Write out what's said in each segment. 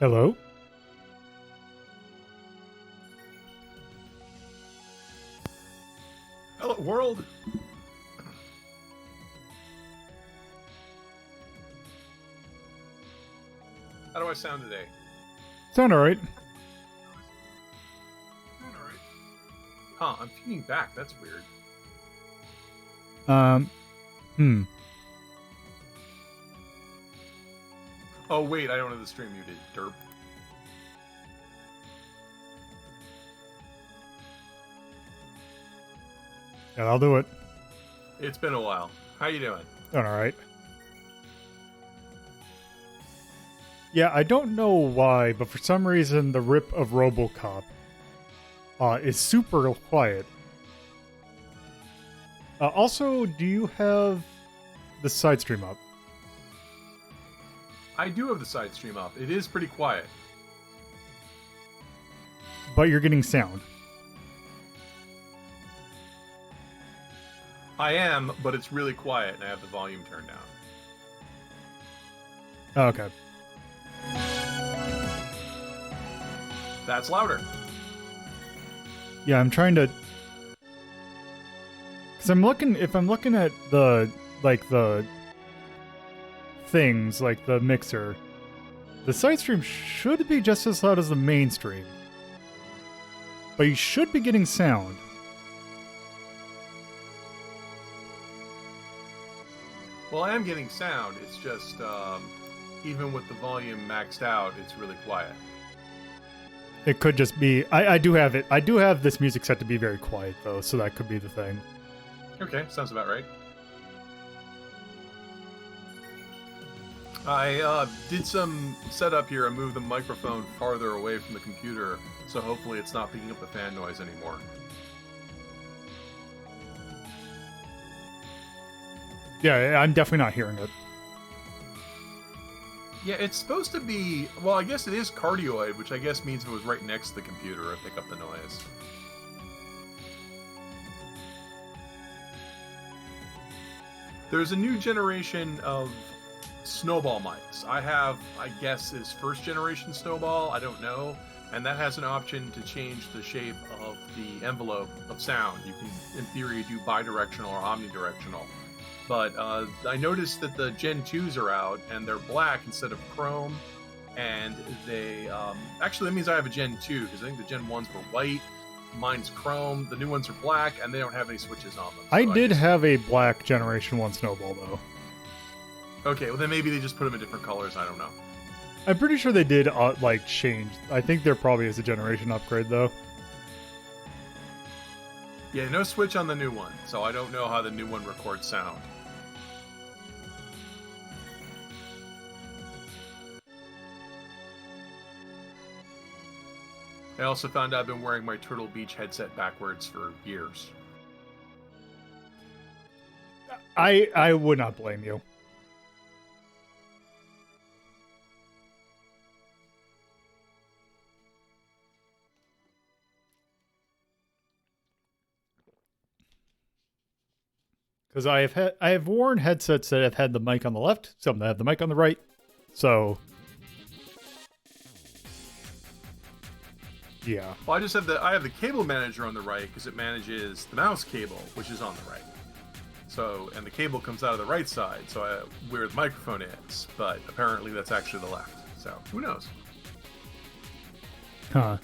Hello? Hello, world. How do I sound today? Sound alright. Huh, I'm feeding back. That's weird. Hmm. Oh, wait, I don't have the stream muted. Derp. Yeah, I'll do it. It's been a while. How you doing? Sound alright. Yeah, I don't know why, but for some reason the rip of RoboCop is super quiet. Also, do you have the side stream up? I do have the side stream up. It is pretty quiet. But you're getting sound. I am, but it's really quiet, and I have the volume turned down. Oh, okay. That's louder. Yeah, I'm trying to... Because if I'm looking at the things, like the mixer, the side stream should be just as loud as the main stream. But you should be getting sound. Well, I am getting sound. It's just, even with the volume maxed out, it's really quiet. It could just be... I do have it. I do have this music set to be very quiet, though, so that could be the thing. Okay, sounds about right. I did some setup here and moved the microphone farther away from the computer, so hopefully it's not picking up the fan noise anymore. Yeah, I'm definitely not hearing it. Yeah, it's supposed to be... Well, I guess it is cardioid, which I guess means if it was right next to the computer, it'd pick up the noise. There's a new generation of Snowball mics. I have, I guess, is first generation Snowball, I don't know. And that has an option to change the shape of the envelope of sound. You can, in theory, do bidirectional or omnidirectional. But I noticed that the Gen 2s are out, and they're black instead of chrome. And they... actually, that means I have a Gen 2, because I think the Gen 1s were white. Mine's chrome. The new ones are black, and they don't have any switches on them. So I did have a black Generation 1 Snowball, though. Okay, well then maybe they just put them in different colors. I don't know. I'm pretty sure they did, change. I think there probably is a generation upgrade, though. Yeah, no switch on the new one, so I don't know how the new one records sound. I also found out I've been wearing my Turtle Beach headset backwards for years. I would not blame you. Because I have worn headsets that have had the mic on the left, some that have the mic on the right. So yeah. Well, I have the cable manager on the right because it manages the mouse cable, which is on the right. So, and the cable comes out of the right side, so where the microphone is. But apparently that's actually the left. So, who knows? Huh.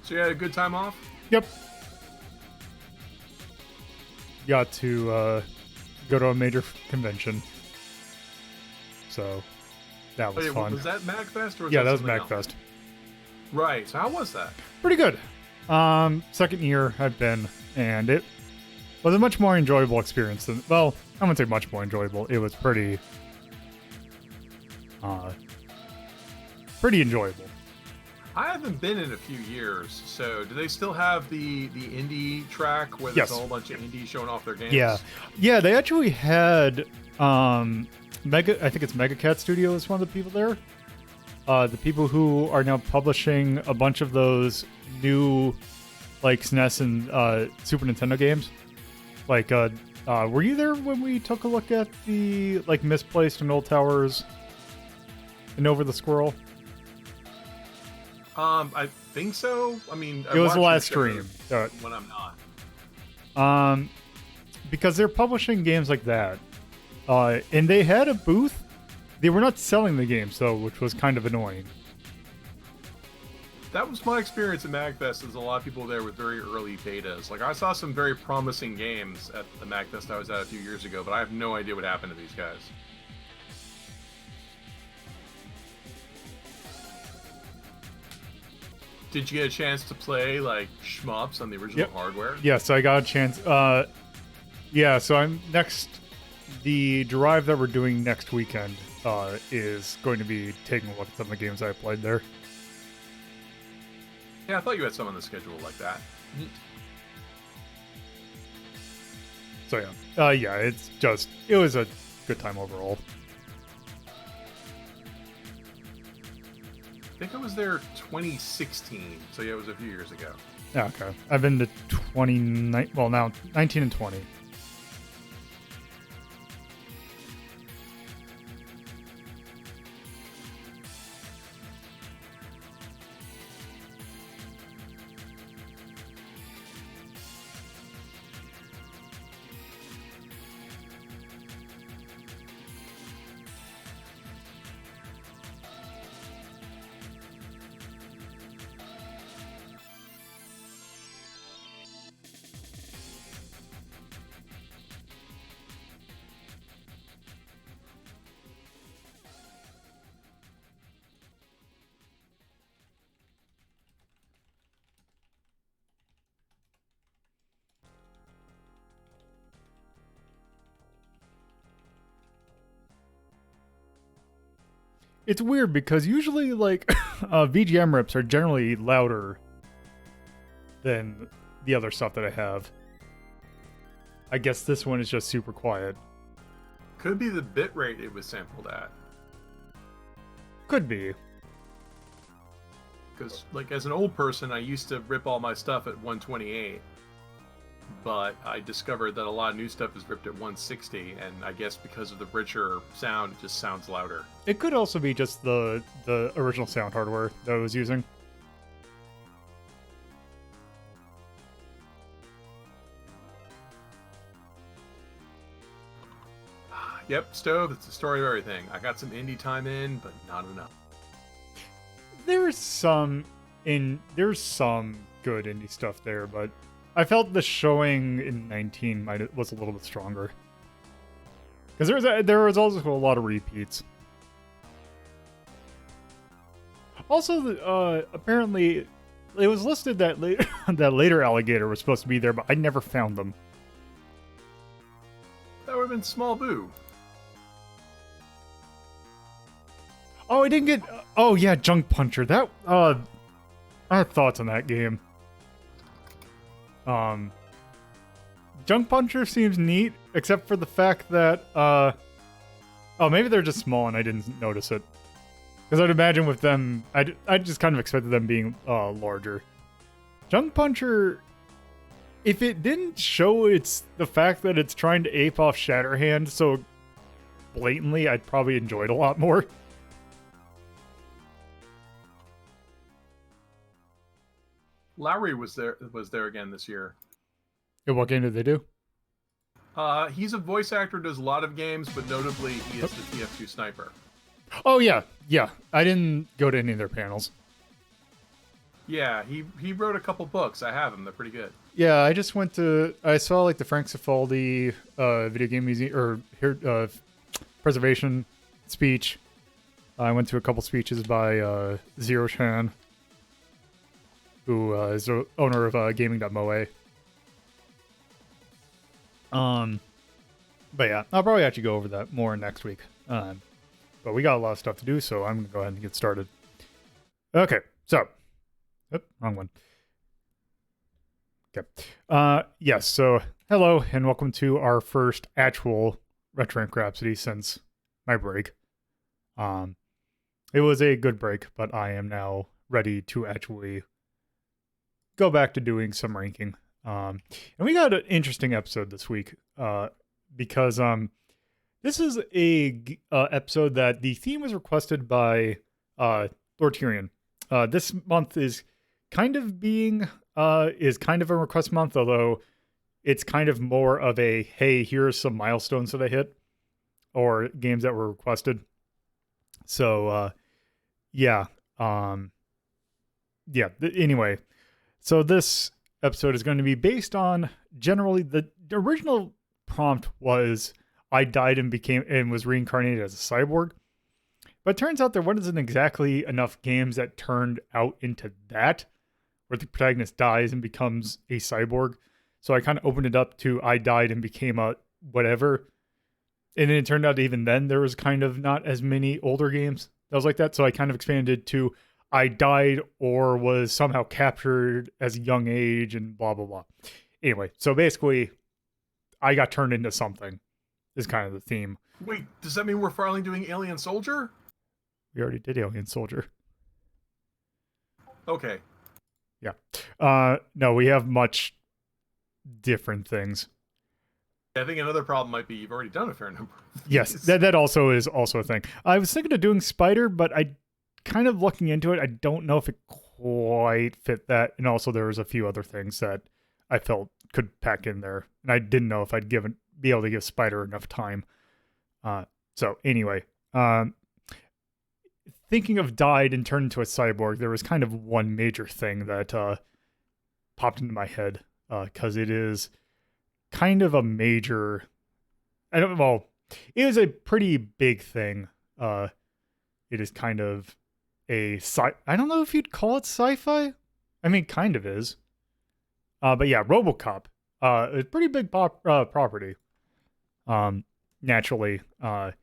So you had a good time off? Yep. Got to go to a major convention. So that was fun. Was that MagFest or was that was something else? MagFest. Right. So how was that? Pretty good. Second year I've been, and it was a much more enjoyable experience than, well, I wouldn't say much more enjoyable. It was pretty enjoyable. I haven't been in a few years, so do they still have the indie track where there's Yes. a whole bunch of indies showing off their games? Yeah, they actually had I think it's Mega Cat Studio is one of the people there. the people who are now publishing a bunch of those new, like, SNES and Super Nintendo games. Like, were you there when we took a look at the, like, Misplaced and Old Towers and Over the Squirrel? I think so. I mean, it was the last stream. When I'm not. Because they're publishing games like that. And they had a booth. They were not selling the games, though, which was kind of annoying. That was my experience at MagFest. There's a lot of people there with very early betas. Like, I saw some very promising games at the MagFest I was at a few years ago, but I have no idea what happened to these guys. Did you get a chance to play, like, shmups on the original hardware? Yes, I got a chance. Yeah, so I'm next... The drive that we're doing next weekend is going to be taking a look at some of the games I played there. Yeah, I thought you had some on the schedule like that. Neat. So yeah, it was a good time overall. I think I was there 2016, so yeah, it was a few years ago. Yeah, okay. I've been to 19 and 20. It's weird because usually, like, VGM rips are generally louder than the other stuff that I have. I guess this one is just super quiet. Could be the bitrate it was sampled at. Could be. Because, like, as an old person, I used to rip all my stuff at 128. But I discovered that a lot of new stuff is ripped at 160, and I guess because of the richer sound, it just sounds louder. It could also be just the original sound hardware that I was using. Yep, Stove, it's the story of everything. I got some indie time in, but not enough. There's some good indie stuff there, but I felt the showing in 19 was a little bit stronger. Because there was also a lot of repeats. Also, apparently, it was listed that that later Alligator was supposed to be there, but I never found them. That would have been Small Boo. Oh, I didn't get... Oh, yeah, Junk Puncher. That... I had thoughts on that game. Junk Puncher seems neat, except for the fact that, oh, maybe they're just small and I didn't notice it. Because I'd imagine with them, I just kind of expected them being, larger. Junk Puncher, if it didn't show the fact that it's trying to ape off Shatterhand so blatantly, I'd probably enjoy it a lot more. Lowry was there again this year. And what game did they do? He's a voice actor, does a lot of games, but notably he is the TF2 sniper. Oh yeah, yeah. I didn't go to any of their panels. Yeah, he wrote a couple books. I have them. They're pretty good. Yeah, I saw like the Frank Cifaldi video game museum or preservation speech. I went to a couple speeches by Zero Chan, who is the owner of gaming.moe. But yeah, I'll probably actually go over that more next week. But we got a lot of stuff to do, so I'm gonna go ahead and get started. Okay, so, wrong one. Okay, yes. So, hello and welcome to our first actual Retro Rhapsody since my break. It was a good break, but I am now ready to actually go back to doing some ranking. And we got an interesting episode this week because this is a episode that the theme was requested by Lord Tyrion. This month is kind of a request month, although it's kind of more of a, hey, here's some milestones that I hit, or games that were requested. So, anyway, so this episode is going to be based on generally the original prompt was I died and was reincarnated as a cyborg. But it turns out there wasn't exactly enough games that turned out into that, where the protagonist dies and becomes a cyborg. So I kind of opened it up to I died and became a whatever. And then it turned out even then there was kind of not as many older games that was like that. So I kind of expanded to I died or was somehow captured as a young age and blah, blah, blah. Anyway, so basically I got turned into something is kind of the theme. Wait, does that mean we're finally doing Alien Soldier? We already did Alien Soldier. Okay. Yeah. No, we have much different things. I think another problem might be you've already done a fair number of these. Yes, that also is also a thing. I was thinking of doing Spider, but I kind of looking into it, I don't know if it quite fit that. And also there was a few other things that I felt could pack in there. And I didn't know if I'd be able to give Spider enough time. So anyway, thinking of died and turned into a cyborg, there was kind of one major thing that popped into my head because it is kind of a major, it is a pretty big thing. It is kind of I don't know if you'd call it sci-fi. I mean, kind of is. But yeah, RoboCop, a pretty big property. Naturally, one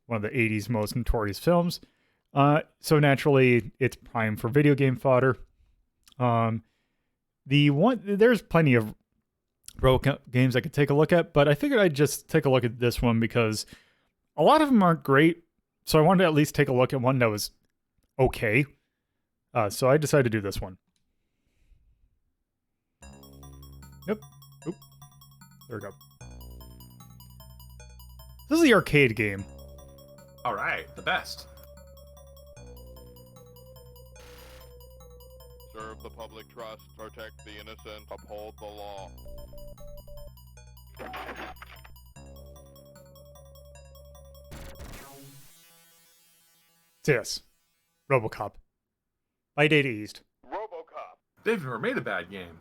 of the 80s most notorious films. So naturally, it's prime for video game fodder. There's plenty of RoboCop games I could take a look at, but I figured I'd just take a look at this one because a lot of them aren't great. So I wanted to at least take a look at one that was okay. So I decided to do this one. Yep. Oop. There we go. This is the arcade game. All right, the best. Serve the public trust, protect the innocent, uphold the law. Yes. RoboCop. By Data East. RoboCop. They've never made a bad game.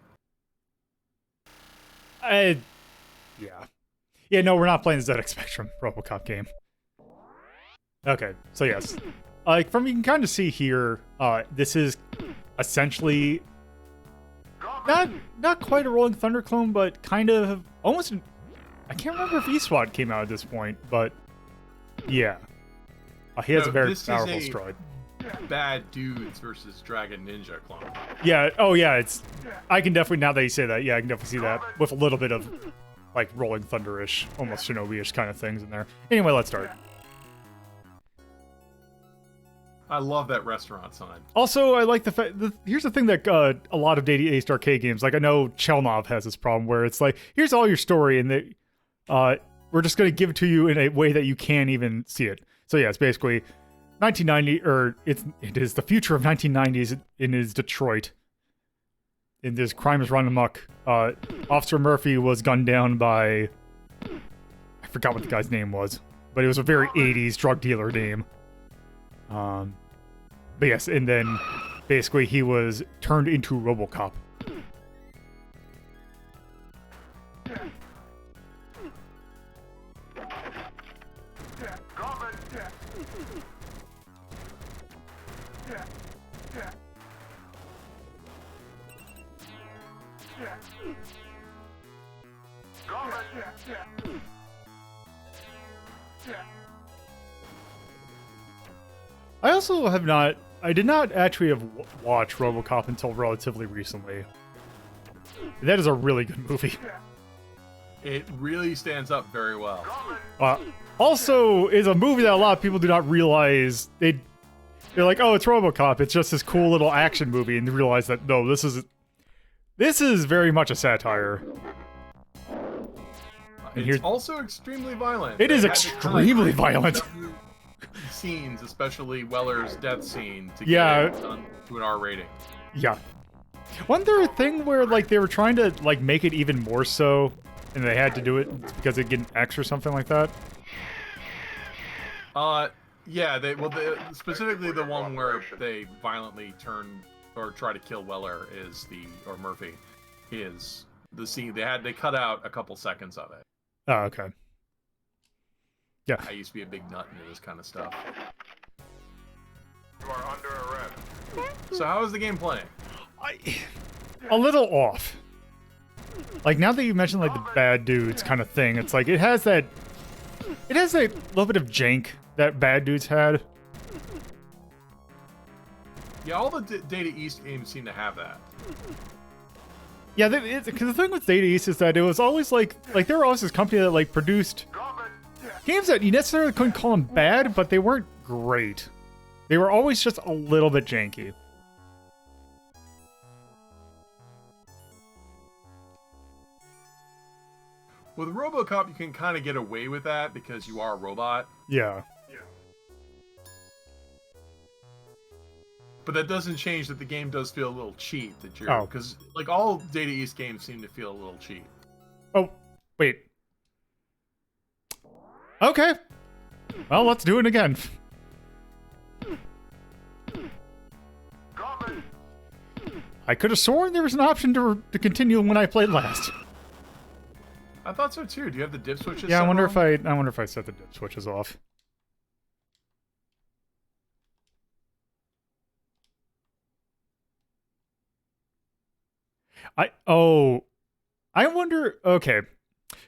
Yeah, no, we're not playing the ZX Spectrum RoboCop game. Okay, so yes. From you can kind of see here, this is essentially not quite a Rolling Thunder clone, but kind of almost. I can't remember if eSWAT came out at this point, but yeah, he has a very powerful droid. Bad Dudes versus Dragon Ninja clone. Yeah. Oh yeah. I can definitely, now that you say that, yeah, I can definitely see that with a little bit of like Rolling Thunder-ish, almost Shinobi-ish kind of things in there. Anyway, let's start. I love that restaurant sign. Also, I like the fact here's the thing that a lot of Data East arcade games, like I know Chelnov has this problem where it's like, here's all your story, and we're just going to give it to you in a way that you can't even see it. So yeah, it's basically 1990, or it is the future of 1990s. It is Detroit. And this crime is run amok. Officer Murphy was gunned down by, I forgot what the guy's name was, but it was a very 80s drug dealer name. But yes, and then basically he was turned into RoboCop. I did not actually have watched RoboCop until relatively recently. That is a really good movie. It really stands up very well. Also, is a movie that a lot of people do not realize You're like, oh, it's RoboCop. It's just this cool little action movie, and you realize that no, this is very much a satire. It's also extremely violent. It is extremely violent. Scenes, especially Weller's death scene, to Yeah. get it to an R rating. Yeah. Wasn't there a thing where like they were trying to like make it even more so, and they had to do it because they get an X or something like that? Yeah. Specifically the one where they violently turn or try to kill Weller or Murphy is the scene. They cut out a couple seconds of it. Oh, okay. Yeah. I used to be a big nut into this kind of stuff. You are under arrest. So how is the game playing? A little off. Like now that you mentioned like the bad dudes kind of thing, it's like it has that little bit of jank that bad dudes had. Yeah, all the Data East games seem to have that. Yeah, because the thing with Data East is that it was always like there were always this company that like produced games that you necessarily couldn't call them bad, but they weren't great. They were always just a little bit janky. With RoboCop, you can kind of get away with that because you are a robot. Yeah. But that doesn't change that the game does feel a little cheap. Because like all Data East games seem to feel a little cheap. Oh, wait. Okay. Well, let's do it again. I could have sworn there was an option to continue when I played last. I thought so too. Do you have the dip switches? Yeah, I wonder set on? I wonder if I set the dip switches off. I wonder. Okay,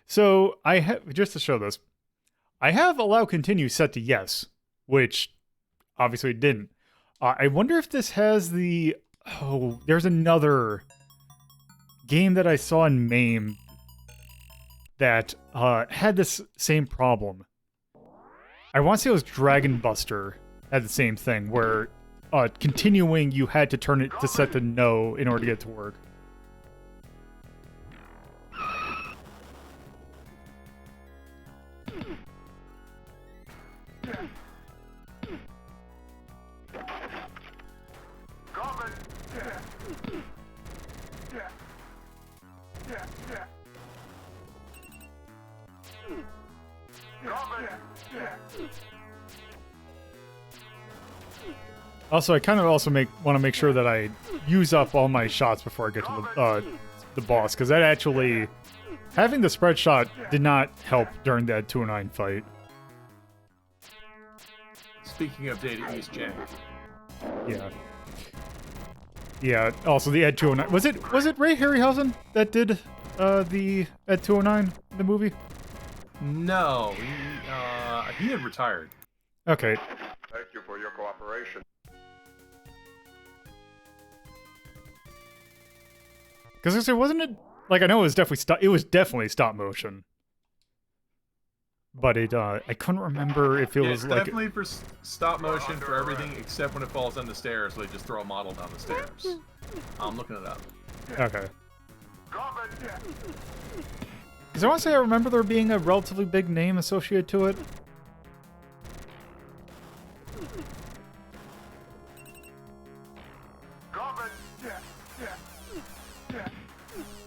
so I have, just to show this, I have allow continue set to yes, which obviously it didn't. I wonder if this has the. Oh, there's another game that I saw in MAME that had this same problem. I want to say it was Dragon Buster had the same thing where continuing you had to turn it to set to no in order to get it to work. Also, I kind of also want to make sure that I use up all my shots before I get to the boss, because that actually, having the spread shot did not help during that 209 fight. Speaking of Data East jank. Yeah. Yeah. Also, the Ed 209 was it Ray Harryhausen that did the Ed 209 the movie? No, he had retired. Okay. Thank you for your cooperation. Because wasn't it like, I know it was definitely stop motion, but I couldn't remember if it was it's like definitely for stop motion for everything except when it falls down the stairs. So they just throw a model down the stairs. I'm looking it up. Okay. Because I want to say I remember there being a relatively big name associated to it.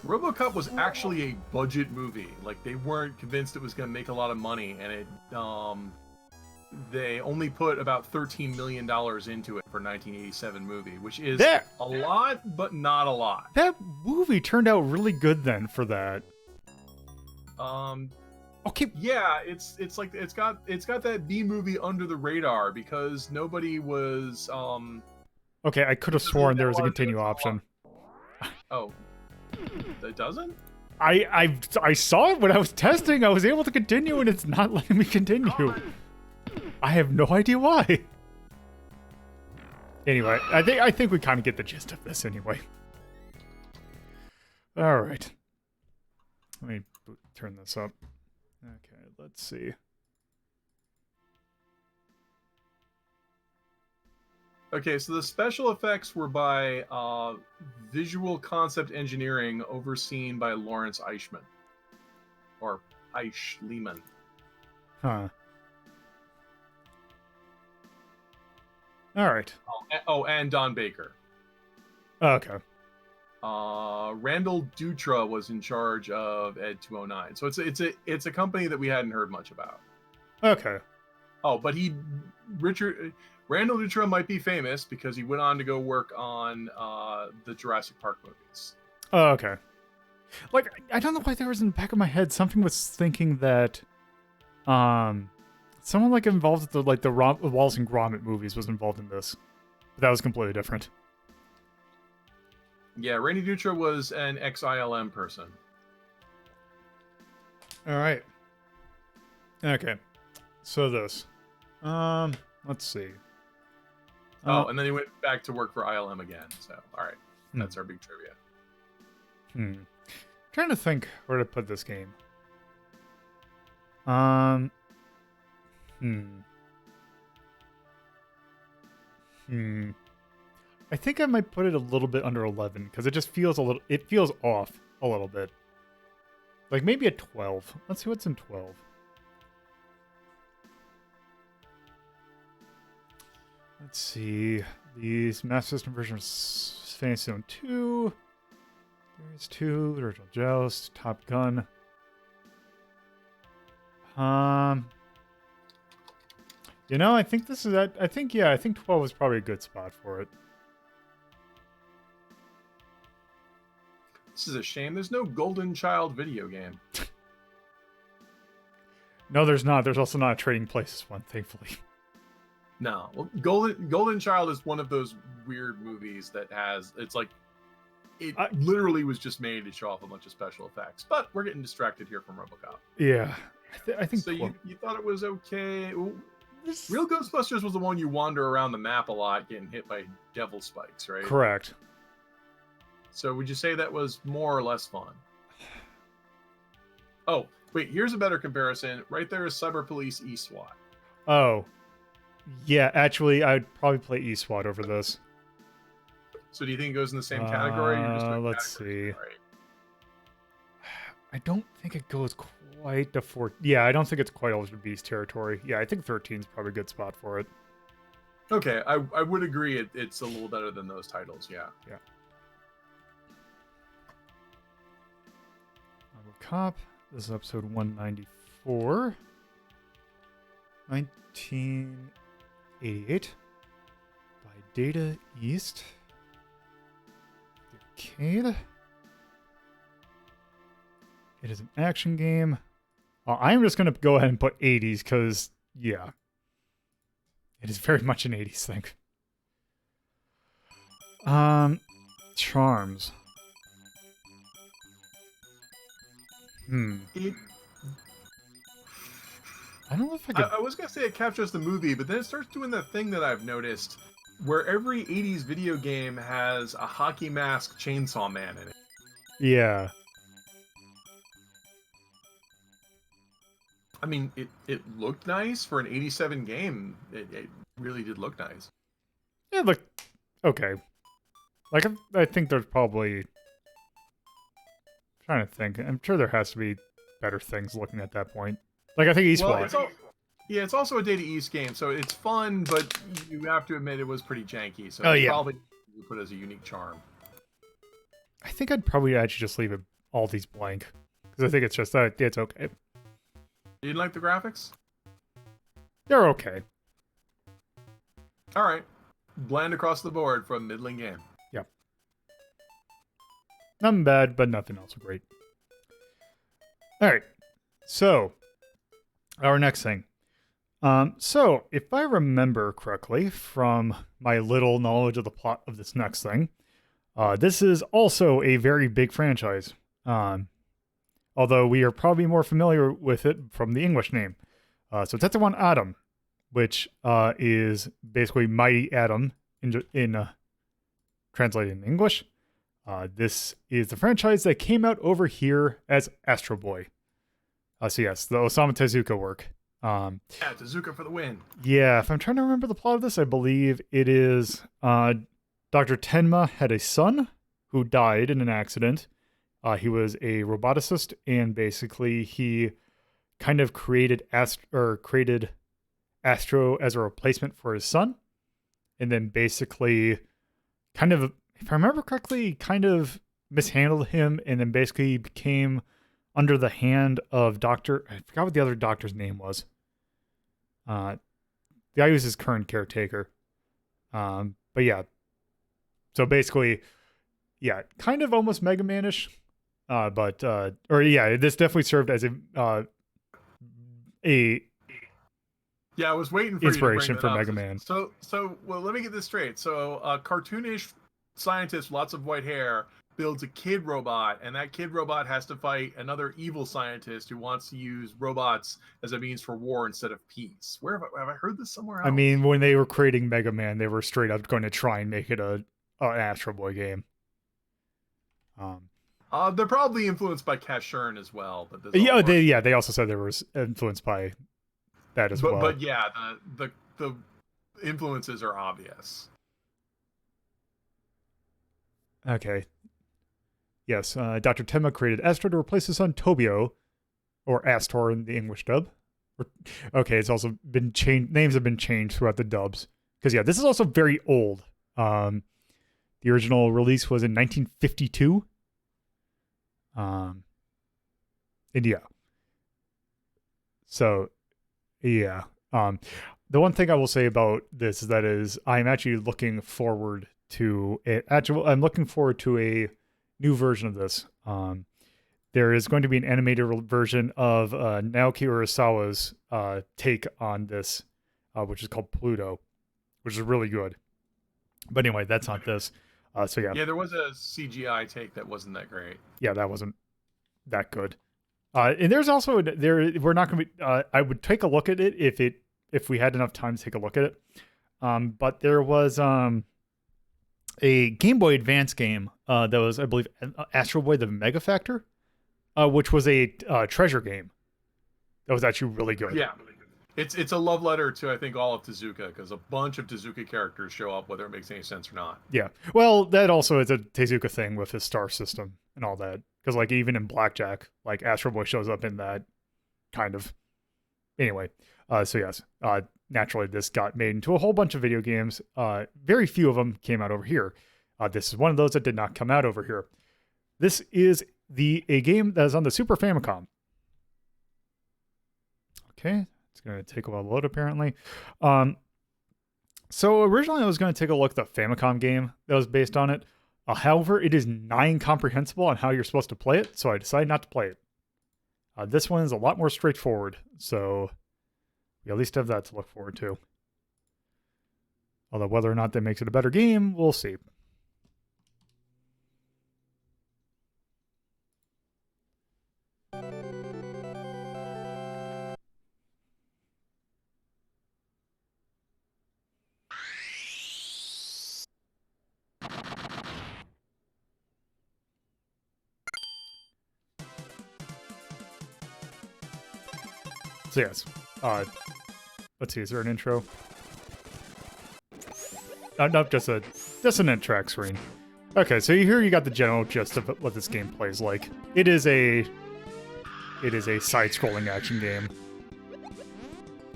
RoboCop was actually a budget movie. Like, they weren't convinced it was going to make a lot of money, and they only put about $13 million into it for a 1987 movie, which is a lot, but not a lot. That movie turned out really good then for that. Okay. Yeah, it's like it's got that B movie under the radar because nobody was Okay, I could have sworn there was a continue option. Oh. It doesn't? I saw it when I was testing. I was able to continue, and it's not letting me continue. I have no idea why. Anyway, I think we kind of get the gist of this anyway. All right. Let me turn this up. Okay, let's see. Okay, so the special effects were by Visual Concept Engineering, overseen by Lawrence Eichmann. Or Eichleman. Huh. All right. And Don Baker. Okay. Randall Dutra was in charge of Ed 209. So it's a company that we hadn't heard much about. Okay. Oh, but Randall Dutra might be famous because he went on to go work on the Jurassic Park movies. Oh, okay. Like, I don't know why there was in the back of my head something was thinking that, someone like involved with the Wallace and Gromit movies was involved in this, but that was completely different. Yeah, Randy Dutra was an ex-ILM person. All right. Okay. So this, let's see. And then he went back to work for ILM again. So, all right, that's our big trivia. Trying to think where to put this game. I think I might put it a little bit under 11 because it just feels it feels off a little bit. Like maybe a 12. Let's see what's in 12. Let's see. These Master System version of Fantasy Zone 2. There's 2. The Original Joust. Top Gun. You know, I think this is I think 12 is probably a good spot for it. This is a shame. There's no Golden Child video game. No, there's not. There's also not a Trading Places one, thankfully. No. Well, Golden Child is one of those weird movies that literally was just made to show off a bunch of special effects. But we're getting distracted here from RoboCop. Yeah. I think so. You thought it was okay. Real Ghostbusters was the one you wander around the map a lot, getting hit by devil spikes, right? Correct. So would you say that was more or less fun? Oh, wait, here's a better comparison. Right there is Cyber Police E-SWAT. Oh. Yeah, actually, I'd probably play E-SWAT over this. So do you think it goes in the same category? Let's see. Right? I don't think it goes quite to 4. Yeah, I don't think it's quite Ultra Beast territory. Yeah, I think 13 is probably a good spot for it. Okay, I would agree it's a little better than those titles, yeah. Yeah. RoboCop. This is episode 194. 1988. By Data East. The arcade. It is an action game. I'm just going to go ahead and put 80s because, yeah. It is very much an 80s thing. Charms. I don't know if I could... I was going to say it captures the movie, but then it starts doing that thing that I've noticed where every 80s video game has a hockey mask chainsaw man in it. Yeah. I mean, it looked nice for an 87 game. It really did look nice. Yeah, look okay. Like, I think there's probably... I'm trying to think. I'm sure there has to be better things looking at that point. Like, I think E-SWAT. Well, it's also a Data East game, so it's fun, but you have to admit it was pretty janky. So probably you put it as a unique charm. I think I'd probably actually just leave all these blank. Because I think it's just that it's okay. You didn't like the graphics? They're okay. All right. Bland across the board for a middling game. Yeah. Nothing bad, but nothing else great. All right. So, our next thing. So, if I remember correctly from my little knowledge of the plot of this next thing, this is also a very big franchise. Although we are probably more familiar with it from the English name. So Tetsuwan Atom, which is basically Mighty Atom in translated in English. This is the franchise that came out over here as Astro Boy. So yes, the Osamu Tezuka work. Yeah, Tezuka for the win. Yeah, if I'm trying to remember the plot of this, I believe it is Dr. Tenma had a son who died in an accident. He was a roboticist, and basically he kind of created Astro as a replacement for his son, and then basically kind of, if I remember correctly, kind of mishandled him, and then basically became under the hand of I forgot what the other doctor's name was. The guy who's his current caretaker. But yeah. So basically, yeah, kind of almost Mega Man-ish. This definitely served as a yeah, I was waiting for inspiration you to bring that for up. Mega Man. So well, let me get this straight. So a cartoonish scientist, lots of white hair, builds a kid robot, and that kid robot has to fight another evil scientist who wants to use robots as a means for war instead of peace. Where have I heard this somewhere else? I mean, when they were creating Mega Man, they were straight up going to try and make it an Astro Boy game. They're probably influenced by Cashern as well, but they also said they were influenced by that as well. But yeah, the influences are obvious. Okay. Yes, Dr. Tenma created Astro to replace his son Tobio, or Astor in the English dub. Okay, it's also been changed. Names have been changed throughout the dubs. Because yeah, this is also very old. The original release was in 1952. And yeah. So, yeah. The one thing I will say about this is I'm actually looking forward to it. Actually, I'm looking forward to a new version of this. There is going to be an animated version of Naoki Urasawa's take on this, which is called Pluto, which is really good. But anyway, that's not this. So yeah. Yeah, there was a CGI take that wasn't that great. Yeah, that wasn't that good. And there's also we're not going to be. I would take a look at it if we had enough time to take a look at it. But there was a Game Boy Advance game that was, I believe, Astro Boy the Mega Factor, which was a treasure game. That was actually really good. Yeah, it's a love letter to, I think, all of Tezuka, because a bunch of Tezuka characters show up, whether it makes any sense or not. Yeah, well, that also is a Tezuka thing with his star system and all that. Because like even in Blackjack, like Astro Boy shows up in that kind of. Anyway, so yes, naturally this got made into a whole bunch of video games. Very few of them came out over here. This is one of those that did not come out over here. This is a game that is on the Super Famicom. Okay, it's going to take a while to load apparently. So originally I was going to take a look at the Famicom game that was based on it. However, it is incomprehensible on how you're supposed to play it, so I decided not to play it. This one is a lot more straightforward, so we at least have that to look forward to. Although whether or not that makes it a better game, we'll see. So yes, let's see, is there an intro? No, just an end track screen. Okay, so here you got the general gist of what this game plays like. It is a side-scrolling action game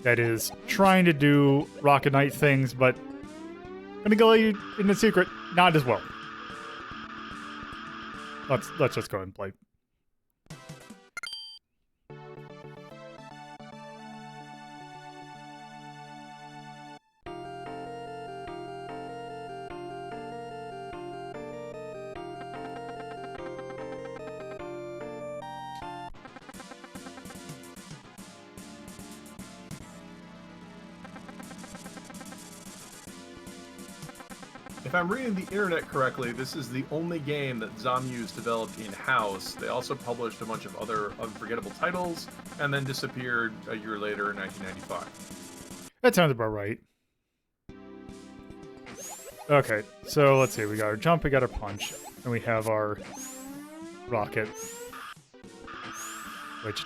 that is trying to do Rocket Knight things, but I'm gonna go in the secret, not as well. Let's just go ahead and play. If I'm reading the internet correctly, this is the only game that Zamuse developed in-house. They also published a bunch of other unforgettable titles, and then disappeared a year later in 1995. That sounds about right. Okay, so let's see. We got our jump, we got our punch, and we have our rocket. Which...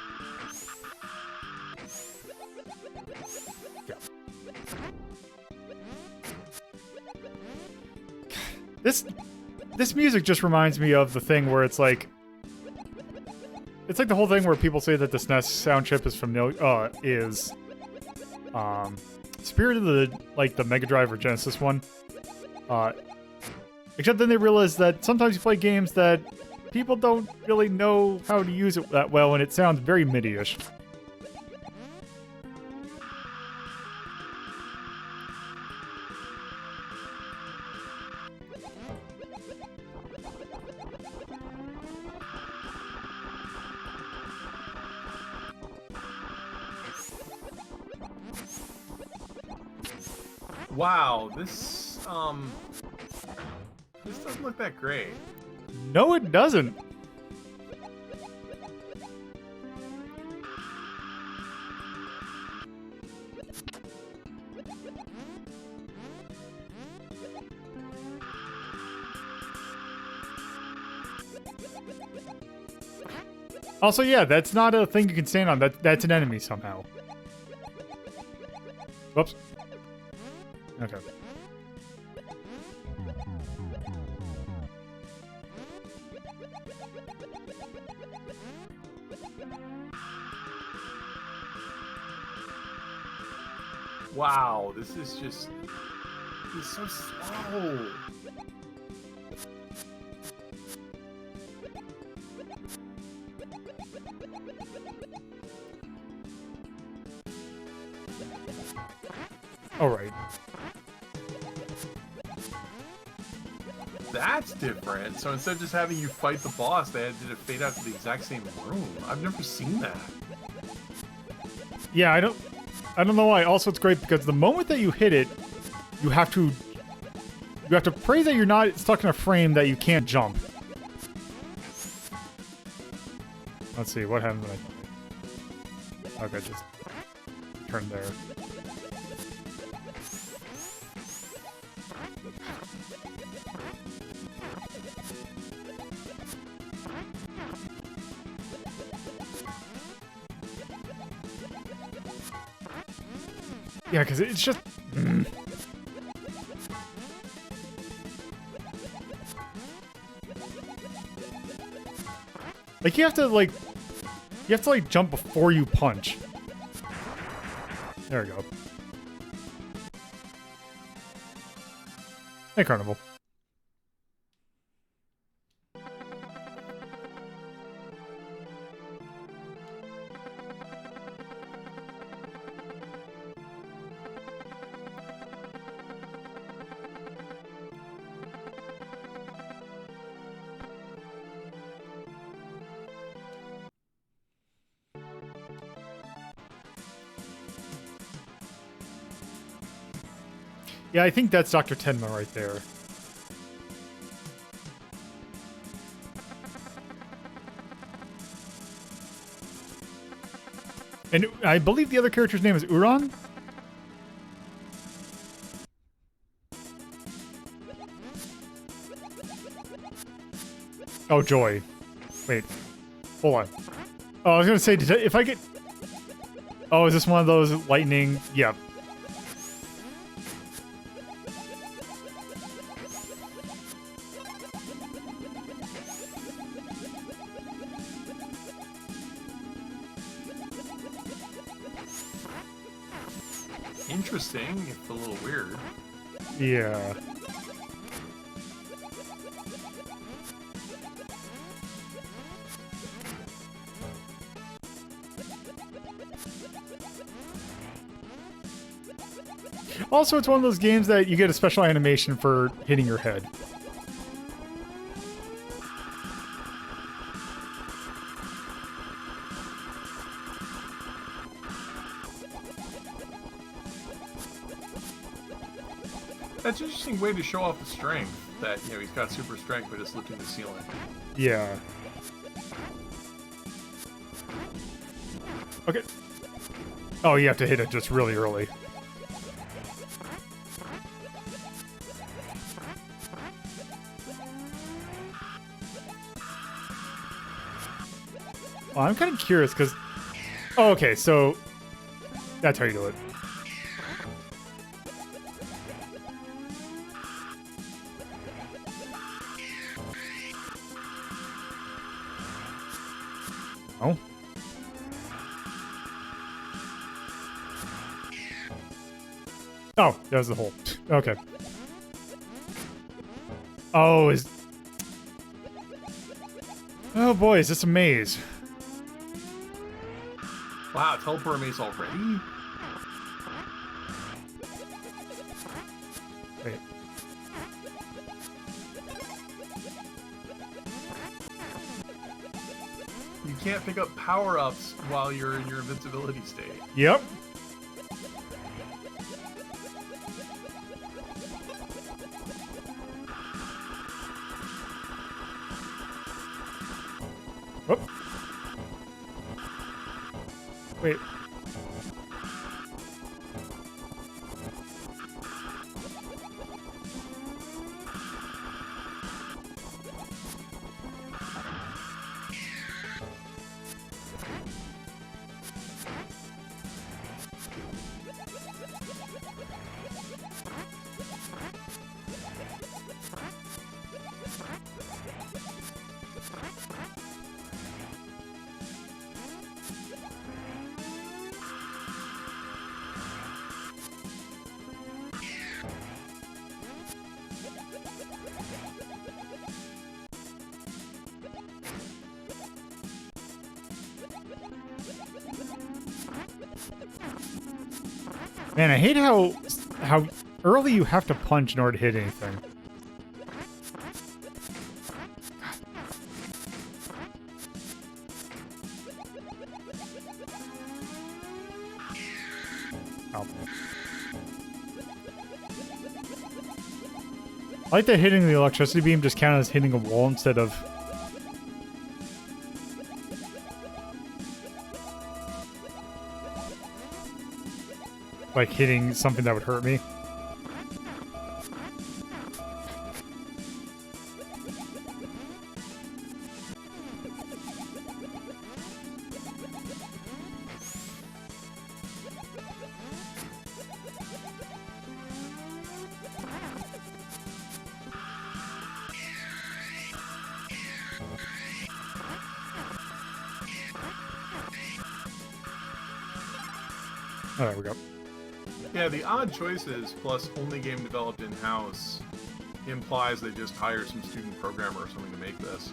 This music just reminds me of the thing where it's like the whole thing where people say that the SNES sound chip is Spirit of the Mega Drive or Genesis one. Except then they realize that sometimes you play games that people don't really know how to use it that well, and it sounds very MIDI-ish. Wow, this doesn't look that great. No, it doesn't. Also, yeah, that's not a thing you can stand on. That's an enemy somehow. Whoops. Okay. Wow, this is so slow. All right. That's different. So instead of just having you fight the boss, they did it fade out to the exact same room. I've never seen that. Yeah, I don't know why. Also, it's great because the moment that you hit it, you have to pray that you're not stuck in a frame that you can't jump. Let's see, what happened when I... Okay, just turn there. Yeah, because it's just... Like, you have to jump before you punch. There we go. Hey, Carnival. Yeah, I think that's Dr. Tenma right there. And I believe the other character's name is Uran? Oh, Joy. Wait. Hold on. Oh, I was gonna say, if I get... Oh, is this one of those lightning... Yep. Interesting, it's a little weird. Yeah. Also, it's one of those games that you get a special animation for hitting your head. That's an interesting way to show off the strength. That, you know, he's got super strength, but it's lifting the ceiling. Yeah. Okay. Oh, you have to hit it just really early. Well, I'm kind of curious because... Oh, okay, so... That's how you do it. Oh. Oh, there's the hole. Okay. Oh, is... Oh boy, is this a maze? Wow, teleport maze already? Wait. You can't pick up power-ups while you're in your invincibility state. Yep. Whoop. Wait. Man, I hate how early you have to punch in order to hit anything. Oh. I like that hitting the electricity beam just counted as hitting a wall instead of... like hitting something that would hurt me. Oh, there we go. Yeah, the odd choices plus only game developed in-house implies they just hire some student programmer or something to make this.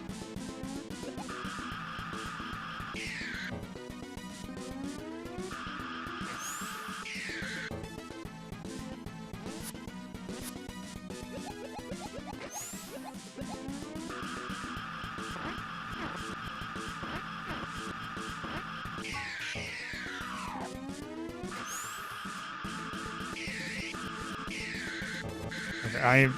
I...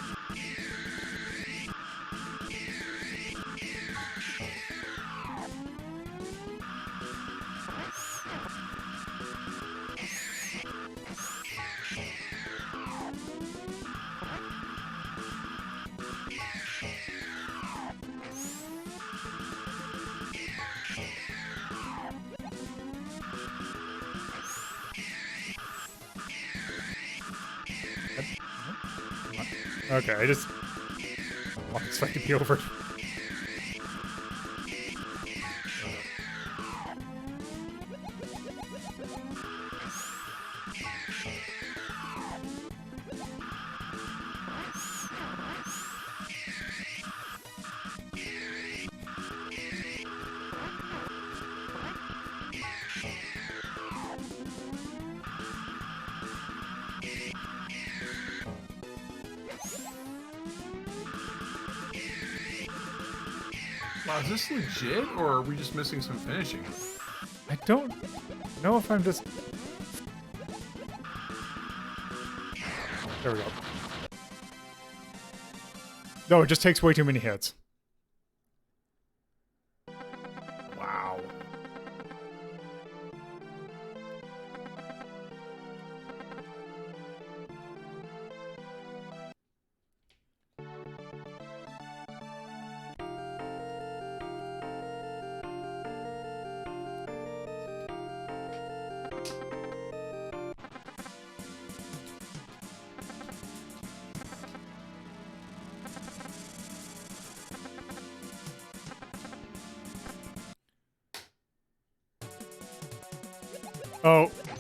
Okay, I just... want this fight to be over. Wow, is this legit, or are we just missing some finishing? I don't know if I'm just... There we go. No, it just takes way too many hits. Wow.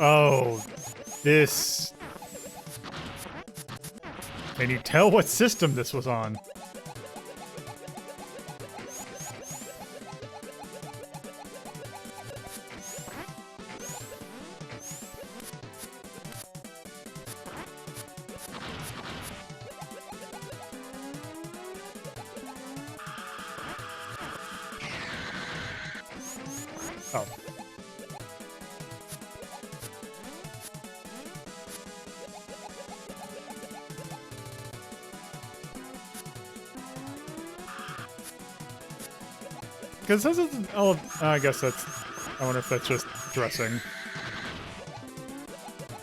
Oh, this... Can you tell what system this was on? Oh. Because this is... Oh, I guess that's... I wonder if that's just dressing.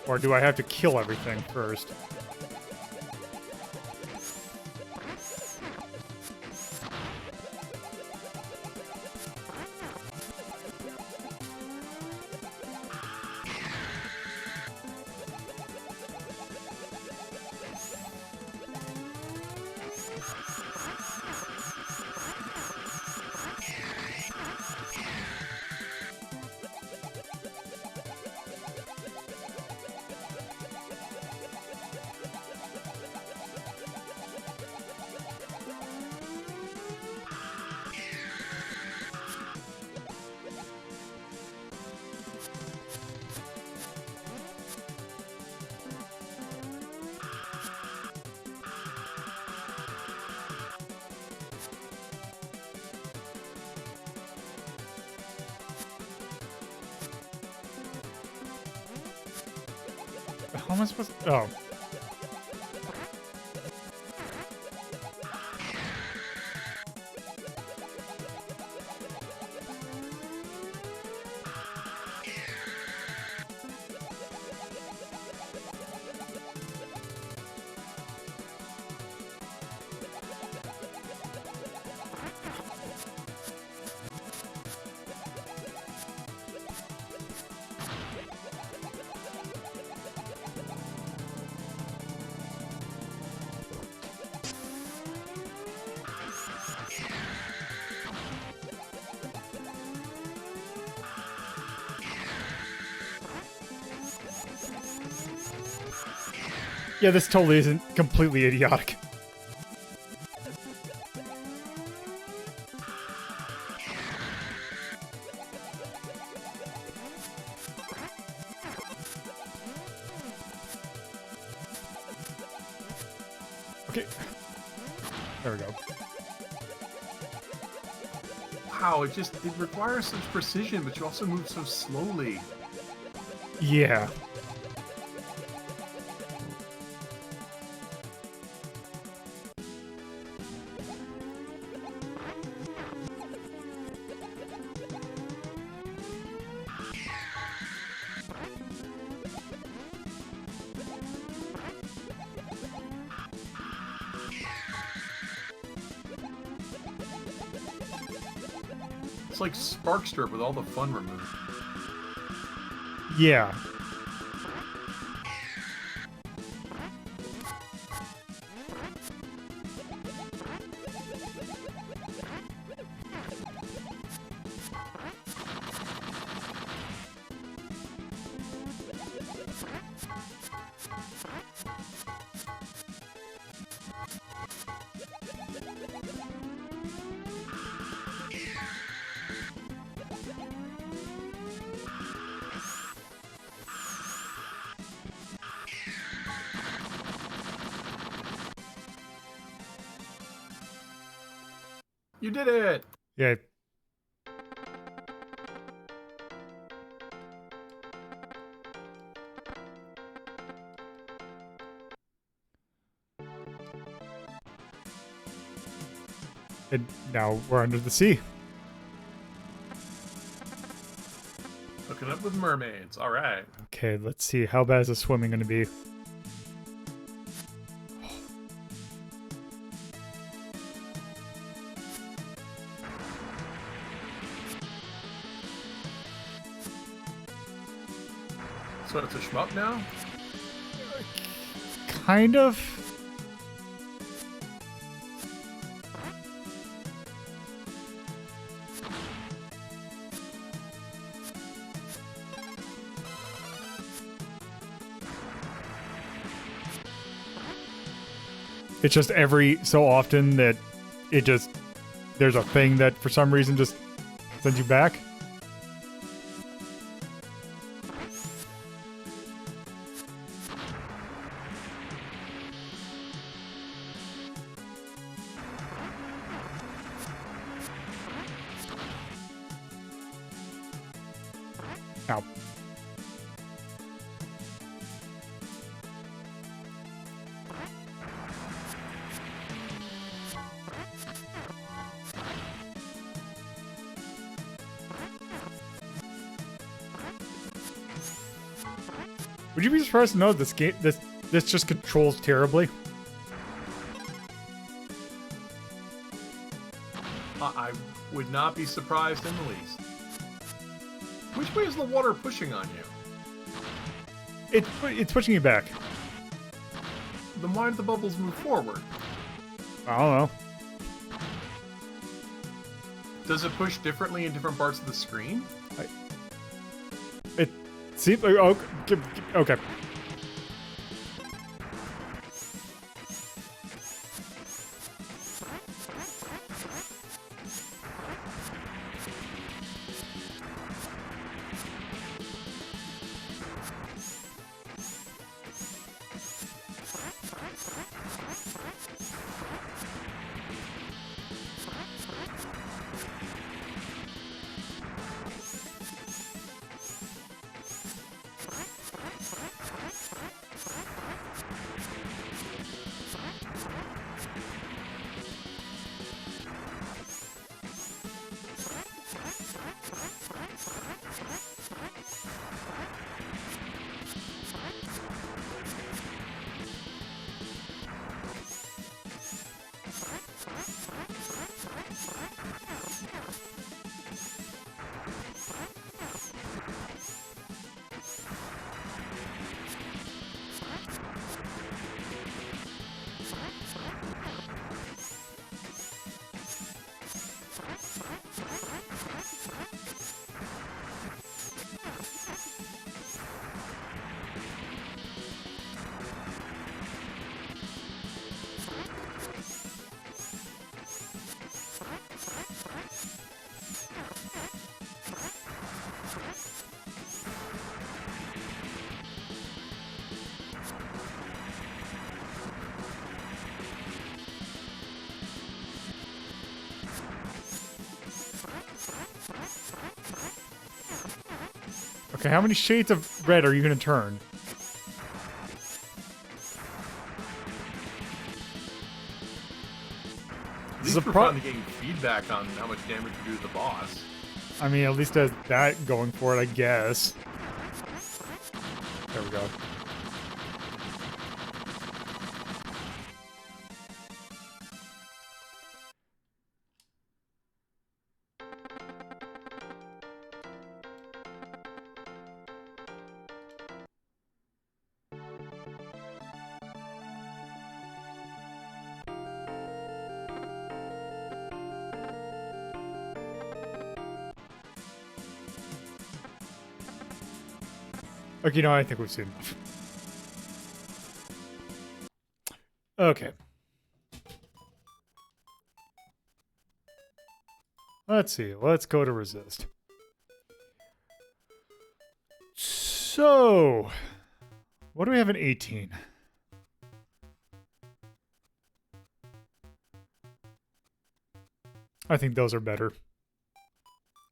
Or do I have to kill everything first? How am I supposed to... Oh. Yeah, this totally isn't completely idiotic. Okay. There we go. Wow, it requires such precision, but you also move so slowly. Yeah. It's like Sparkstrip with all the fun removed. Yeah. You did it! Yeah. And now we're under the sea. Hooking up with mermaids. All right. Okay, let's see. How bad is the swimming going to be? So it's a shmup now? Kind of. It's just every so often that there's a thing that for some reason just sends you back. Ow. Would you be surprised to know this just controls terribly? I would not be surprised in the least. Which way is the water pushing on you? It's pushing you back. Then why do the bubbles move forward? I don't know. Does it push differently in different parts of the screen? It seems like okay. Okay, how many shades of red are you gonna turn? At least we're finally getting feedback on how much damage we do to the boss. I mean, at least has that going for it, I guess. There we go. Okay, no, I think we've seen enough. Okay. Let's see. Let's go to resist. So, what do we have in 18? I think those are better.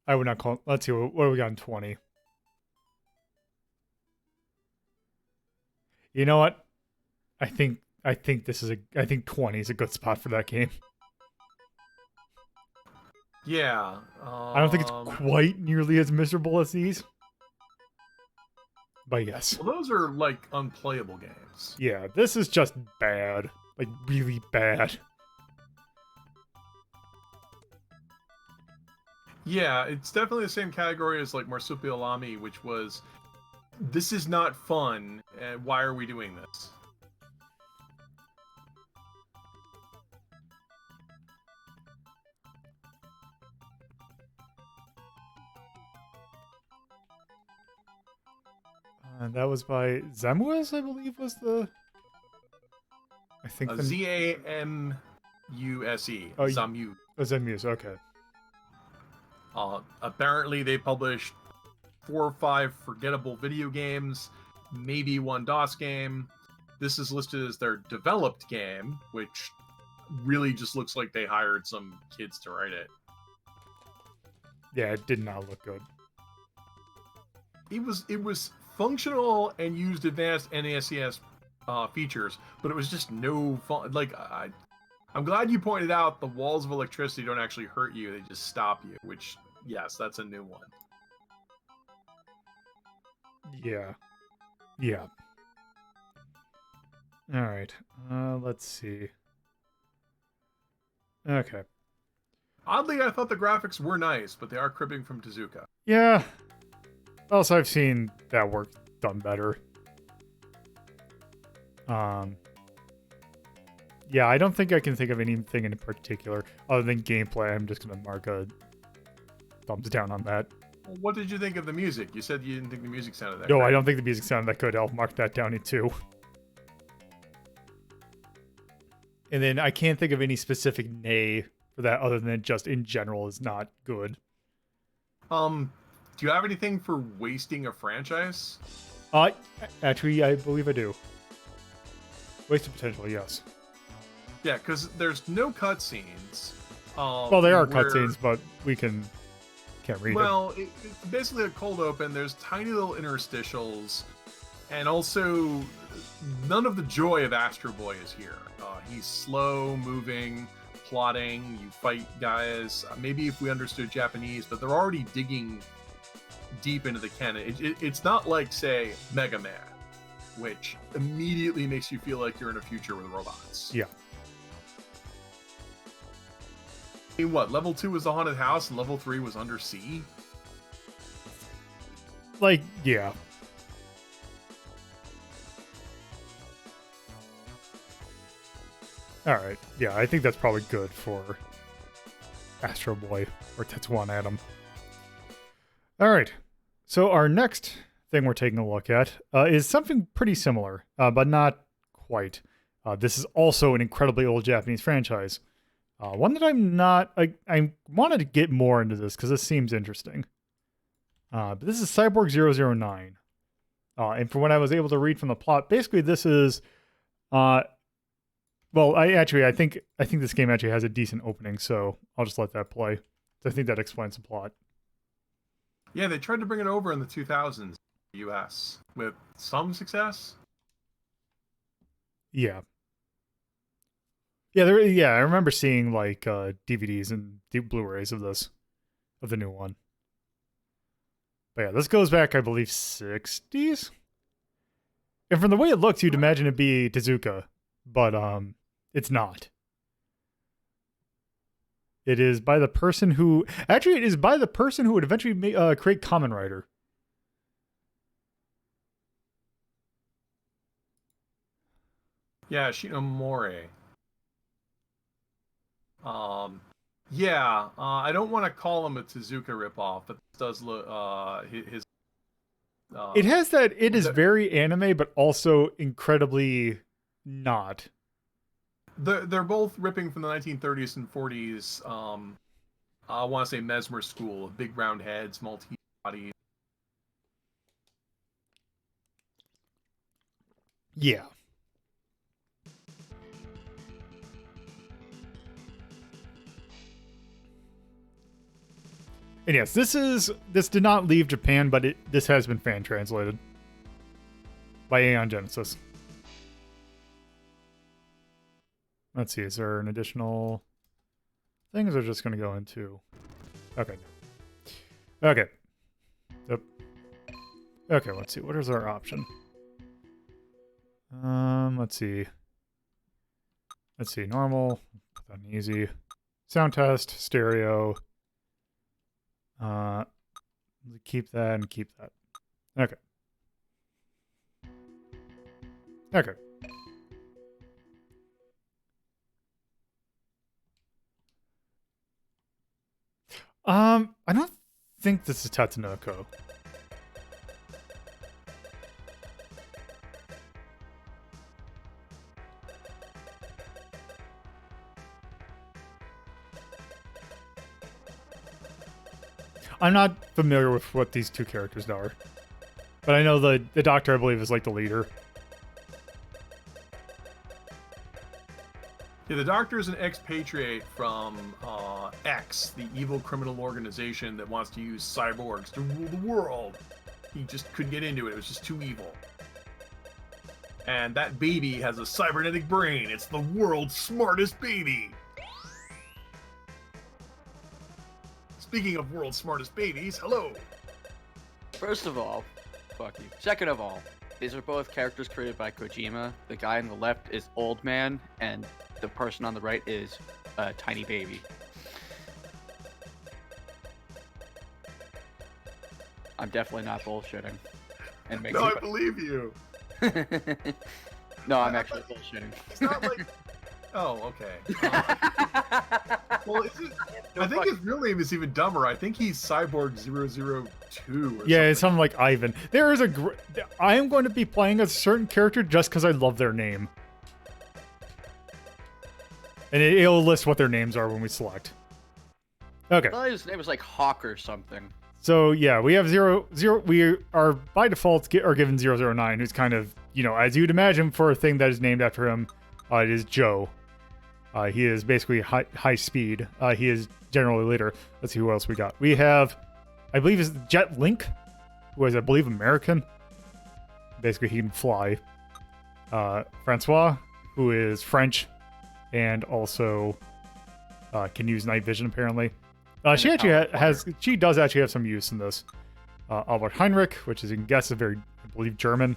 I would not call. Let's see. What do we got in 20? You know what? I think this is I think 20 is a good spot for that game. Yeah. I don't think it's quite nearly as miserable as these. But yes. Well, those are like unplayable games. Yeah, this is just bad. Like really bad. Yeah, it's definitely the same category as like Marsupialami, which was, this is not fun, and why are we doing this? And that was by Zemuez, I believe, was the I think Zamuse. Oh, Zamuse. Zenmuse, okay. Apparently, they published 4 or 5 forgettable video games, maybe 1 DOS game. This is listed as their developed game, which really just looks like they hired some kids to write it. Yeah, it did not look good. It was functional and used advanced NASCS features, but it was just no fun. Like, I'm glad you pointed out the walls of electricity don't actually hurt you; they just stop you. Which, yes, that's a new one. Yeah. Yeah. All right. Let's see. Okay. Oddly, I thought the graphics were nice, but they are cribbing from Tezuka. Yeah. Also, I've seen that work done better. Yeah, I don't think I can think of anything in particular other than gameplay. I'm just gonna mark a thumbs down on that. Well, what did you think of the music? You said you didn't think the music sounded that No, great. I don't think the music sounded that good. I'll mark that down in 2. And then I can't think of any specific nay for that other than just in general is not good. Do you have anything for wasting a franchise? Actually, I believe I do. Wasted potential, yes. Yeah, because there's no cutscenes. Well, there are cutscenes, but we can't read it. Well, it's basically a cold open. There's tiny little interstitials, and also none of the joy of Astro Boy is here. He's slow moving, plotting. You fight guys. Maybe if we understood Japanese, but they're already digging deep into the canon. It's not like, say, Mega Man, which immediately makes you feel like you're in a future with robots. Yeah. I mean, what, level 2 was the haunted house and level 3 was undersea? Like, yeah. Alright, yeah, I think that's probably good for Astro Boy or Tetsuwan Atom. Alright, so our next thing we're taking a look at is something pretty similar, but not quite. This is also an incredibly old Japanese franchise. One that I'm not... I wanted to get more into this because this seems interesting. But this is Cyborg 009. And from what I was able to read from the plot, basically this is... well, I think this game actually has a decent opening, so I'll just let that play. I think that explains the plot. Yeah, they tried to bring it over in the 2000s in the US with some success. Yeah. Yeah, I remember seeing like DVDs and Blu-rays of this, of the new one. But yeah, this goes back, I believe, 60s? And from the way it looks, you'd imagine it'd be Tezuka, but it's not. It is by the person who... Actually, it is by the person who would eventually create Kamen Rider. Yeah, Shinomori. Yeah, I don't want to call him a Tezuka ripoff, but this does look his. It has that. It is very anime, but also incredibly not. They're both ripping from the 1930s and 40s. I want to say Mesmer school, big round heads, small bodies. Yeah. And yes, this did not leave Japan, but this has been fan translated by Aeon Genesis. Let's see, is there an additional things? Are just going to go into? Okay. Okay. Yep. Okay, let's see. What is our option? Let's see. Let's see. Normal. Put that in easy. Sound test. Stereo. Keep that and keep that. Okay. Okay. I don't think this is Tatsunoko. I'm not familiar with what these two characters are. But I know the Doctor, I believe, is like the leader. Yeah, the Doctor is an expatriate from X, the evil criminal organization that wants to use cyborgs to rule the world. He just couldn't get into it. It was just too evil. And that baby has a cybernetic brain. It's the world's smartest baby. Speaking of world's smartest babies, hello. First of all, fuck you. Second of all, these are both characters created by Kojima. The guy on the left is Old Man, and the person on the right is Tiny Baby. I'm definitely not bullshitting. And makes No, I believe you. No, I'm actually bullshitting. It's not like... Oh, okay. Well, I think his real name is even dumber. I think he's Cyborg 002 or Yeah, it's something like Ivan. There is I am going to be playing a certain character just because I love their name. And it'll list what their names are when we select. Okay. I thought his name was like Hawk or something. So yeah, we have we are by default are given 009, who's kind of, as you'd imagine for a thing that is named after him, it is Joe. He is basically high speed. He is generally leader. Let's see who else we got. We have, I believe, is Jet Link, who is, I believe, American. Basically, he can fly. Francois, who is French, and also can use night vision apparently. She actually she does actually have some use in this. Albert Heinrich, which is, you can guess, is very, I believe, German.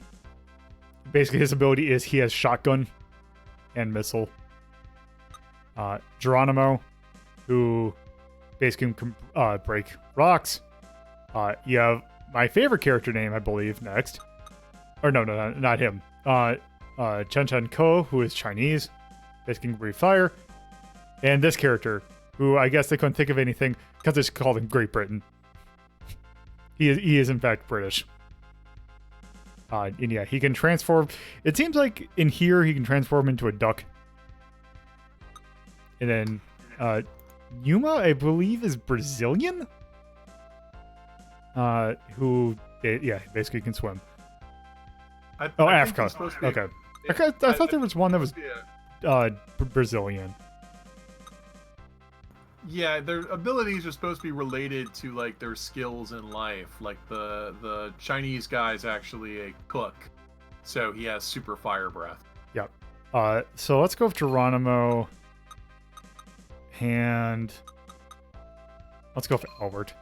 Basically, his ability is he has shotgun and missile. Geronimo, who basically can break rocks. You have my favorite character name, I believe, next. Or no, not him. Chen Chen Ko, who is Chinese, basically can breathe fire. And this character, who I guess they couldn't think of anything because it's called in Great Britain. He is in fact British. And yeah, he can transform. It seems like in here he can transform into a duck. And then Yuma, I believe, is Brazilian. Who basically can swim. I Africa. Okay. I thought there was one that was Brazilian. Yeah, their abilities are supposed to be related to like their skills in life. Like the Chinese guy's actually a cook, so he has super fire breath. Yep. So let's go with Geronimo, and let's go for Albert.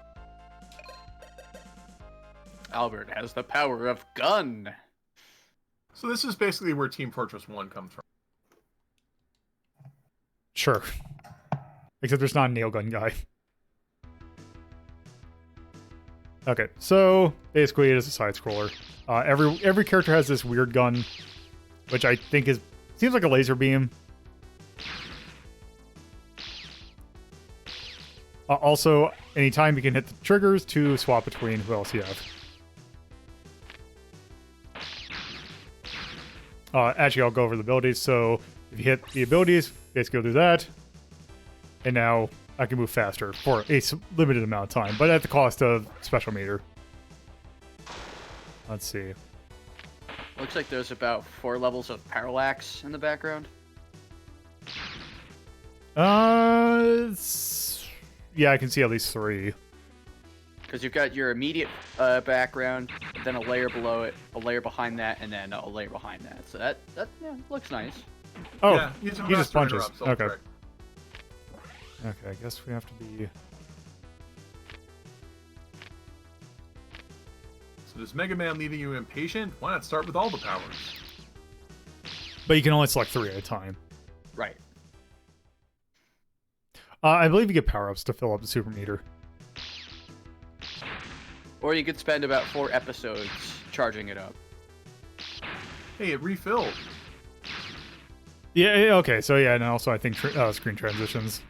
Albert has the power of gun. So this is basically where Team Fortress 1 comes from. Sure. Except there's not a nail gun guy. Okay, so basically it is a side scroller. Every character has this weird gun, which I think seems like a laser beam. Also, anytime you can hit the triggers to swap between who else you have. Actually, I'll go over the abilities. So if you hit the abilities, basically go do that. And now I can move faster for a limited amount of time, but at the cost of special meter. Let's see. Looks like there's about 4 levels of parallax in the background. Yeah, I can see at least 3. Because you've got your immediate background, then a layer below it, a layer behind that, and then a layer behind that. So that looks nice. Oh, yeah, he just punches. Okay. Okay, I guess we have to be... So does Mega Man leaving you impatient? Why not start with all the powers? But you can only select 3 at a time. Right. I believe you get power-ups to fill up the super meter. Or you could spend about 4 episodes charging it up. Hey, it refilled. Yeah, okay, so yeah, and also I think screen transitions.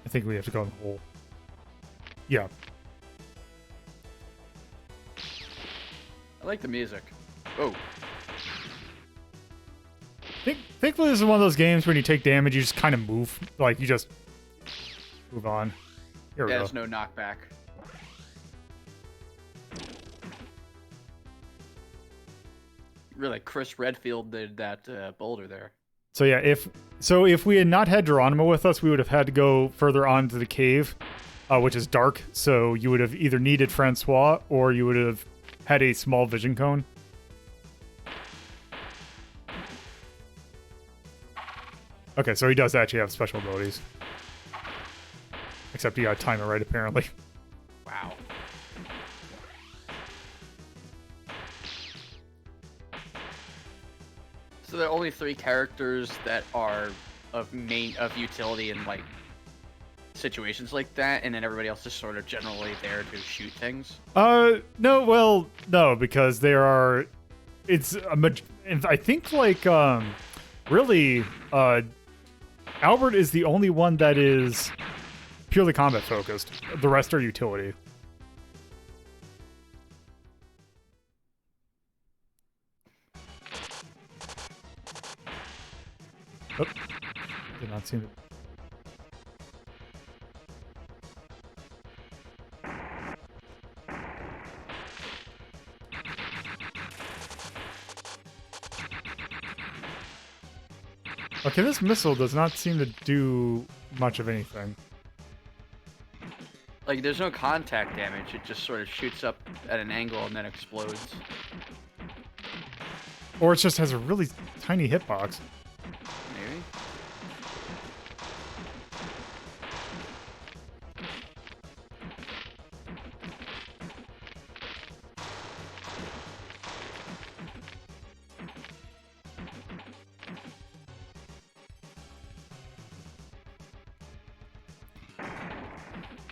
I think we have to go in the hole. Yeah. I like the music. Oh, Thankfully, this is one of those games when you take damage, you just kind of move. Like, you just move on. Here we yeah, go. there's no knockback. Really, Chris Redfield did that boulder there. So yeah, if we had not had Geronimo with us, we would have had to go further on to the cave, which is dark. So you would have either needed Francois or you would have had a small vision cone. Okay, so he does actually have special abilities. Except he got to time it right, apparently. Wow. So there are only 3 characters that are of utility in like situations like that, and then everybody else is sort of generally there to shoot things. No, because there are. I think like really Albert is the only one that is purely combat focused. The rest are utility. Oh, did not seem to. Okay, this missile does not seem to do much of anything. Like, there's no contact damage. It just sort of shoots up at an angle and then explodes. Or it just has a really tiny hitbox. Maybe.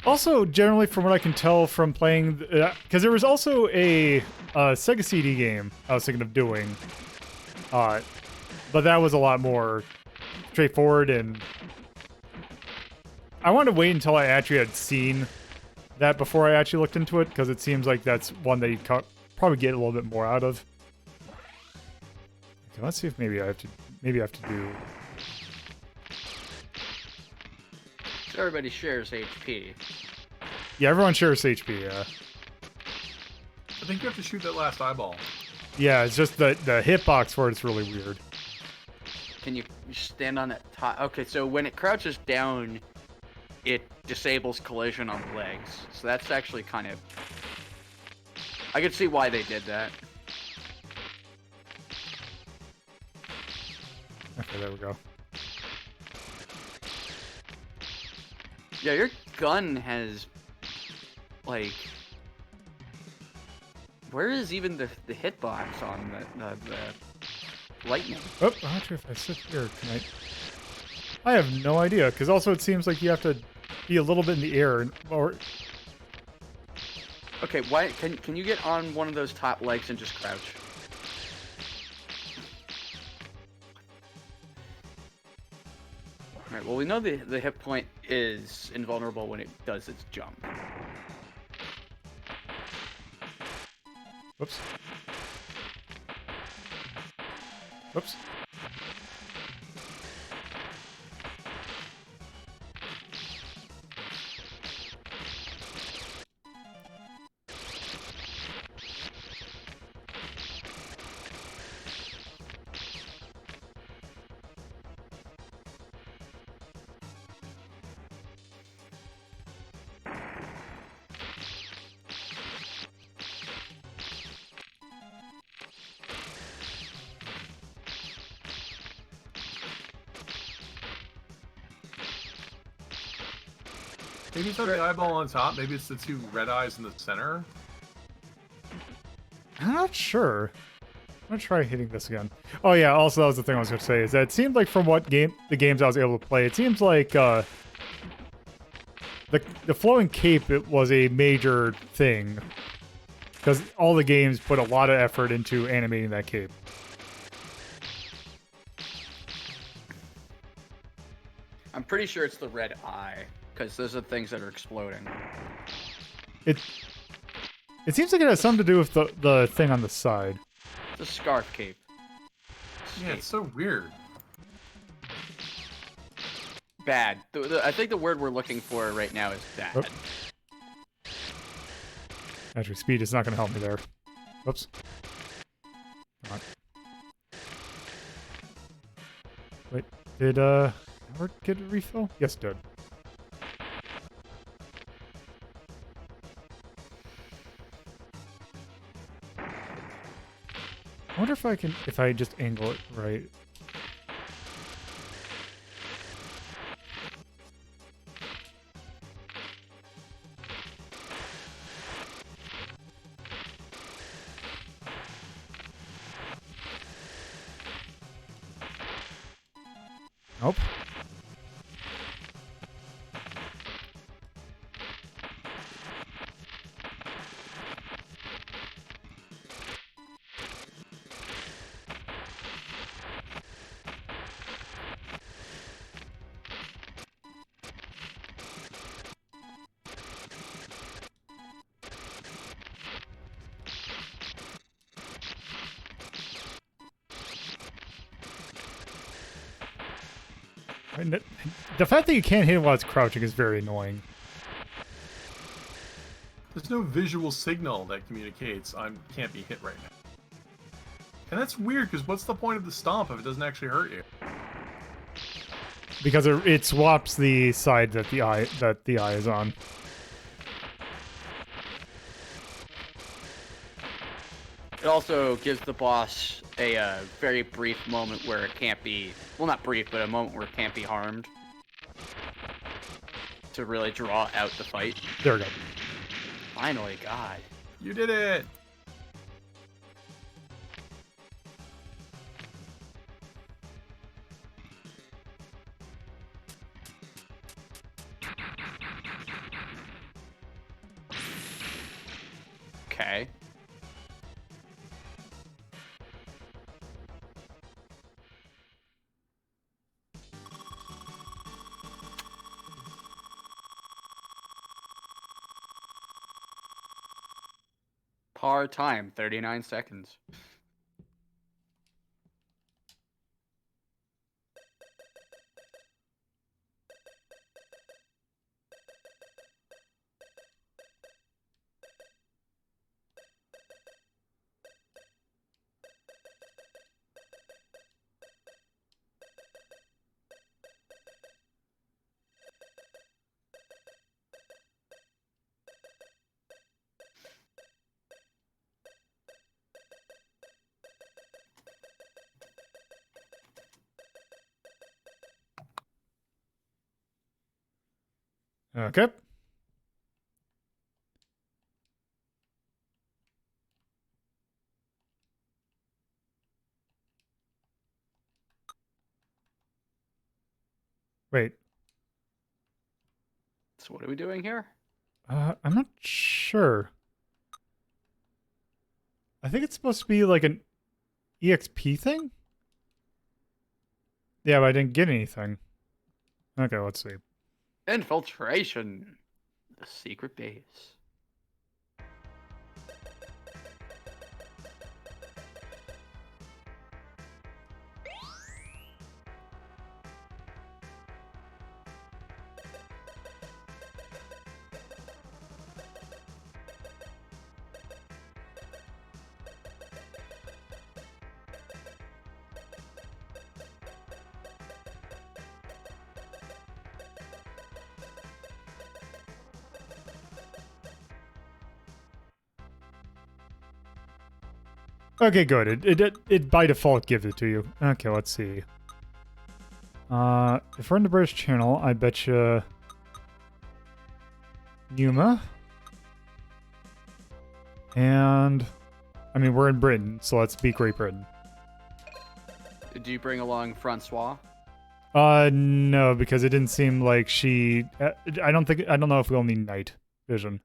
Also, generally, from what I can tell from playing, because there was also a Sega CD game I was thinking of doing, but that was a lot more straightforward, and I wanted to wait until I actually had seen that before I actually looked into it, because it seems like that's one that you probably get a little bit more out of. Okay, let's see if maybe I have to do. Everybody shares HP. Yeah, everyone shares HP. Yeah. I think you have to shoot that last eyeball. Yeah, it's just the hitbox for it's really weird. Can you stand on that top? Okay, so when it crouches down, it disables collision on the legs. So that's actually kind of... I could see why they did that. Okay, there we go. Yeah, your gun has, like... Where is even the hitbox on the lightning? Oh, I'm not sure if I sit here tonight. I have no idea, because also it seems like you have to be a little bit in the air, or... Okay, why can you get on one of those top legs and just crouch? Alright, well we know the hit point is invulnerable when it does its jump. Whoops. Whoops. Maybe it's not the eyeball on top. Maybe it's the 2 red eyes in the center. I'm not sure. I'm gonna try hitting this again. Oh yeah, also that was the thing I was gonna say, is that it seemed like from the games I was able to play, it seems like the flowing cape, it was a major thing. Because all the games put a lot of effort into animating that cape. I'm pretty sure it's the red eye, because those are things that are exploding. It seems like it has something to do with the thing on the side. It's a scarf cape. Yeah, it's so weird. Bad. I think the word we're looking for right now is bad. Oh. Actually, speed is not going to help me there. Whoops. Come on. Wait, did Howard get a refill? Yes, it did. I wonder if I just angle it right. Nope. And the fact that you can't hit it while it's crouching is very annoying. There's no visual signal that communicates I can't be hit right now. And that's weird, because what's the point of the stomp if it doesn't actually hurt you? Because it swaps the side that the eye is on. It also gives the boss a very brief moment where it can't be, well, not brief, but a moment where it can't be harmed. To really draw out the fight. There we go. Finally, God. You did it! Okay. Par time, 39 seconds. Okay. Wait. So what are we doing here? I'm not sure. I think it's supposed to be like an EXP thing? Yeah, but I didn't get anything. Okay, let's see. Infiltration. The secret base. Okay, good. It by default gives it to you. Okay, let's see. If we're in the British channel, I bet you Numa. And I mean, we're in Britain, so let's be Great Britain. Did you bring along Francois? No, because it didn't seem like she. I don't know if we'll need night vision.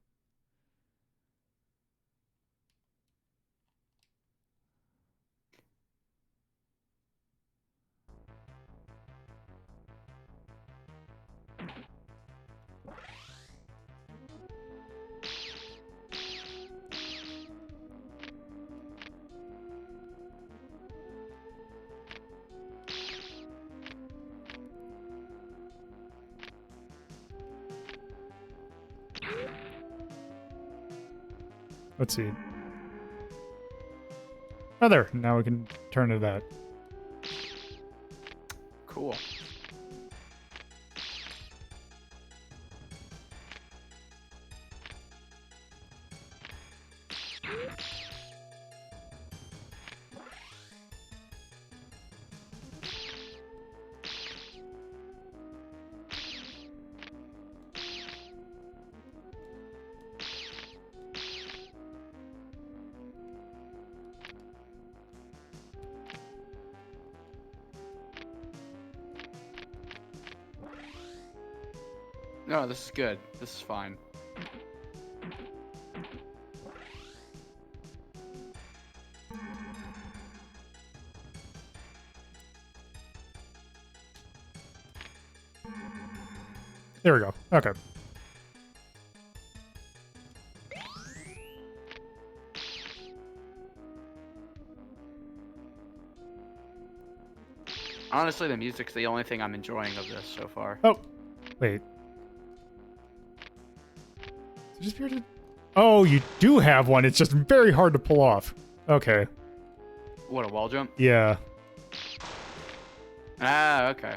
Let's see. Oh, there. Now we can turn to that. Cool. No, this is good. This is fine. There we go. Okay. Honestly, the music's the only thing I'm enjoying of this so far. Oh, wait. Is it just bearded? Oh, you do have one. It's just very hard to pull off. Okay. What, a wall jump? Yeah. Ah, okay.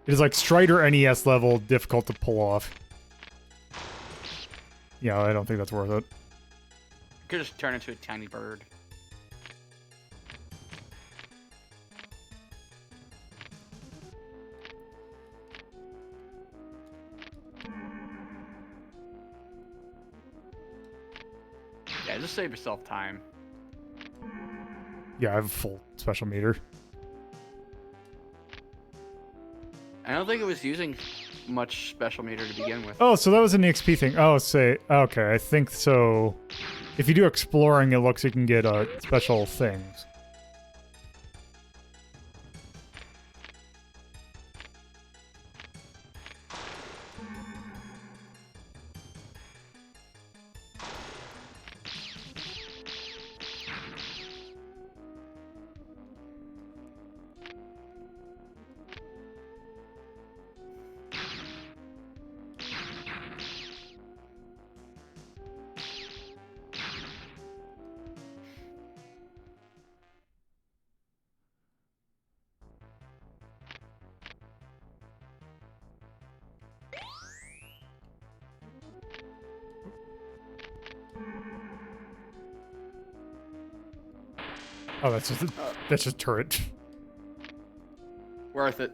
It is like Strider NES level difficult to pull off. Yeah, I don't think that's worth it. Could just turn into a tiny bird. Yeah, just save yourself time. Yeah, I have a full special meter. I don't think it was using much special meter to begin with. Oh, so that was an EXP thing. Oh, say, okay, I think so. If you do exploring, it looks like you can get special things. Oh, that's just turret. Worth it.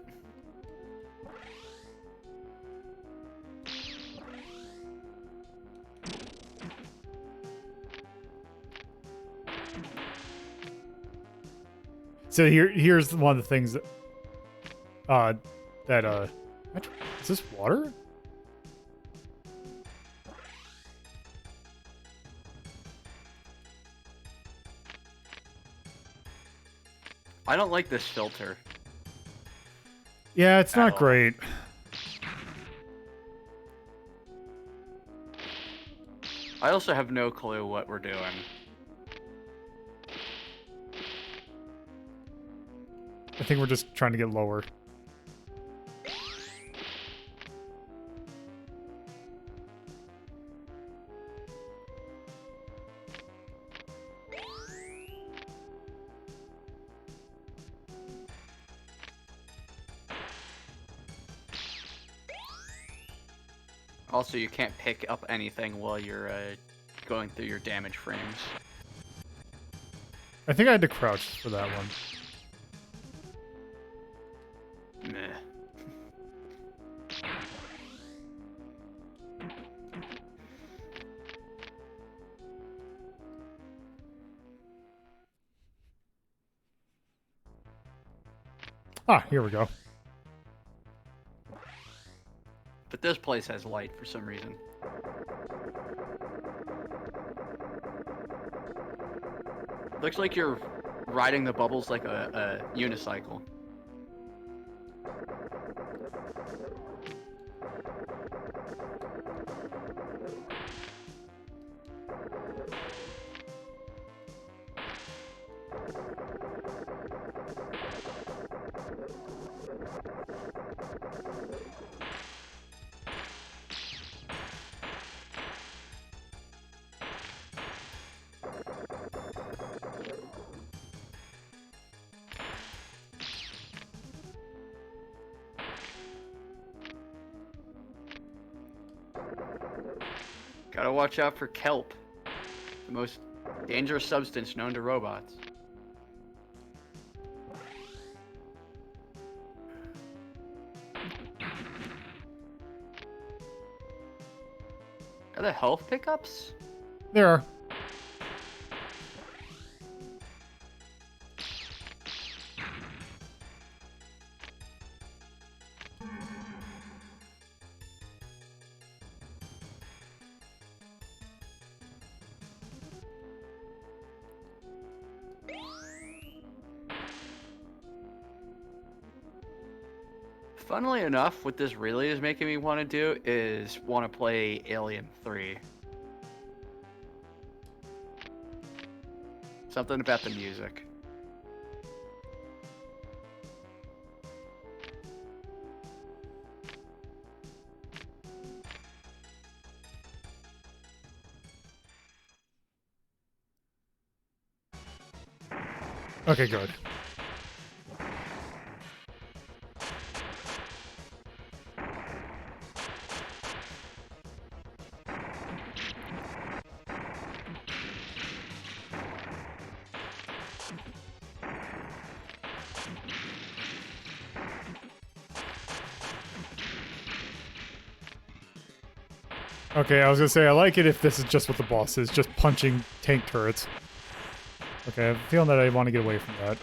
So here's one of the things that is this water? I don't like this filter. Yeah, it's At not all. great. I also have no clue what we're doing. I think we're just trying to get lower. Also, you can't pick up anything while you're going through your damage frames. I think I had to crouch for that one. Meh. Ah, here we go. But this place has light for some reason. Looks like you're riding the bubbles like a unicycle. Gotta watch out for kelp, the most dangerous substance known to robots. Are there health pickups? There are. Funnily enough, what this really is making me want to do is want to play Alien 3. Something about the music. Okay, good. Okay, I was gonna say, I like it if this is just what the boss is, just punching tank turrets. Okay, I'm feeling that I want to get away from that.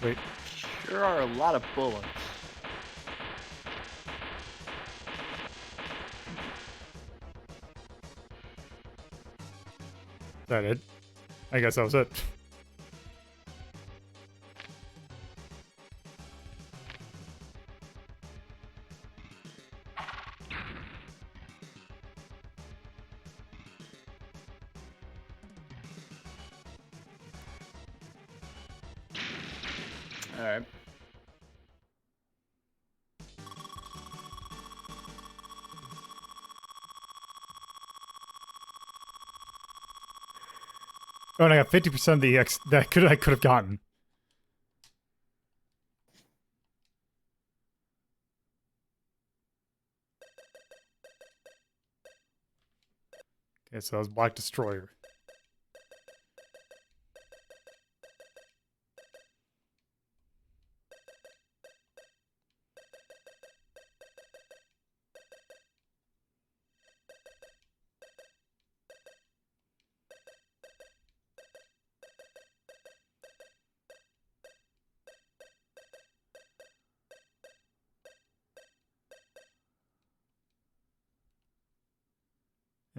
Wait. Sure are a lot of bullets. Is that it? I guess that was it. Alright. Oh, and I got 50% of the X that I could have gotten. Okay, so that was Black Destroyer.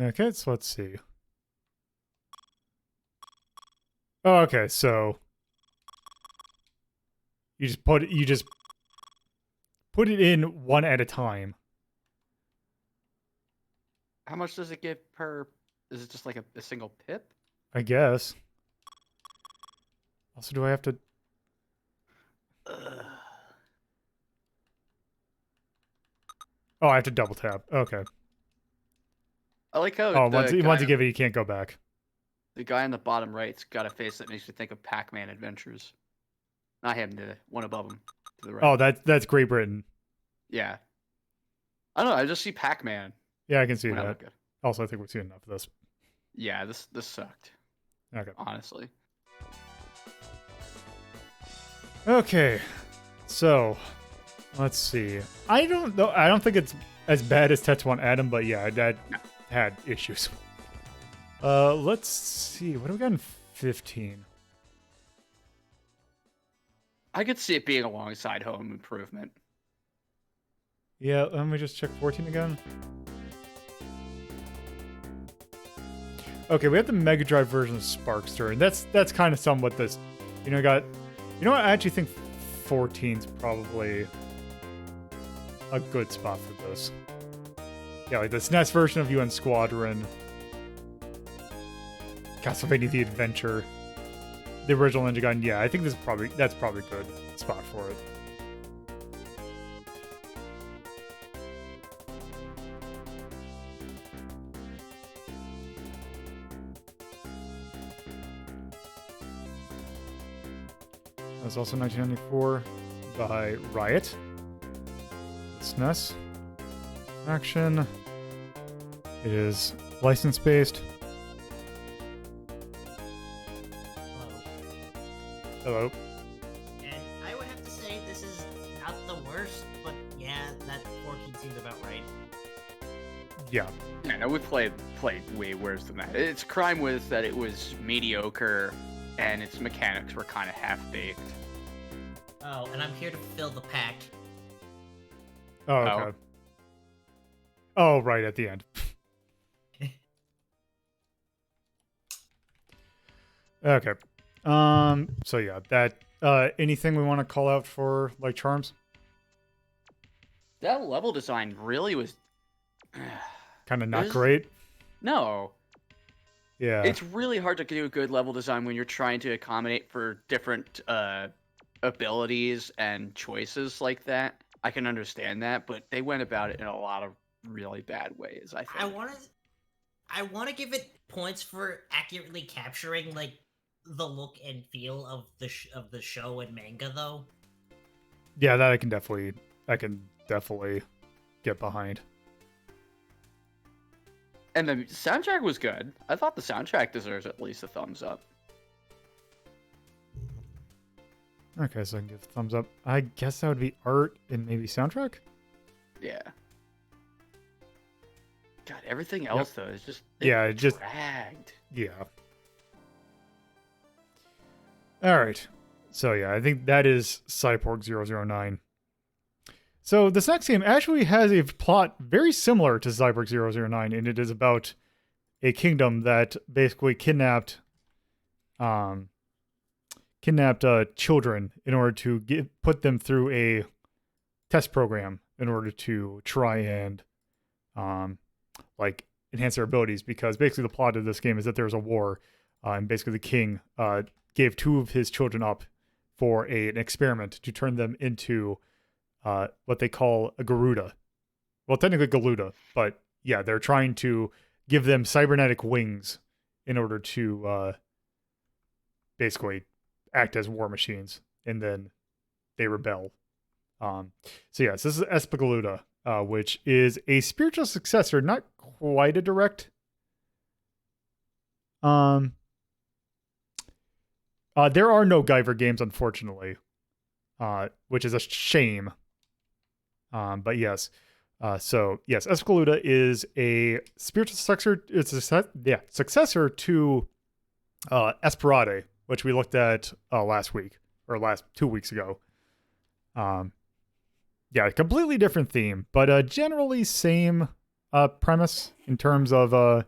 Okay, so let's see. Oh, okay, so you just put it in one at a time. How much does it give per... Is it just like a single pip? I guess. Also, do I have to... Ugh. Oh, I have to double tap. Okay. I like how Oh, once you guy, give it, you can't go back. the guy on the bottom right's got a face that makes me think of Pac-Man Adventures. Not him, the one above him. To the right. Oh, that's Great Britain. Yeah. I don't know, I just see Pac-Man. Yeah, I can see when I that. look at it. Also, I think we've seen enough of this. Yeah, this sucked. Okay. Honestly. Okay. So, let's see. I don't know. I don't think it's as bad as Tetsuwan Atom, but yeah, that had issues. Let's see. What do we got in 15? I could see it being alongside Home Improvement. Yeah, let me just check 14 again. Okay, we have the Mega Drive version of Sparkster, and that's kind of somewhat this, you know, what, I actually think 14's probably a good spot for this. Yeah, like the SNES version of UN Squadron, Castlevania The Adventure, the original Ninja Gaiden. Yeah, I think that's probably a good spot for it. That's also 1994 by Riot. SNES action. It is license-based. Hello. And I would have to say this is not the worst, but yeah, that 14 seems about right. Yeah. Yeah, no, we played way worse than that. Its crime was that it was mediocre, and its mechanics were kind of half-baked. Oh, and I'm here to fill the pack. Oh, okay. Oh, right, at the end. Okay. So yeah, that anything we want to call out for like charms? That level design really was Kind of not There's- great. no. Yeah. It's really hard to do a good level design when you're trying to accommodate for different abilities and choices like that. I can understand that, but they went about it in a lot of really bad ways, I think. I want to give it points for accurately capturing like the look and feel of the show and manga, though. Yeah, that I can definitely get behind. And the soundtrack was good. I thought the soundtrack deserves at least a thumbs up. Okay, so I can give a thumbs up. I guess that would be art and maybe soundtrack? Yeah. God, everything else though is just dragged. Yeah. Alright. So yeah, I think that is Cyborg 009. So this next game actually has a plot very similar to Cyborg 009, and it is about a kingdom that basically kidnapped children in order to put them through a test program in order to try and enhance their abilities, because basically the plot of this game is that there's a war, and basically the king gave 2 of his children up for an experiment to turn them into what they call a Garuda. Well, technically Galuda, but yeah, they're trying to give them cybernetic wings in order to basically act as war machines, and then they rebel. So yes, this is Espgaluda, which is a spiritual successor, not quite a direct. There are no Guyver games, unfortunately, which is a shame. But yes, so yes, Espgaluda is a spiritual successor. It's a successor to Esperade, which we looked at last week or 2 weeks ago. Yeah, completely different theme, but generally same premise in terms of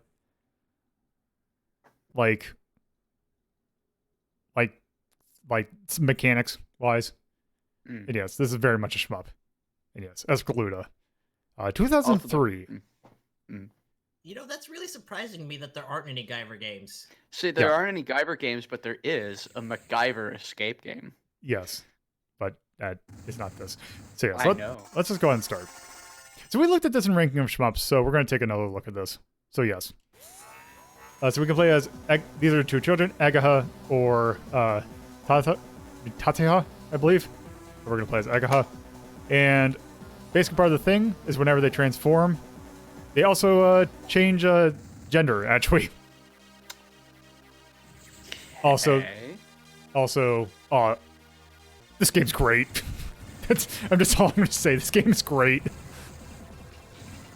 like mechanics wise. And yes, this is very much a shmup. And yes, Espgaluda, 2003. You know, that's really surprising to me that there aren't any Guyver games. See, there aren't any Guyver games, but there is a MacGyver escape game. Yes, but that is not this. So yes, know. Let's just go ahead and start. So we looked at this in ranking of shmups, so we're going to take another look at this. So yes. So we can play as, these are 2 children, Agaha or Tateha, I believe. We're going to play as Agaha. And basic part of the thing is whenever they transform, they also change gender, actually. Also, this game's great. I'm just all I'm going to say. This game's great.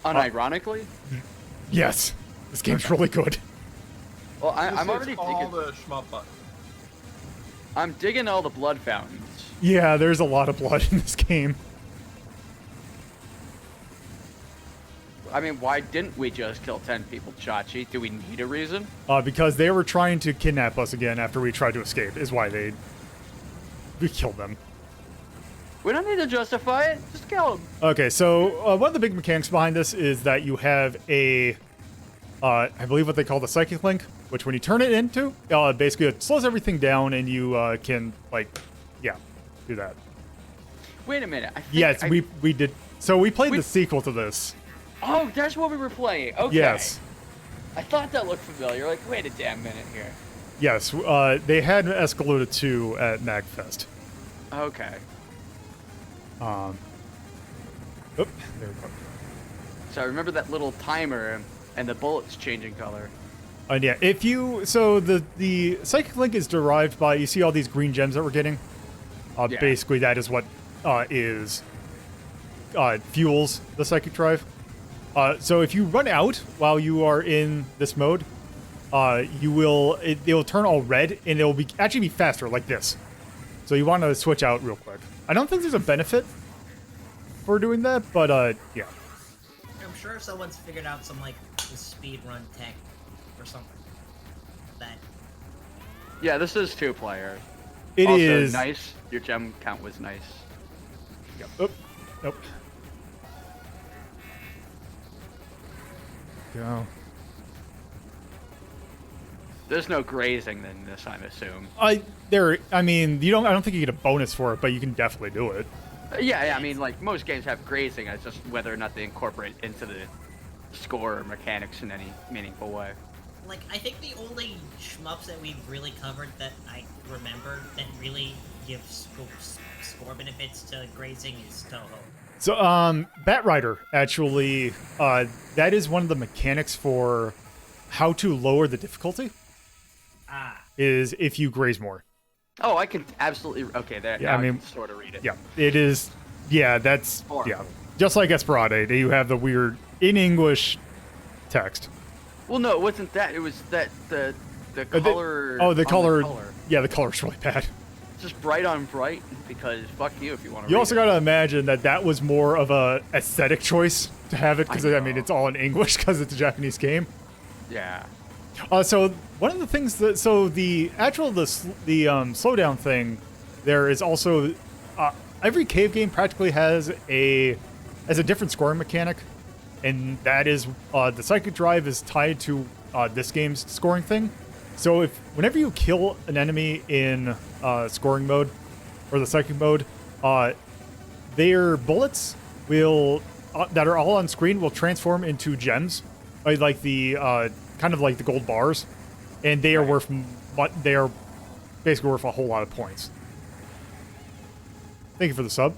Unironically? Yes. This game's really good. Well, This I'm hits already all digging. the shmup buttons. I'm digging all the blood fountains. Yeah, there's a lot of blood in this game. I mean, why didn't we just kill 10 people, Chachi? Do we need a reason? Because they were trying to kidnap us again after we tried to escape, is why we killed them. We don't need to justify it. Just kill them. Okay, so one of the big mechanics behind this is that you have a, I believe what they call the psychic link, which when you turn it into, basically it slows everything down and you can, do that. Wait a minute. Yes, we did. So we played the sequel to this. Oh, that's what we were playing. Okay. Yes. I thought that looked familiar. Like, wait a damn minute here. Yes, they had Espgaluda 2 at MagFest. Okay. Oop, there we go. So I remember that little timer and the bullets changing color. And yeah, if you so the psychic link is derived by you see all these green gems that we're getting. Yeah. Basically, that is what fuels the psychic drive. So if you run out while you are in this mode, it will turn all red and it will actually be faster like this. So you want to switch out real quick. I don't think there's a benefit for doing that, but yeah. I'm sure someone's figured out some like speed run tech or something. That Yeah, this is 2-player. It also, is nice. Your gem count was nice. Yep. Oop. Nope. Go. There's no grazing in this, I assume. I mean, I don't think you get a bonus for it, but you can definitely do it. Yeah, I mean, like, most games have grazing. It's just whether or not they incorporate it into the score or mechanics in any meaningful way. like I think the only shmups that we've really covered that I remember that really give score benefits to grazing is Toho. So, Bat Rider, actually, that is one of the mechanics for how to lower the difficulty, is if you graze more. Oh, I can absolutely... Okay, there. Yeah, now I mean, can sort of read it. Yeah, it is... Yeah, that's... Horrible. Yeah. Just like Espgaluda, you have the weird, in English, text. Well, no, it wasn't that. It was that the color... The color... color. Yeah, the color's really bad. It's just bright on bright, because fuck you if you want to You read also it. gotta imagine that that was more of a aesthetic choice to have it, because, I mean, it's all in English, because it's a Japanese game. Yeah. So one of the things that the slowdown thing, there is also every cave game practically has a different scoring mechanic, and that is the psychic drive is tied to this game's scoring thing. So whenever you kill an enemy in scoring mode or the psychic mode, their bullets will that are all on screen will transform into gems, like the kind of like the gold bars, and they are worth, they are basically worth a whole lot of points. Thank you for the sub.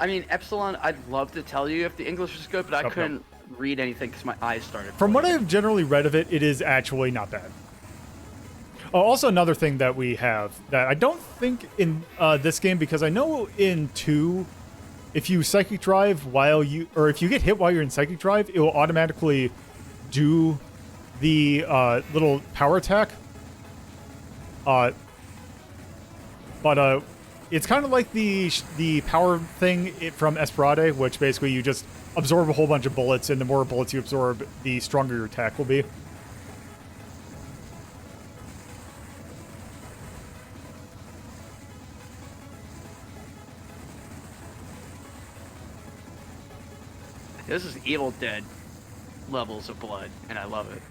I mean, Epsilon, I'd love to tell you if the English was good, but I Nope, couldn't read anything because my eyes started. From what bleeding. I've generally read of it, it is actually not bad. Oh, also another thing that we have that I don't think in this game, because I know in 2, if you psychic drive if you get hit while you're in psychic drive, it will automatically do the little power attack. But it's kind of like the power thing from Espgaluda, which basically you just absorb a whole bunch of bullets, and the more bullets you absorb, the stronger your attack will be. This is Evil Dead levels of blood, and I love it.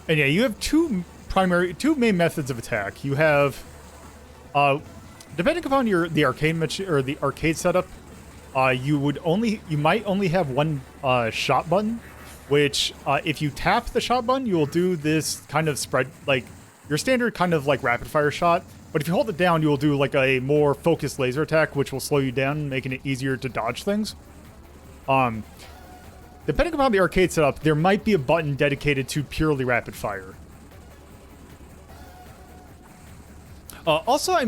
And yeah, you have two main methods of attack. You have, depending upon the arcade setup, you might only have one shot button, which if you tap the shot button, you will do this kind of spread, like your standard kind of like rapid fire shot. But if you hold it down, you will do like a more focused laser attack, which will slow you down, making it easier to dodge things. Depending upon the arcade setup, there might be a button dedicated to purely rapid fire. Also, I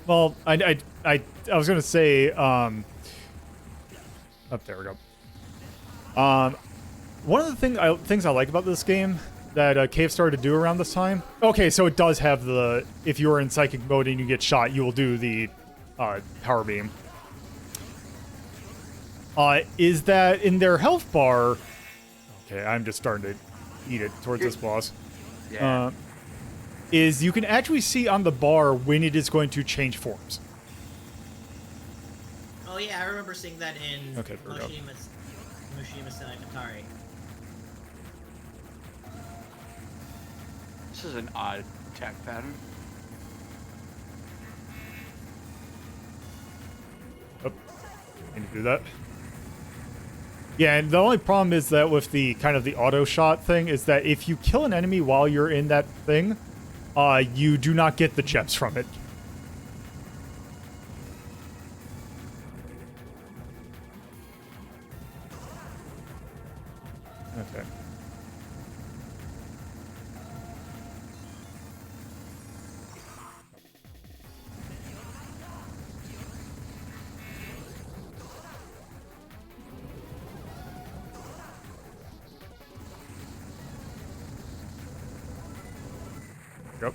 was gonna say, oh, there we go. One of the things I like about this game that Cave started to do around this time. Okay, so it does have if you're in psychic mode and you get shot, you will do the power beam. Is that in their health bar? Okay, I'm just starting to eat it towards this boss. Yeah. Is you can actually see on the bar when it is going to change forms. Oh yeah, I remember seeing that in Okay, there we go. Moshima Atari. This is an odd attack pattern. Oh, can you do that? Yeah, and the only problem is that with the kind of the auto shot thing is that if you kill an enemy while you're in that thing, you do not get the gems from it. Okay. Yep.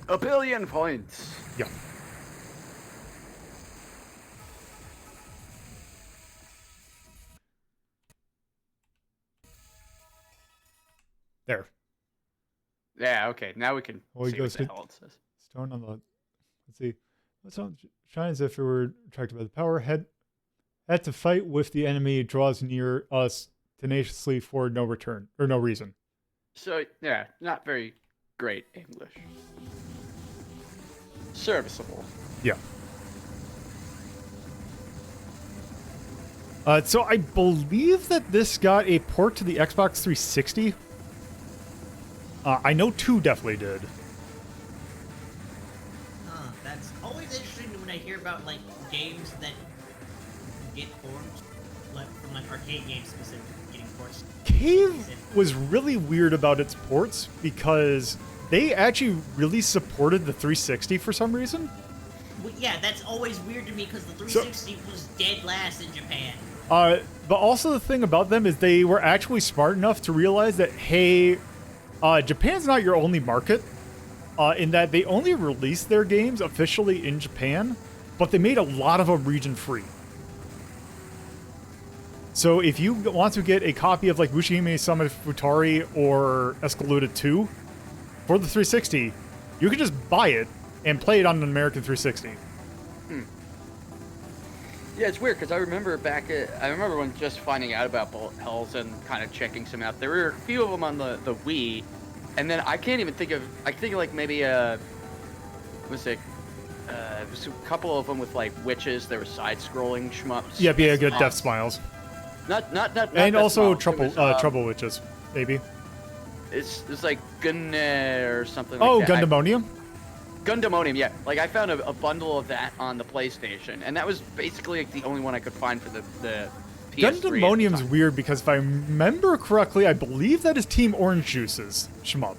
A billion points. Yep. There. Yeah, okay. Now we can Well, he see what goes the to- hell it says. Stone on the. Let's see. What's on? Shines as if it were attracted by the power. Had to fight with the enemy. It draws near us tenaciously for no return or no reason. So, yeah, not very great English. Serviceable. Yeah. So I believe that this got a port to the Xbox 360. I know 2 definitely did. That's always interesting when I hear about like games that get ports, like from like arcade games specifically getting ports. Cave was really weird about its ports because they actually really supported the 360 for some reason. Well, yeah, that's always weird to me because the 360 was dead last in Japan. But also the thing about them is they were actually smart enough to realize that, hey, Japan's not your only market, in that they only released their games officially in Japan, but they made a lot of them region-free. So if you want to get a copy of like Mushihime Sama Futari or Espgaluda 2 for the 360, you can just buy it and play it on an American 360. Yeah, it's weird because I remember when just finding out about Bullet Hells and kind of checking some out. There were a few of them on the Wii, and then I can't even think of. I think like maybe was it? There was a couple of them with like witches. There were side-scrolling shmups. Yeah, be a good Death Smiles. Not And Death also Smiles. It was, Trouble Witches, maybe. It's like Gunne or something Oh, like that. Gundamonium? Gundamonium, yeah. Like, I found a bundle of that on the PlayStation, and that was basically like, the only one I could find for the PS3. Gundamonium's weird because if I remember correctly, I believe that is Team Orange Juice's shmup.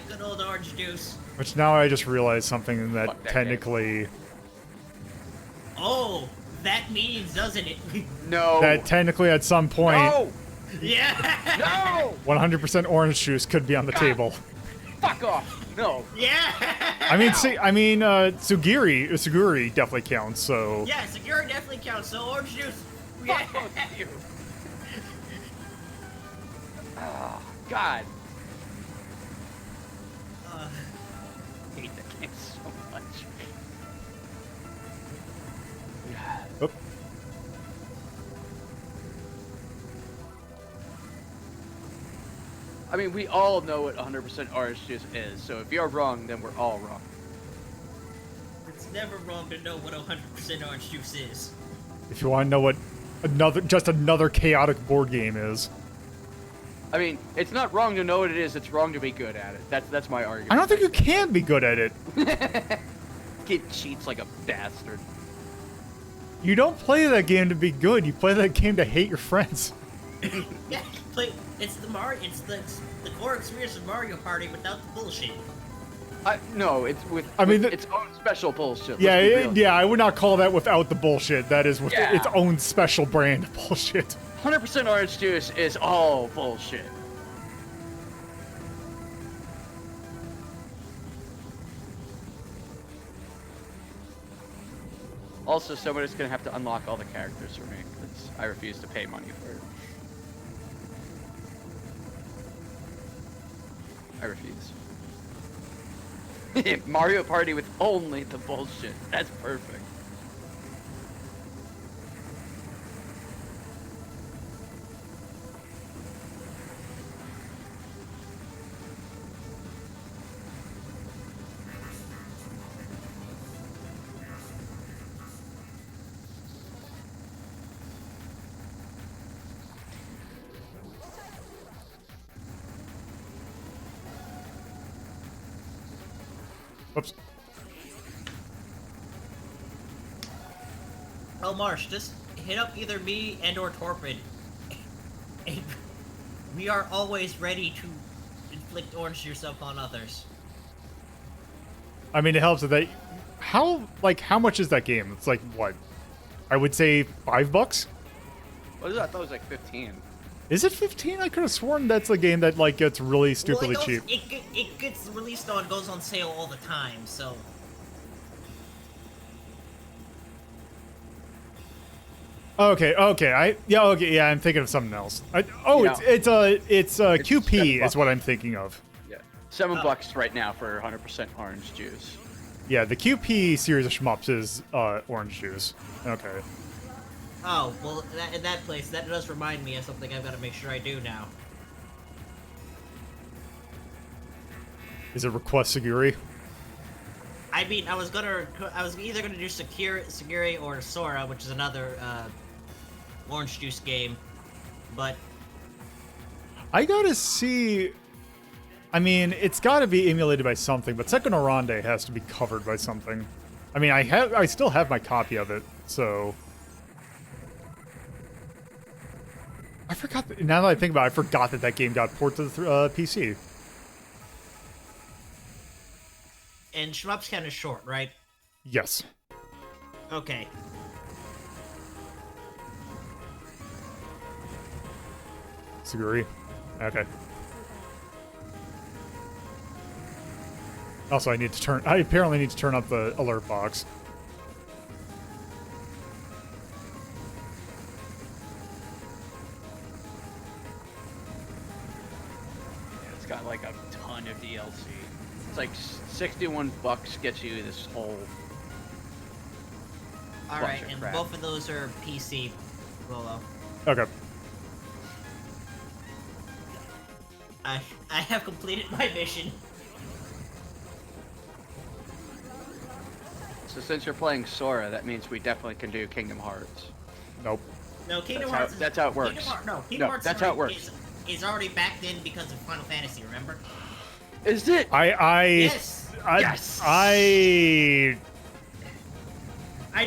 Good old orange juice. Which now I just realized something that Fuck that technically... Oh, that means, doesn't it? No. That technically at some point, No! Yeah. No! 100% Orange Juice could be on the table. Fuck off! No. Yeah. Suguri definitely counts, so... Yeah, Segura definitely counts. So orange juice. Fuck Yeah. both of you. Oh, God. Uh, I hate that game so much. Oop. I mean, we all know what 100% orange juice is, so if you're wrong, then we're all wrong. it's never wrong to know what 100% orange juice is. If you want to know what another chaotic board game is. I mean, it's not wrong to know what it is, it's wrong to be good at it. That's my argument. I don't think you can be good at it. Kid cheats like a bastard. You don't play that game to be good. You play that game to hate your friends. Yeah, it's the core experience of Mario Party without the bullshit. No, it's with, I mean, its own special bullshit. Yeah, let's be real. yeah, I would not call that without the bullshit. That is with Yeah. its own special brand of bullshit. 100% orange juice is all bullshit. Also, somebody's gonna have to unlock all the characters for me, because I refuse to pay money for it. I refuse. Mario Party with only the bullshit. That's perfect. Oops. Oh, Marsh, just hit up either me and or Torpid. And we are always ready to inflict orange juice upon others. I mean, it helps that how much is that game? It's like what? I would say $5. What is that? I thought it was like 15. Is it 15? I could have sworn that's a game that like gets really stupidly cheap. It gets released on, goes on sale all the time, so. Okay. I'm thinking of something else. It's QP is what I'm thinking of. Yeah, $7 right now for 100% orange juice. Yeah, the QP series of shmups is orange juice. Okay. Oh, well, in that place, that does remind me of something I've got to make sure I do now. Is it request Saguri? I mean, I was either gonna do Saguri or Sora, which is another orange juice game, but I gotta see. I mean, it's gotta be emulated by something, but Second Orande has to be covered by something. I mean, I still have my copy of it, so. I forgot. Now that I think about it, I forgot that game got ported to the PC. and shmup's kind of short, right? Yes. Okay. Saguri. Okay. Also, I apparently need to turn up the alert box. Yeah, it's got like a ton of DLC. It's like $61 gets you this whole. All right, and crap. both of those are PC, Lolo. Okay. I have completed my mission. So since you're playing Sora, that means we definitely can do Kingdom Hearts. Nope. No, Kingdom That's Hearts. how- that's how it works. Kingdom No, Hearts that's how it works. Is already backed in because of Final Fantasy. Remember? Is it? Yes. Yes. I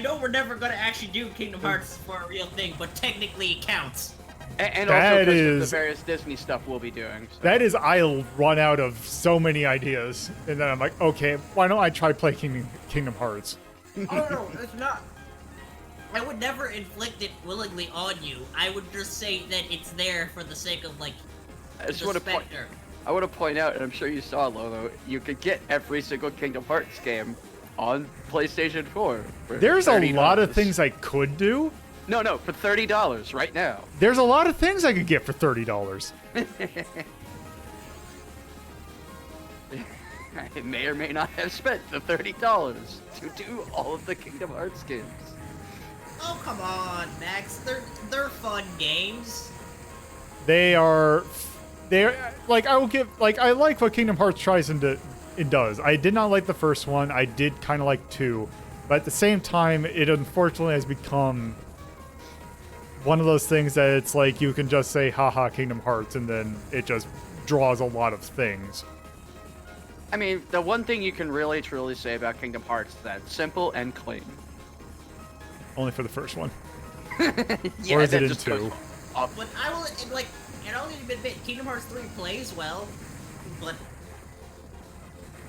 know we're never gonna actually do Kingdom Hearts for a real thing, but technically it counts. And That also because of the is- various Disney stuff we'll be doing. So. that is I'll run out of so many ideas, and then I'm like, okay, why don't I try play Kingdom Hearts? Oh no, it's not. I would never inflict it willingly on you. I would just say that it's there for the sake of like I just the want to point. specter. I want to point out, and I'm sure you saw, Lolo, you could get every single Kingdom Hearts game on PlayStation 4. For There's a $30. lot of things I could do. No, for $30 right now. There's a lot of things I could get for $30. I may or may not have spent the $30 to do all of the Kingdom Hearts games. Oh come on, Max. They're fun games. They're like I like what Kingdom Hearts tries and it does. I did not like the first one. I did kind of like 2, but at the same time, it unfortunately has become one of those things that it's like you can just say haha Kingdom Hearts and then it just draws a lot of things. I mean, the one thing you can really truly say about Kingdom Hearts is that it's simple and clean. Only for the first one. Yeah, Or is that it in just 2? goes off. But I will like, and I'll even admit, Kingdom Hearts 3 plays well, but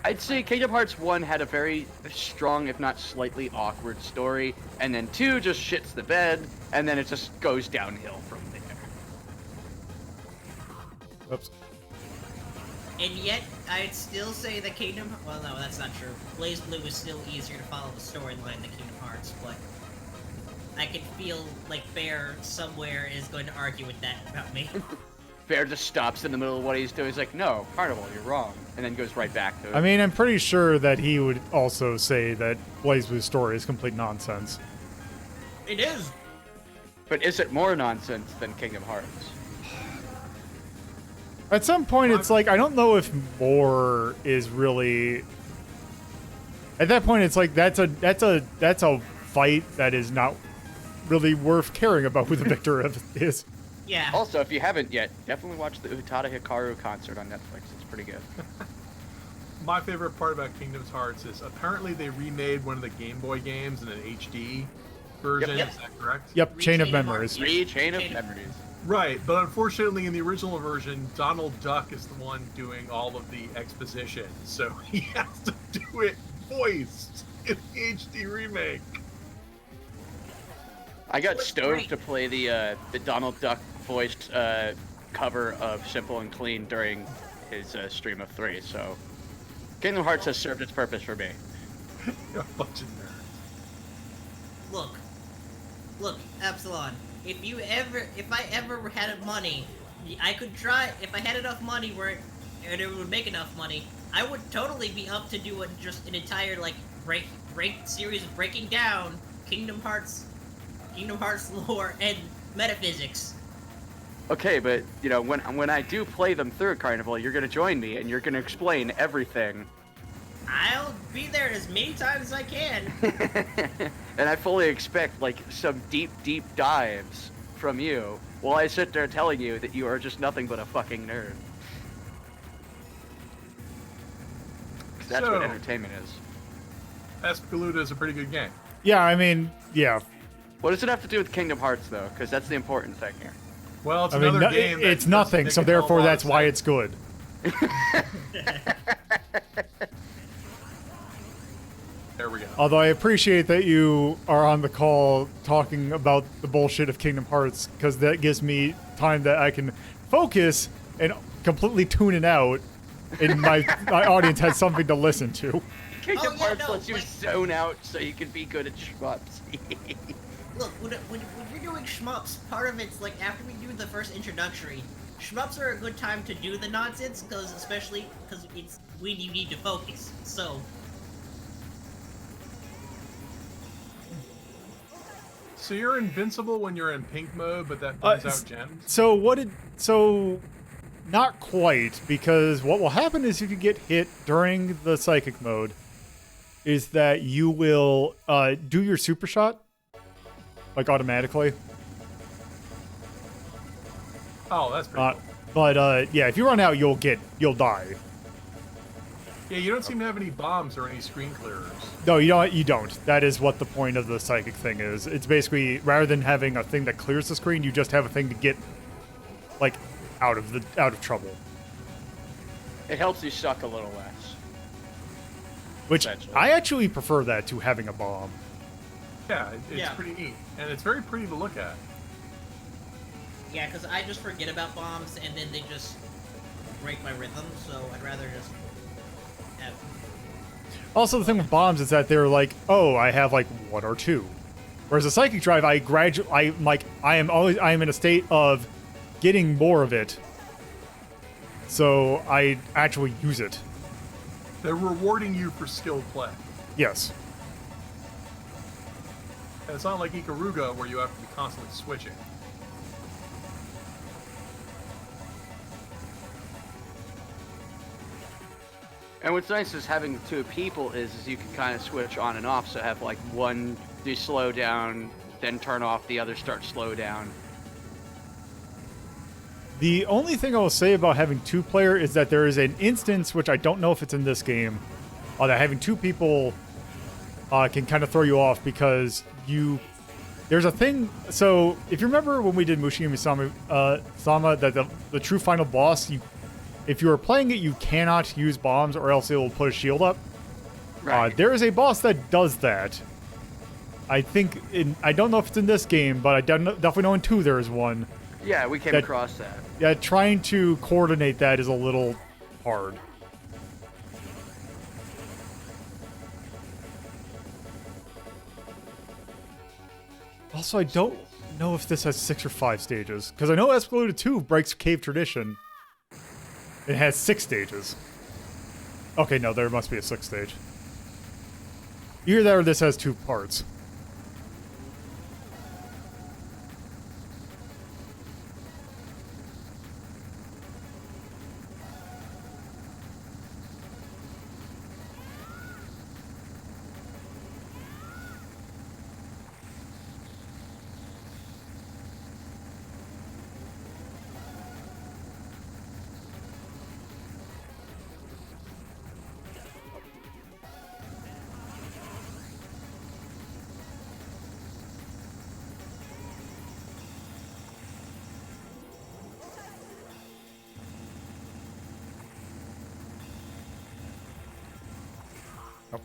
I'd say Kingdom Hearts 1 had a very strong, if not slightly awkward story, and then 2 just shits the bed, and then it just goes downhill from there. Oops. and yet I'd still say that well, no, that's not true. Blaze Blue is still easier to follow the storyline than Kingdom Hearts, but I can feel like Bear somewhere is going to argue with that about me. Bear just stops in the middle of what he's doing. He's like, no, Carnival, you're wrong. And then goes right back to it. I mean, I'm pretty sure that he would also say that Blaze Blue's story is complete nonsense. It is. But is it more nonsense than Kingdom Hearts? At some point, it's like, I don't know if more is really... At that point, it's like, that's a fight that is not really worth caring about who the victor of is. Yeah. Also, if you haven't yet, definitely watch the Utada Hikaru concert on Netflix. It's pretty good. my favorite part about Kingdom Hearts is apparently they remade one of the Game Boy games in an HD version. Yep. Is that correct? Yep, Chain of Rechain of Memories. Memories. Chain of Memories. Right, but unfortunately in the original version, Donald Duck is the one doing all of the exposition, so he has to do it voiced in the HD remake. I got What's stoked great- to play the Donald Duck voiced cover of Simple and Clean during his stream of 3. So Kingdom Hearts has served its purpose for me. You're a bunch of nerds. Look, Epsilon. If I ever had money, I could try. If I had enough money and it would make enough money, I would totally be up to do just an entire like break series of breaking down Kingdom Hearts lore and metaphysics. Okay, but you know when I do play them through at Carnival, you're gonna join me and you're gonna explain everything. I'll be there as many times as I can. And I fully expect like some deep dives from you while I sit there telling you that you are just nothing but a fucking nerd. 'Cause that's what So- entertainment is. Espgaluda is a pretty good game. Yeah, I mean, yeah. What does it have to do with Kingdom Hearts though? Because that's the important thing here. Well, it's I mean, another game. that it's doesn't nothing, make so a hell of a therefore lot of that's why sense. it's good. There we go. Although I appreciate that you are on the call talking about the bullshit of Kingdom Hearts, because that gives me time that I can focus and completely tune it out, and my audience has something to listen to. Kingdom yeah, Hearts no, lets you like- zone out so you can be good at shmups. Look, when you're doing shmups, part of it's like after we do the first introductory, shmups are a good time to do the nonsense, especially because it's when you need to focus. So So you're invincible when you're in pink mode, but that brings out gems? So not quite, because what will happen is if you get hit during the psychic mode, is that you will do your super shot, like automatically. Oh, that's pretty cool. But yeah, if you run out, you'll die. Yeah, you don't seem to have any bombs or any screen clearers. No, you don't. That is what the point of the psychic thing is. It's basically, rather than having a thing that clears the screen, you just have a thing to get, like, out of trouble. It helps you suck a little less. Which Essentially. I actually prefer that to having a bomb. Yeah, it's Yeah. pretty neat. And it's very pretty to look at. yeah, because I just forget about bombs and then they just break my rhythm. So I'd rather just have. Also, the thing with bombs is that they're like, oh, I have like 1 or 2. Whereas a psychic drive, I am in a state of getting more of it. So I actually use it. They're rewarding you for skilled play. Yes. And it's not like Ikaruga where you have to be constantly switching. And what's nice is having 2 people is you can kind of switch on and off. So have like one do slow down, then turn off, the other start slow down. The only thing I will say about having 2-player is that there is an instance, which I don't know if it's in this game, that having 2 people can kind of throw you off because there's a thing. So if you remember when we did Mushigami Sama, that the true final boss, if you are playing it, you cannot use bombs or else it will put a shield up. Right. There is a boss that does that. I think I don't know if it's in this game, but I definitely know in 2 there is one. Yeah, we came that- across that. Yeah, trying to coordinate that is a little hard. Also, I don't know if this has 6 or 5 stages, because I know Espgaluda 2 breaks cave tradition. It has 6 stages. Okay, no, there must be a 6th stage. Either that or this has 2 parts. Oh.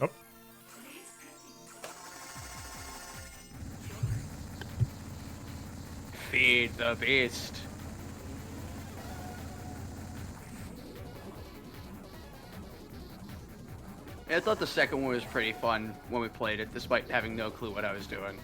Oh. Feed the beast. I thought the second one was pretty fun when we played it, despite having no clue what I was doing.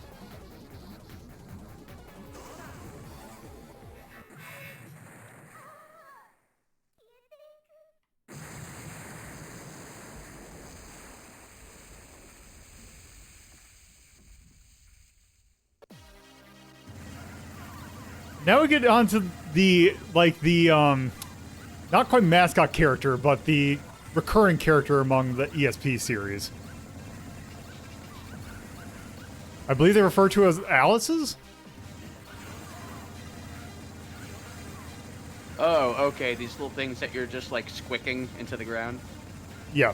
Now we get on to the, not quite mascot character, but the recurring character among the ESP series. I believe they refer to as Alice's? Oh, okay, these little things that you're just, like, squicking into the ground. Yeah.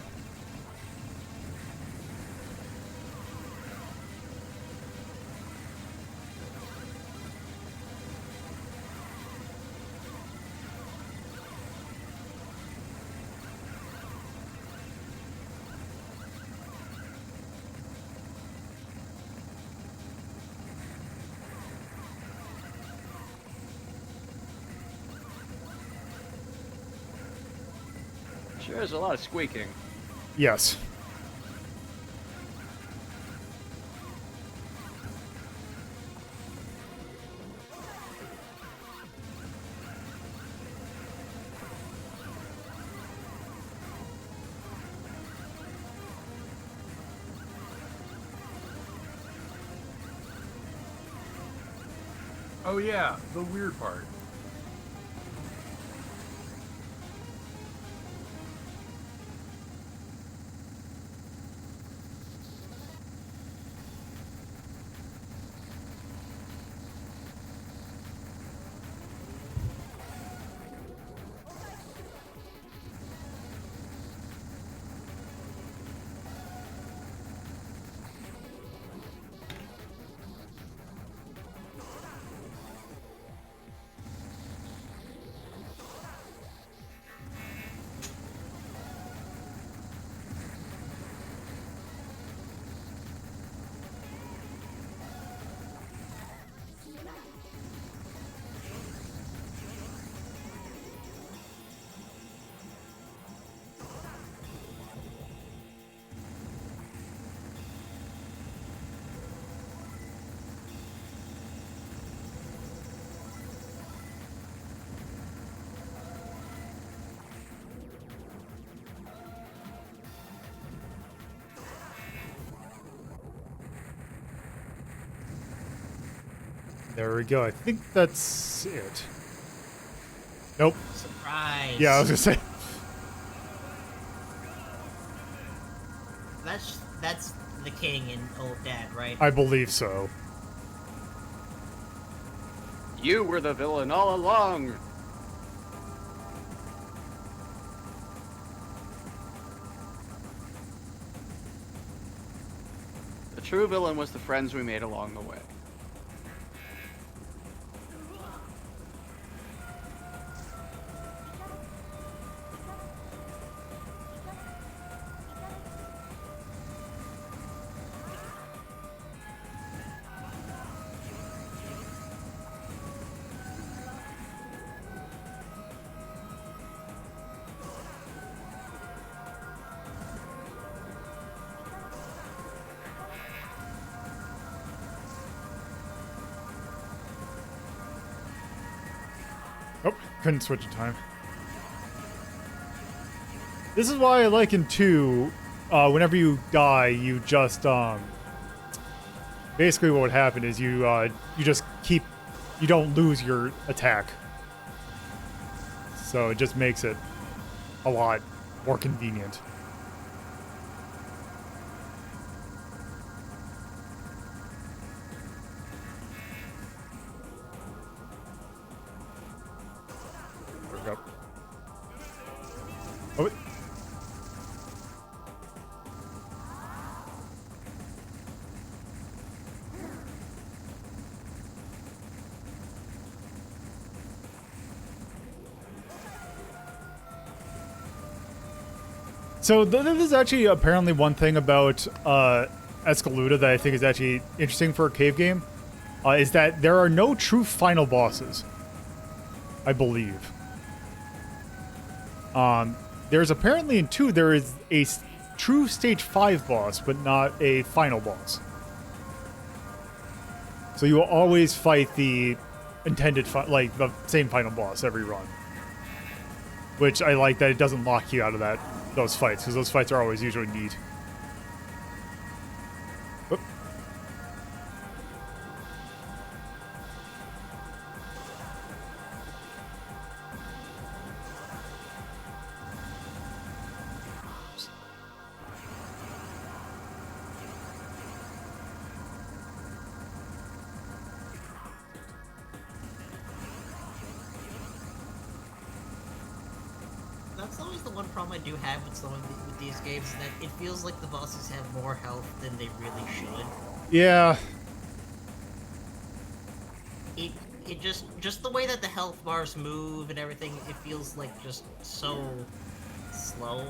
Sure is a lot of squeaking. Yes. Oh yeah, the weird part. There we go. I think that's it. Nope. Surprise. Yeah, I was gonna say. That's the king in Old Dad, right? I believe so. You were the villain all along! The true villain was the friends we made along the way. Oh, couldn't switch in time. This is why I like in 2, whenever you die, you just, basically what would happen is you just you don't lose your attack. So it just makes it a lot more convenient. There we go. Oh, so this is actually apparently one thing about Espgaluda that I think is actually interesting for a cave game, is that there are no true final bosses, I believe. There's apparently in 2 there is a true stage 5 boss, but not a final boss. So you will always fight the intended, like the same final boss every run. Which I like that it doesn't lock you out of those fights, because those fights are always usually neat. Oop. That's always the one problem I do have with these games, is that it feels like the bosses have more health than they really should. Yeah. It just the way that the health bars move and everything, it feels like just so slow.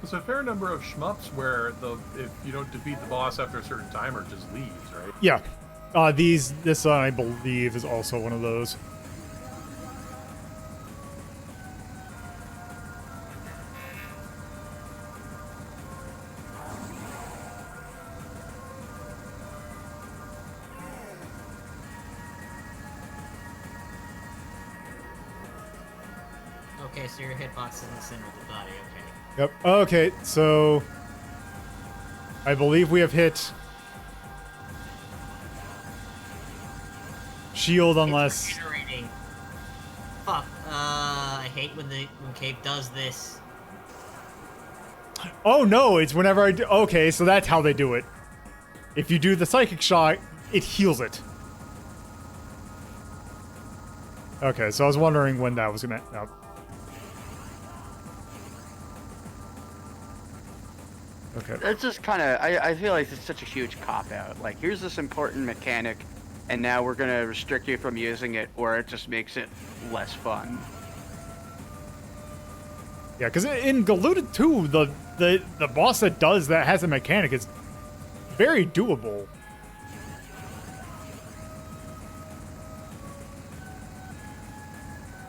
There's a fair number of shmups where if you don't defeat the boss after a certain timer, it just leaves, right? Yeah. This I believe is also one of those. Okay, so your hitbox in the center of the body, okay. Yep. Okay, so I believe we have hit shield unless. It's regenerating. Fuck. I hate when Cave does this. Oh no! It's whenever I do. Okay, so that's how they do it. If you do the psychic shot, it heals it. Okay, so I was wondering when that was gonna. No. Okay. That's just kind of, I feel like it's such a huge cop-out. Like, here's this important mechanic, and now we're going to restrict you from using it, or it just makes it less fun. Yeah, because in Galuda 2, the boss that has a mechanic is very doable.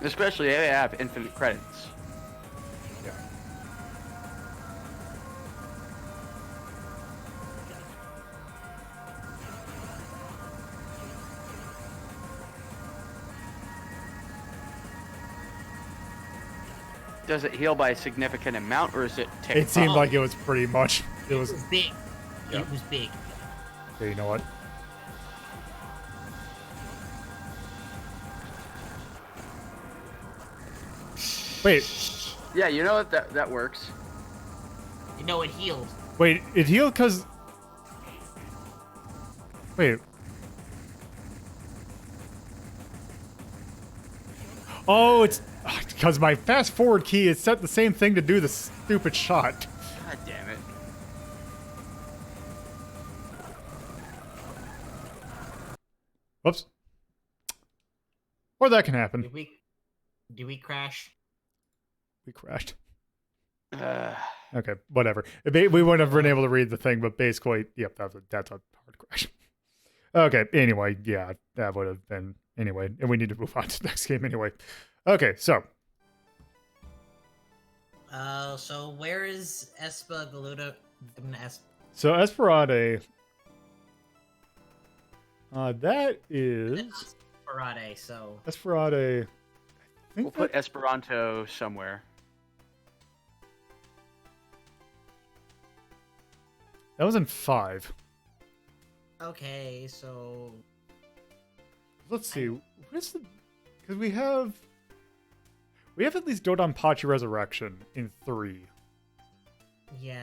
Especially if they have infinite credits. Yeah. Does it heal by a significant amount, or is it tick? It seemed like it was pretty much. It was big. Yep. It was big. Okay, you know what? Wait, Yeah, you know what? That works. You know it healed. wait, it healed because. Wait. Oh, it's because my fast forward key is set the same thing to do the stupid shot. God damn it. Whoops. Or that can happen. Did we crash? We crashed. Uh, Okay, whatever. We wouldn't have been able to read the thing, but basically, yep, that's a hard crash. Okay, anyway, yeah, that would have been anyway, and we need to move on to the next game anyway. Okay, so. So where is Espgaluda? So Esperade, that is Esperade, so Esperade. I think we'll put Esperanto somewhere. That was in 5. Okay, so Let's see. Where's the? Because we have at least Dodonpachi Resurrection in 3. yeah,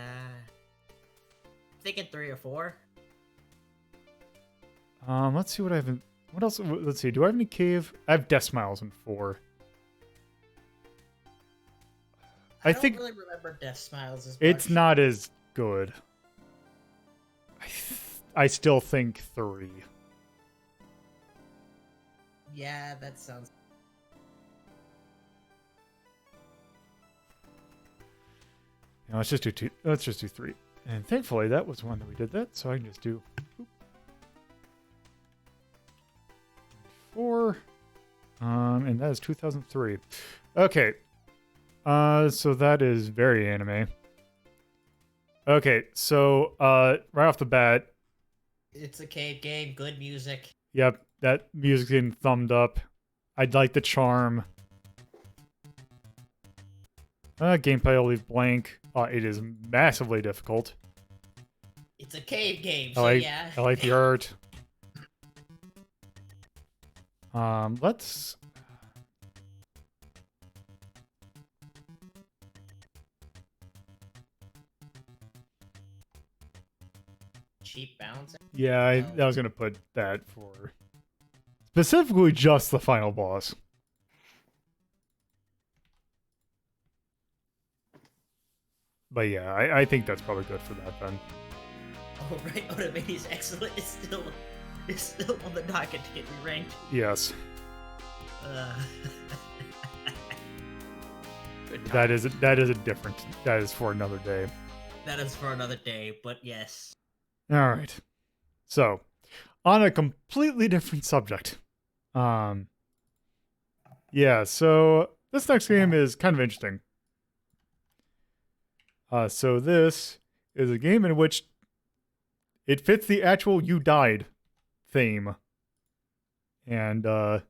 thinking 3 or 4. Let's see what I have. What else? Let's see. Do I have any cave? I have Death Smiles in 4. I don't think really remember Death Smiles as much. it's not as good. I still think 3. Yeah, that sounds. No, let's just do 2. Let's just do 3. And thankfully, that was one that we did that, so I can just do 4. And that is 2003. Okay. So that is very anime. Okay, so right off the bat, It's a cave game, good music. yep, that music's getting thumbed up. I'd like the charm. Gameplay I'll leave blank. It is massively difficult. It's a cave game, I so like, yeah. I like the art. Let's. Cheap bouncing. Yeah, I was gonna put that for specifically just the final boss. But yeah, I think that's probably good for that then. Oh right, Otomani's excellent. It's still on the docket to get re-ranked. Yes, Good that times. is a different. That is for another day. That is for another day, but yes. All right. So, on a completely different subject. Yeah, so this next game is kind of interesting. So this is a game in which it fits the actual "you died" theme. And well,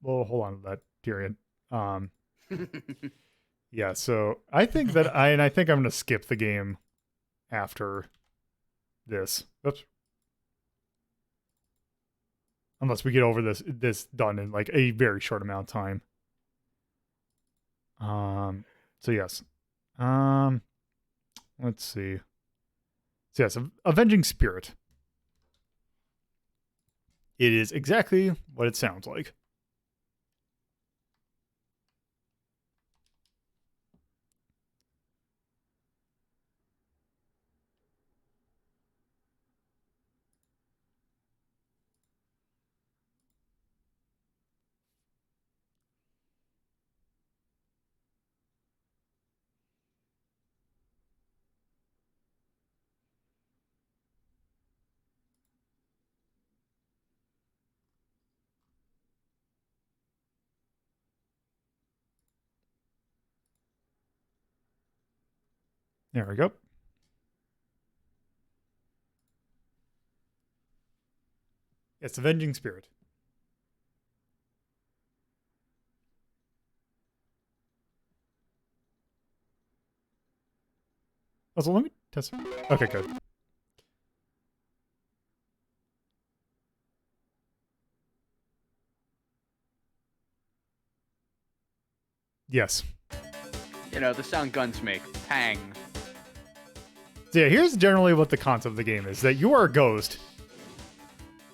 hold on to that, Tyrion. Yeah, so I think that I think I'm gonna skip the game after this. Oops. Unless we get over this done in like a very short amount of time. So yes. Let's see. So yes, Avenging Spirit. It is exactly what it sounds like. There we go. It's Avenging Spirit. Also, let me test. Okay, good. Yes. You know, the sound guns make. Pang. So yeah, here's generally what the concept of the game is: that you are a ghost,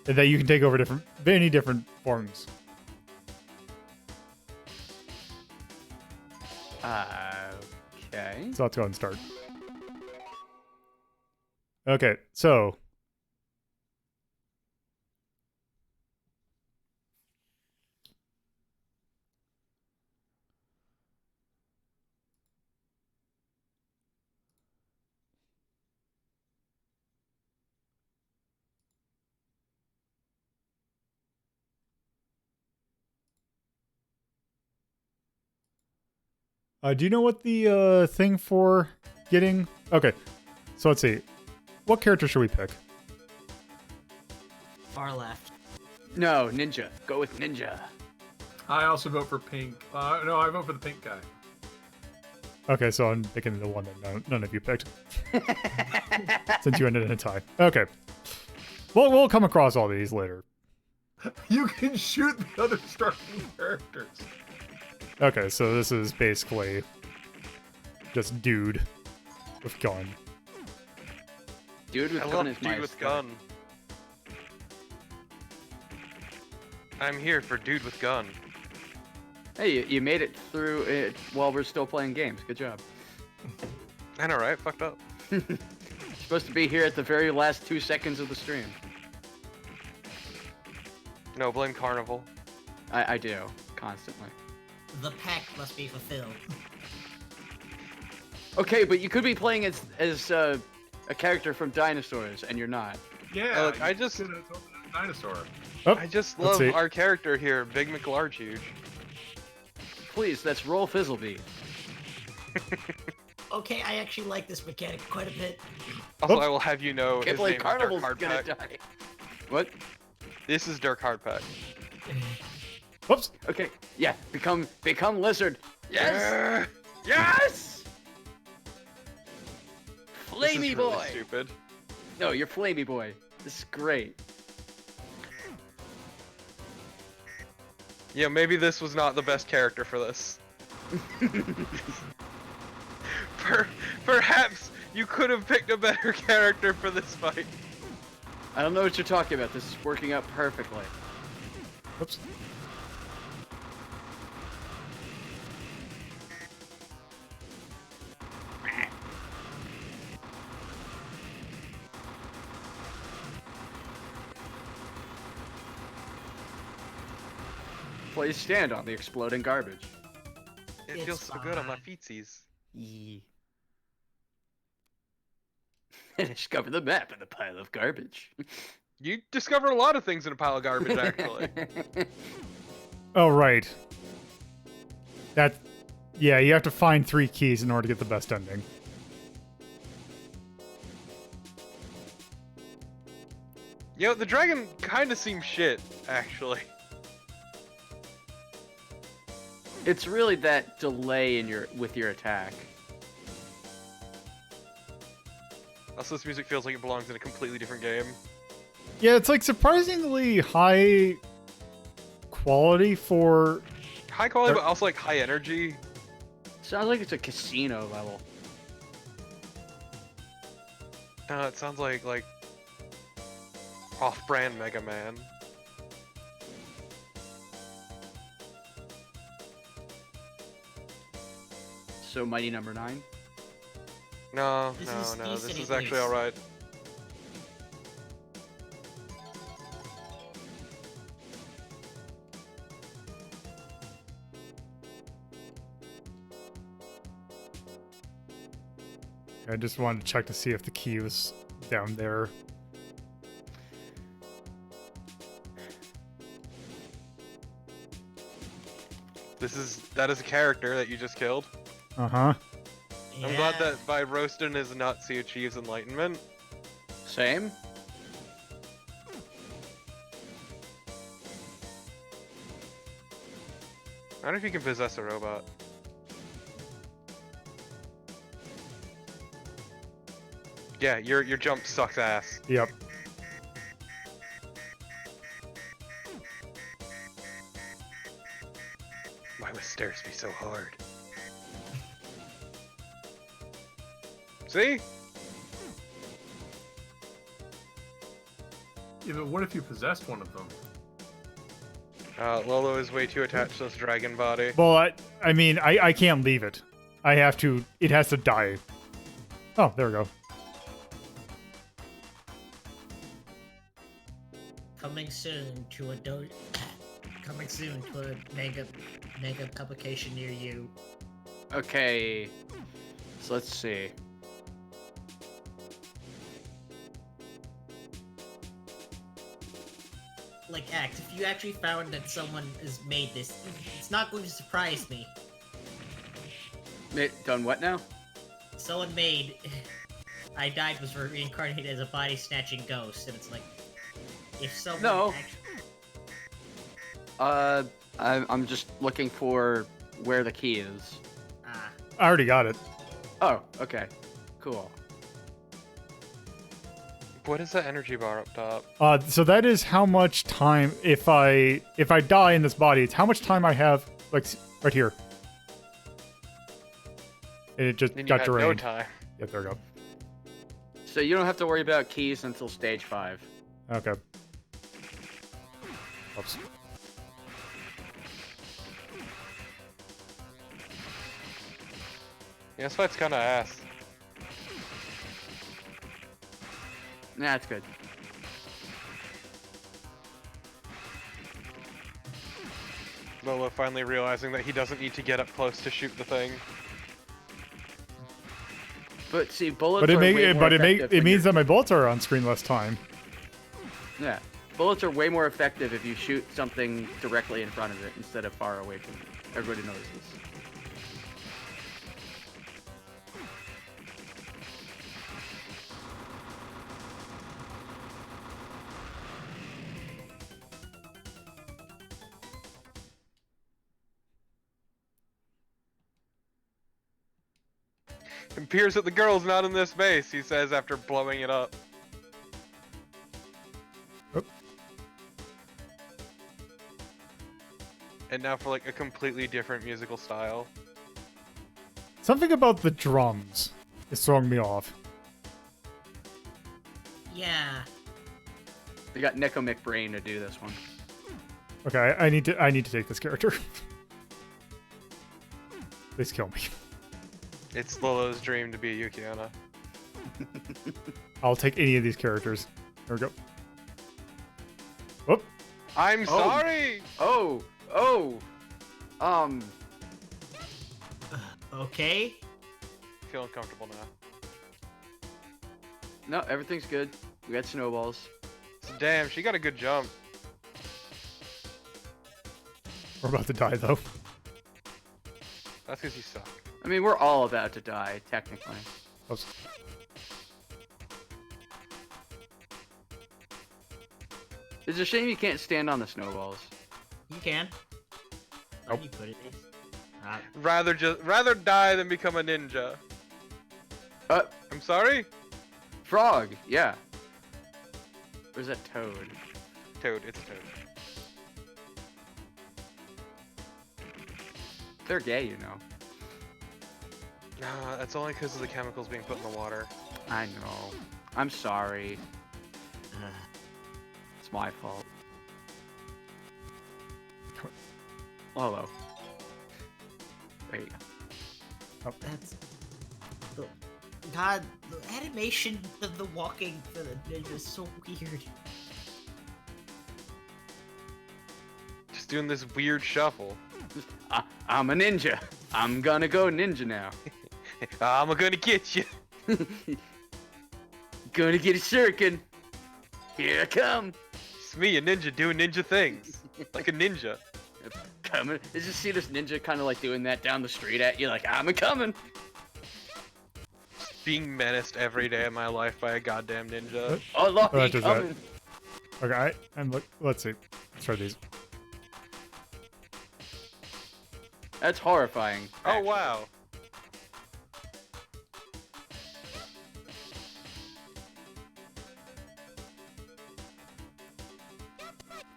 and that you can take over many different forms. Okay. So let's go ahead and start. Okay, so do you know what the thing for getting? Okay, so let's see. What character should we pick? Far left. No, Ninja. Go with Ninja. I also vote for pink. No, I vote for the pink guy. Okay, so I'm picking the one that none of you picked. Since you ended in a tie. Okay. Well, we'll come across all these later. You can shoot the other starting characters. Okay, so this is basically just dude with gun. Dude with I gun love is my dude with aesthetic. gun. I'm here for dude with gun. Hey, you made it through it while we're still playing games. Good job. I know, right? Fucked up. You're supposed to be here at the very last 2 seconds of the stream. No, blame Carnival. I do, constantly. The pact must be fulfilled. Okay, but you could be playing as a character from Dinosaurs, and you're not. Yeah, Look, I you just- could have told me that dinosaur. Oh, I just let's love see. our character here, Big McLarge Huge. Please, that's Roll Fizzlebeat. Okay, I actually like this mechanic quite a bit. Also, Oops. I will have you know Can't his believe name Carnival's is Dirk gonna Hardpack. die. What? This is Dirk Hardpack. Whoops. Okay, yeah, become Lizard. Yes! Yes! This is Flamey really boy! stupid. No, you're Flamey boy. This is great. Yeah, maybe this was not the best character for this. Perhaps you could have picked a better character for this fight. I don't know what you're talking about. This is working out perfectly. Whoops. Please stand on the exploding garbage. It It's feels so good on my fine. feetsies. Yeah. Discover the map in the pile of garbage. You discover a lot of things in a pile of garbage, actually. Oh, right. Yeah, you have to find 3 keys in order to get the best ending. You know, the dragon kind of seems shit, actually. It's really that delay in with your attack. Also, this music feels like it belongs in a completely different game. Yeah, it's like surprisingly high quality for... High quality, but also like high energy. Sounds like it's a casino level. No, it sounds like off-brand Mega Man. So Mighty Number 9. No, This no, is no. This decent is at actually least. alright. I just wanted to check to see if the key was down there. That is a character that you just killed. Uh-huh. I'm glad that by roasting his nuts he achieves enlightenment. Same. I wonder if you can possess a robot. Yeah, your jump sucks ass. Yep. Why must stairs be so hard? See? Yeah, but what if you possessed one of them? Lolo is way too attached to this dragon body. Well, I mean, I can't leave it. I have to... It has to die. Oh, there we go. Coming soon to a coming soon to a mega publication near you. Okay. So let's see. Like, Act, if you actually found that someone has made this, it's not going to surprise me. Done what now? Someone made I Died was reincarnated as a body snatching ghost, and it's like, if someone No. actually... I'm just looking for where the key is. Ah, I already got it. Oh, okay. Cool. What is that energy bar up top? So that is how much time if I die in this body, it's how much time I have, like right here. And it just Then you got had drained. no time. Yep, there we go. So you don't have to worry about keys until stage 5. Okay. Oops. Yeah, this fight's kind of ass. Nah, it's good. Lola finally realizing that he doesn't need to get up close to shoot the thing. But see, bullets But are way more effective it when means that my bullets are on screen less time. Yeah. Bullets are way more effective if you shoot something directly in front of it instead of far away from it. Everybody knows this. It appears that the girl's not in this base, he says after blowing it up. Oh. And now for like a completely different musical style. Something about the drums is throwing me off. Yeah. They got Nico McBrain to do this one. Okay, I need to take this character. Please kill me. It's Lolo's dream to be a Yukiona. I'll take any of these characters. There we go. Whoop. I'm sorry! Oh! Okay. Feel uncomfortable now. No, everything's good. We got snowballs. So, damn, she got a good jump. We're about to die though. That's because you suck. I mean, we're all about to die, technically. Oops. It's a shame you can't stand on the snowballs. You can. How Nope. do you put it? Rather die than become a ninja. I'm sorry? Frog, yeah. Or is that Toad? Toad, it's a toad. They're gay, you know. Nah, that's only because of the chemicals being put in the water. I know. I'm sorry. It's my fault. Hello. Wait. That's... God, the animation of the walking for the ninja is so weird. Just doing this weird shuffle. I'm a ninja. I'm gonna go ninja now. I'm gonna get you. Gonna get a shuriken. Here I come. It's me, a ninja, doing ninja things. Like a ninja. Coming. Did you see this ninja kind of like doing that down the street at you? Like, I'm a coming. Being menaced every day of my life by a goddamn ninja. Oh, look, Oh, that he's does that. coming. Okay, and look. Let's see. Let's try these. That's horrifying. Oh, actually. wow.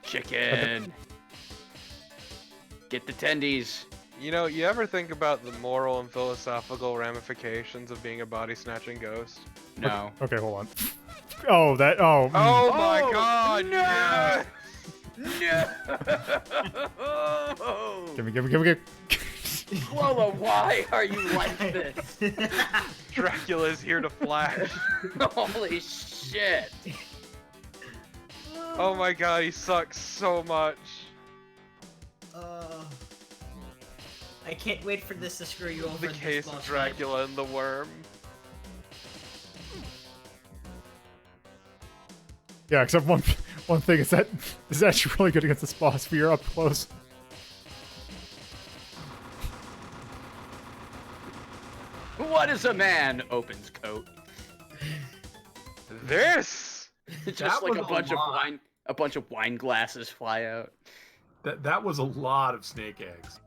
Chicken. Get the tendies. You know, you ever think about the moral and philosophical ramifications of being a body-snatching ghost? No. Okay, hold on. Oh, that. Oh. Oh my Oh, god! no! Yes! No! Give me. Lola, why are you like this? Dracula's here to flash. Holy shit. Oh my god, he sucks so much. I can't wait for this to screw you over. The in this case boss of fight. Dracula and the worm. Yeah, except one thing is that is actually really good against this boss if you're up close. What is a man? Opens coat. This? Just That like was a bunch of lot. a bunch of wine glasses fly out. That was a lot of snake eggs.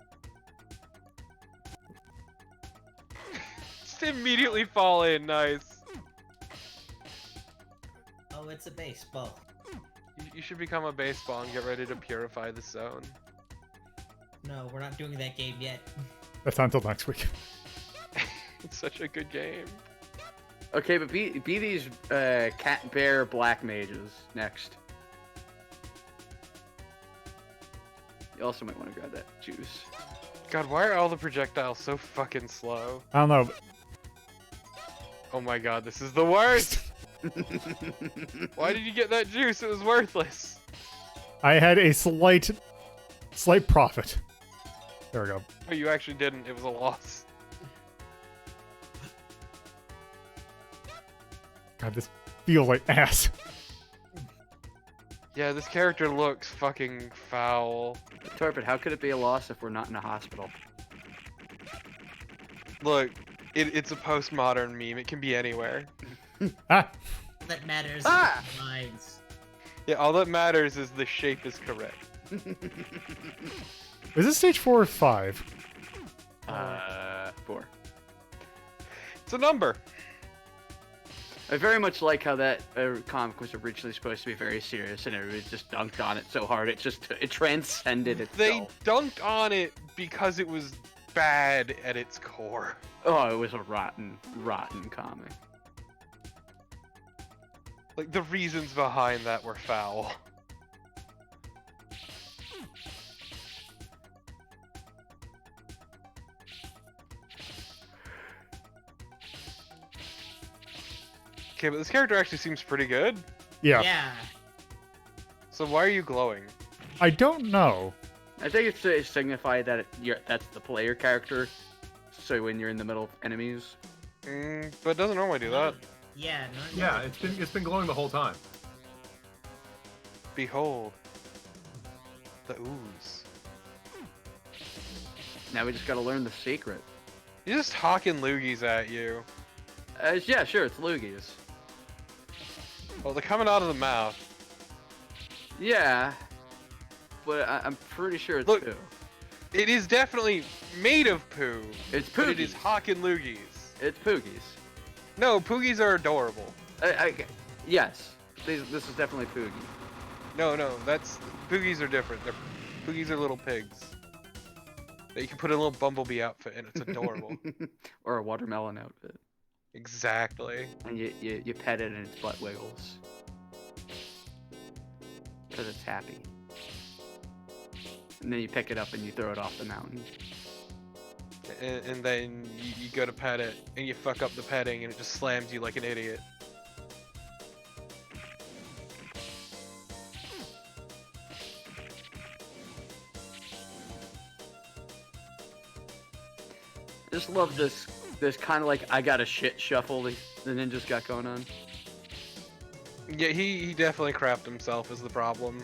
immediately fall in. Nice. Oh, it's a baseball. You should become a baseball and get ready to purify the zone. No, we're not doing that game yet. That's not until next week. It's such a good game. Okay, but be these cat, bear, black mages next. You also might want to grab that juice. God, why are all the projectiles so fucking slow? I don't know. Oh my god, this is the worst! Why did you get that juice? It was worthless. I had a slight profit. There we go. Oh, you actually didn't. It was a loss. God, this feels like ass. Yeah, this character looks fucking foul. Torpid, how could it be a loss if we're not in a hospital? Look, it's a postmodern meme. It can be anywhere. Ah! All that matters Ah! is the minds. Yeah, all that matters is the shape is correct. Is this stage 4 or 5? 4. It's a number. I very much like how that comic was originally supposed to be very serious, and everybody just dunked on it so hard it transcended itself. They dunked on it because it was bad at its core. Oh, it was a rotten comic. Like, the reasons behind that were foul. Okay, but this character actually seems pretty good. Yeah. Yeah. So why are you glowing? I don't know. I think it's to signify that that's the player character, so when you're in the middle of enemies. But it doesn't normally do that. Yeah, no, Yeah, it's been glowing the whole time. Behold. The ooze. Now we just gotta learn the secret. He's just hawking loogies at you. Yeah, sure, it's loogies. Well, they're coming out of the mouth. Yeah, but I'm pretty sure it's Look, poo. It is definitely made of poo. It's But it poogies. is hawking loogies. It's poogies. No, poogies are adorable. Yes, this is definitely poogie. No, poogies are different. Poogies are little pigs. That you can put in a little bumblebee outfit and it's adorable. Or a watermelon outfit. Exactly. And you pet it and its butt wiggles. Because it's happy. And then you pick it up and you throw it off the mountain. And then you go to pet it and you fuck up the petting and it just slams you like an idiot. I just love this kind of like I got a shit shuffle the ninjas got going on. Yeah, he definitely crapped himself is the problem.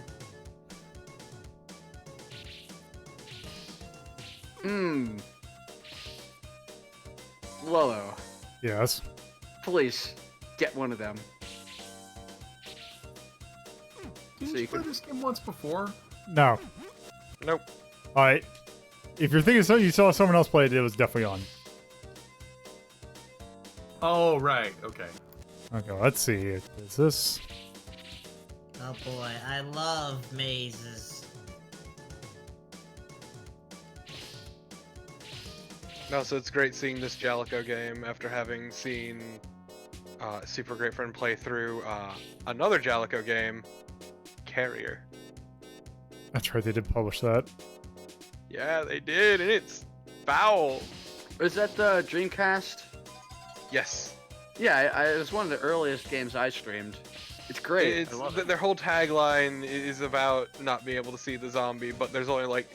Lolo, Yes. please get one of them. Didn't So you you play could- this game once before? No. Nope. Alright. If you're thinking so, you saw someone else play it, it was definitely on. Oh, right. Okay. Okay, let's see. Is this... Oh boy, I love mazes. No, so it's great seeing this Jalico game after having seen Super Great Friend play through another Jalico game, Carrier. That's right, they did publish that. Yeah, they did, and it's foul. Is that the Dreamcast? Yes. Yeah, it was one of the earliest games I streamed. It's great. It's, I love it. their whole tagline is about not being able to see the zombie, but there's only like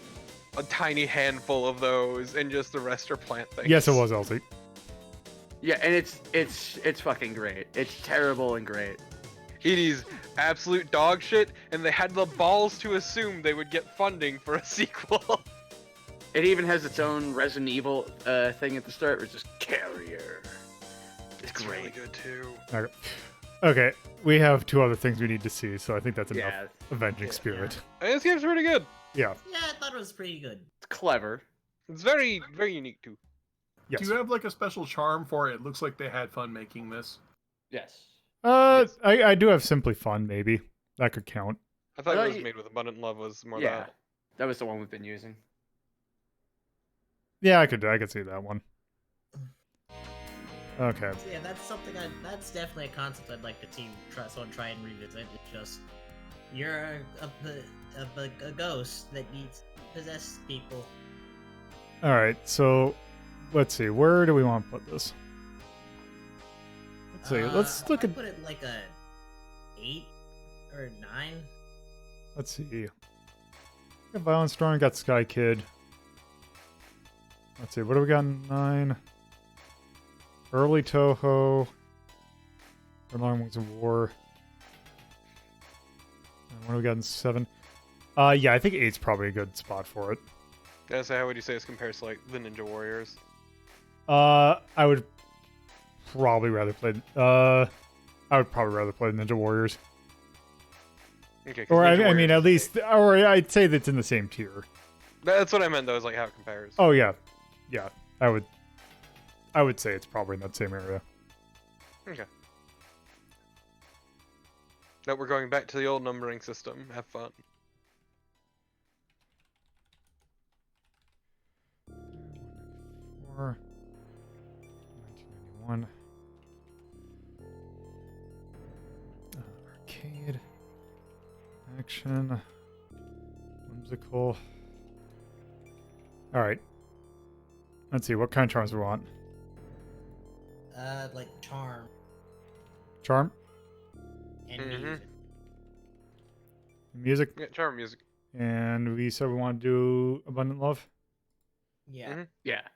a tiny handful of those, and just the rest are plant things. Yes, it was, Elsie. Yeah, and it's fucking great. It's terrible and great. It is absolute dog shit, and they had the balls to assume they would get funding for a sequel. It even has its own Resident Evil thing at the start, which is Carrier. It's It's great. really good too. Okay, we have two other things we need to see, so I think that's enough. Yeah, Avenging Yeah. Spirit. And this game's pretty good. Yeah. Yeah, I thought it was pretty good. it's clever. It's very, very unique too. Yes. Do you have like a special charm for it? It looks like they had fun making this. Yes. Yes. I do have Simply Fun, maybe. That could count. I thought I it thought was you- made with Abundant Love was more Yeah. that. That was the one we've been using. Yeah, I could see that one. Okay. So yeah, that's something. That's definitely a concept I'd like to try and revisit. It's just you're a ghost that needs to possess people. All right. So, let's see. Where do we want to put this? Let's see. Let's look I'd at. put it like a 8 or 9. Let's see. Got Violent Storm. Got Sky Kid. Let's see. What do we got in 9? Early Toho. Long Wings of War. And what do we got in 7? Yeah, I think 8's probably a good spot for it. Yeah, so how would you say this compares to like the Ninja Warriors? I would probably rather play. I would probably rather play Ninja Warriors. Okay. 'Cause Or Ninja I mean, Warriors at is least, or I'd say that's in the same tier. That's what I meant though, is like how it compares. Oh yeah, yeah. I would say it's probably in that same area. Okay. No, we're going back to the old numbering system. Have fun. Or 1991. Arcade. Action. Whimsical. Alright. Let's see, what kind of charms we want? Like charm Charm? and Mhm. music. Music? Yeah, charm music. And we said we want to do Abundant Love? Yeah. Mhm. Yeah.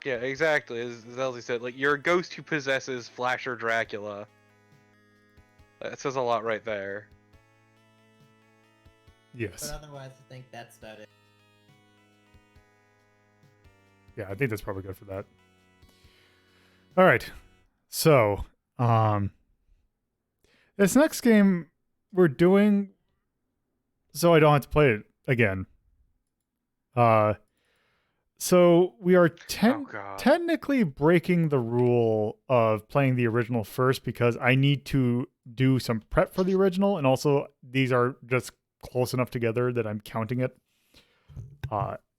Yeah, exactly. As Elsie said, like you're a ghost who possesses Flash or Dracula. That says a lot right there. Yes. But otherwise, I think that's about it. Yeah, I think that's probably good for that. All right. So, this next game we're doing so I don't have to play it again. So we are Oh god. technically breaking the rule of playing the original first because I need to do some prep for the original, and also these are just close enough together that I'm counting it.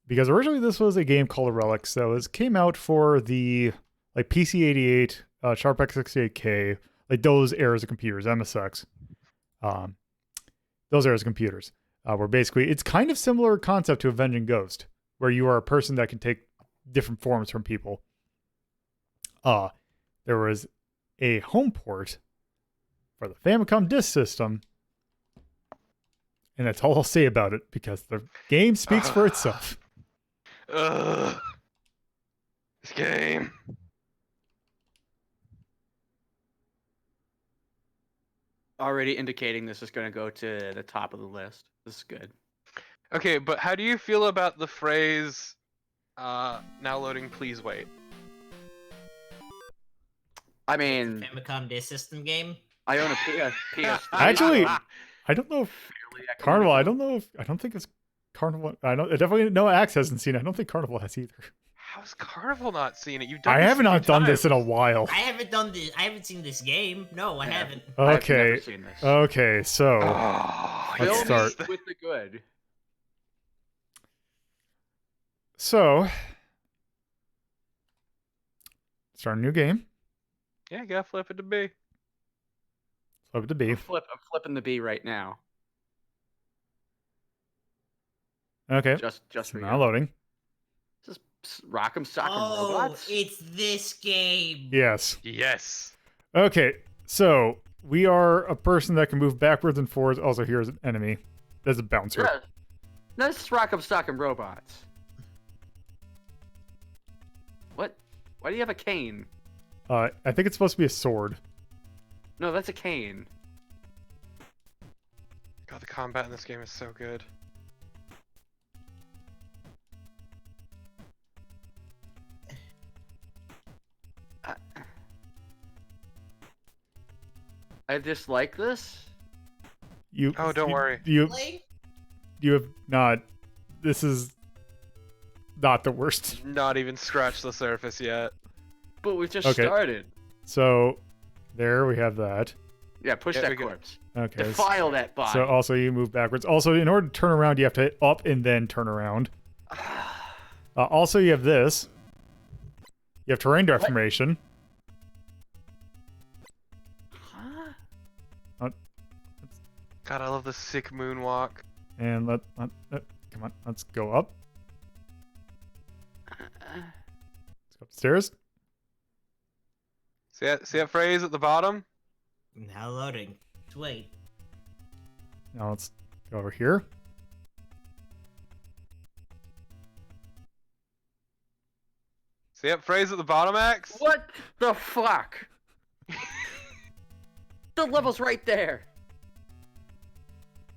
Because originally this was a game called Relics that came out for the like PC-88, Sharp X68K, like those eras of computers, MSX, those eras of computers, where basically it's kind of similar concept to Avenging Ghost, where you are a person that can take different forms from people. There was a home port for the Famicom Disk System, and that's all I'll say about it because the game speaks for itself. Ugh. This game. Already indicating this is going to go to the top of the list. This is good. Okay, but how do you feel about the phrase, now loading, please wait? I mean, Famicom Disk System game. I own a PS. Actually, I don't know if Fairly echoing Carnival. I myself. don't think it's Carnival. I don't. Definitely no Axe hasn't seen it. I don't think Carnival has either. How's Carnival not seen it? You've done I this have a not few done this in a times. while. I haven't done this. I haven't seen this game. No, I Yeah. haven't. I've never Okay. seen this. Okay. So Oh, Let's you start. missed it. with the good. start a new game. Yeah, gotta flip it to B. Flip it to B. I'm flipping the B right now. Okay. Just It's for now you. loading. Just Rock'em Sock'em Oh, Robots. it's this game. Yes. Yes. Okay. So we are a person that can move backwards and forwards. Also, here's an enemy. There's a bouncer. Yeah. That's Rock'em Sock'em Robots. What? Why do you have a cane? I think it's supposed to be a sword. No, that's a cane. God, the combat in this game is so good. I dislike this. You. Oh, don't worry. You Play? have not. This is not the worst. Not even scratched the surface yet. But we just Okay. started. So, there we have that. Yeah, push Yeah, that we got- corpse. Okay. Defile that body. So also you move backwards. Also, in order to turn around, you have to hit up and then turn around. Also, you have this. You have terrain deformation. Huh? God, I love the sick moonwalk. And come on, let's go up. Let's go upstairs. See that phrase at the bottom? Now loading. Wait. Now let's go over here. See that phrase at the bottom, X? What the fuck? The level's right there.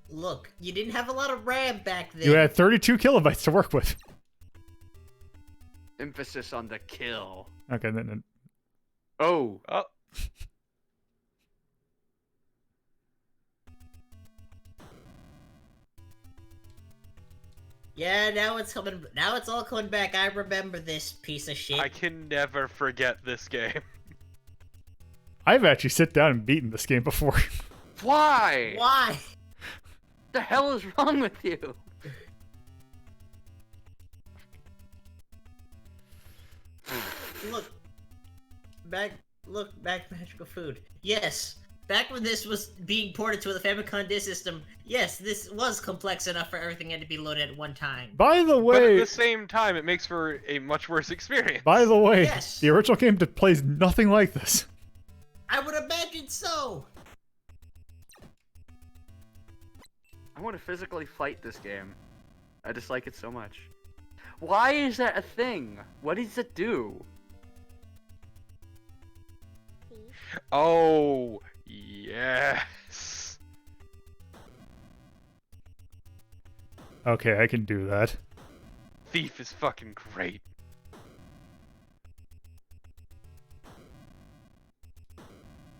Look, you didn't have a lot of RAM back then. You had 32 kilobytes to work with. Emphasis on the kill. Okay, then Oh. Oh, Yeah, now it's coming. Now it's all coming back. I remember this piece of shit. I can never forget this game. I've actually sit down and beaten this game before. Why? Why? The hell is wrong with you? Look. Back magical food. Yes. Back when this was being ported to the Famicom Disk System, yes, this was complex enough for everything had to be loaded at one time. By the But at way, the same time, it makes for a much worse experience. Yes. the original game plays nothing like this. I would imagine so. I want to physically fight this game. I dislike it so much. Why is that a thing? What does it do? Oh, yes. Okay, I can do that. Thief is fucking great.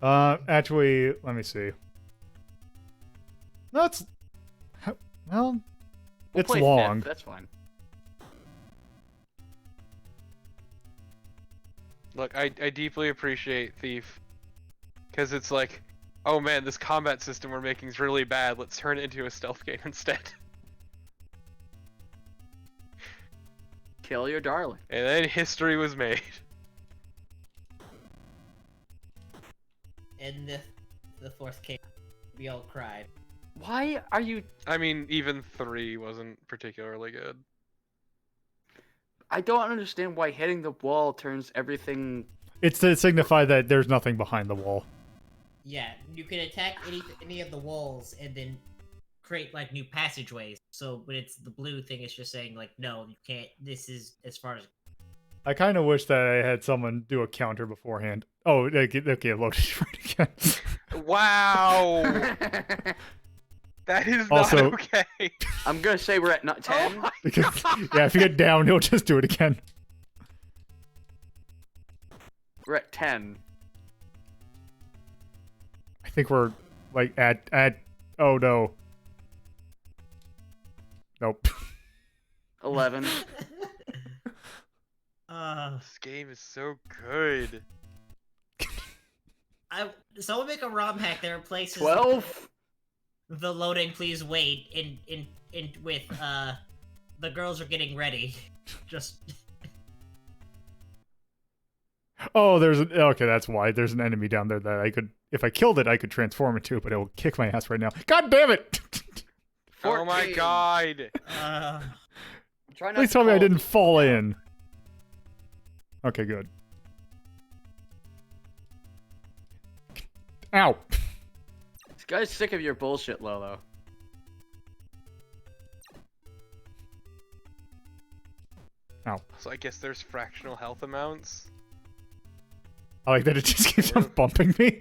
Actually, let me see. No, it's... Well, We'll it's play long. Fifth, that's fine. Look, I deeply appreciate Thief. Because it's like, oh man, this combat system we're making is really bad. Let's turn it into a stealth game instead. Kill your darling. And then history was made. And the fourth came. We all cried. Why are you... I mean, even 3 wasn't particularly good. I don't understand why hitting the wall turns everything... It's to signify that there's nothing behind the wall. Yeah, you can attack any of the walls and then create like new passageways. So when it's the blue thing, it's just saying like, no, you can't. This is as far as. I kind of wish that I had someone do a counter beforehand. Oh, okay, loaded right again. Wow! That is not Also- okay. I'm gonna say we're at not 10. Oh my Because, God. yeah, if you get down, he'll just do it again. We're at 10. I think we're, like, at... Oh, no. Nope. 11. This game is so good. Someone make a ROM hack that replaces 12? the loading. Please wait. In with the girls are getting ready. Just. Oh, okay, that's why. There's an enemy down there that I could... If I killed it, I could transform it to, but it will kick my ass right now. God damn it! Oh my 14. God. Try not Please to tell me I fall. didn't fall in. Okay, good. Ow! This guy's sick of your bullshit, Lolo. Ow. So I guess there's fractional health amounts. I like that it just keeps on bumping me.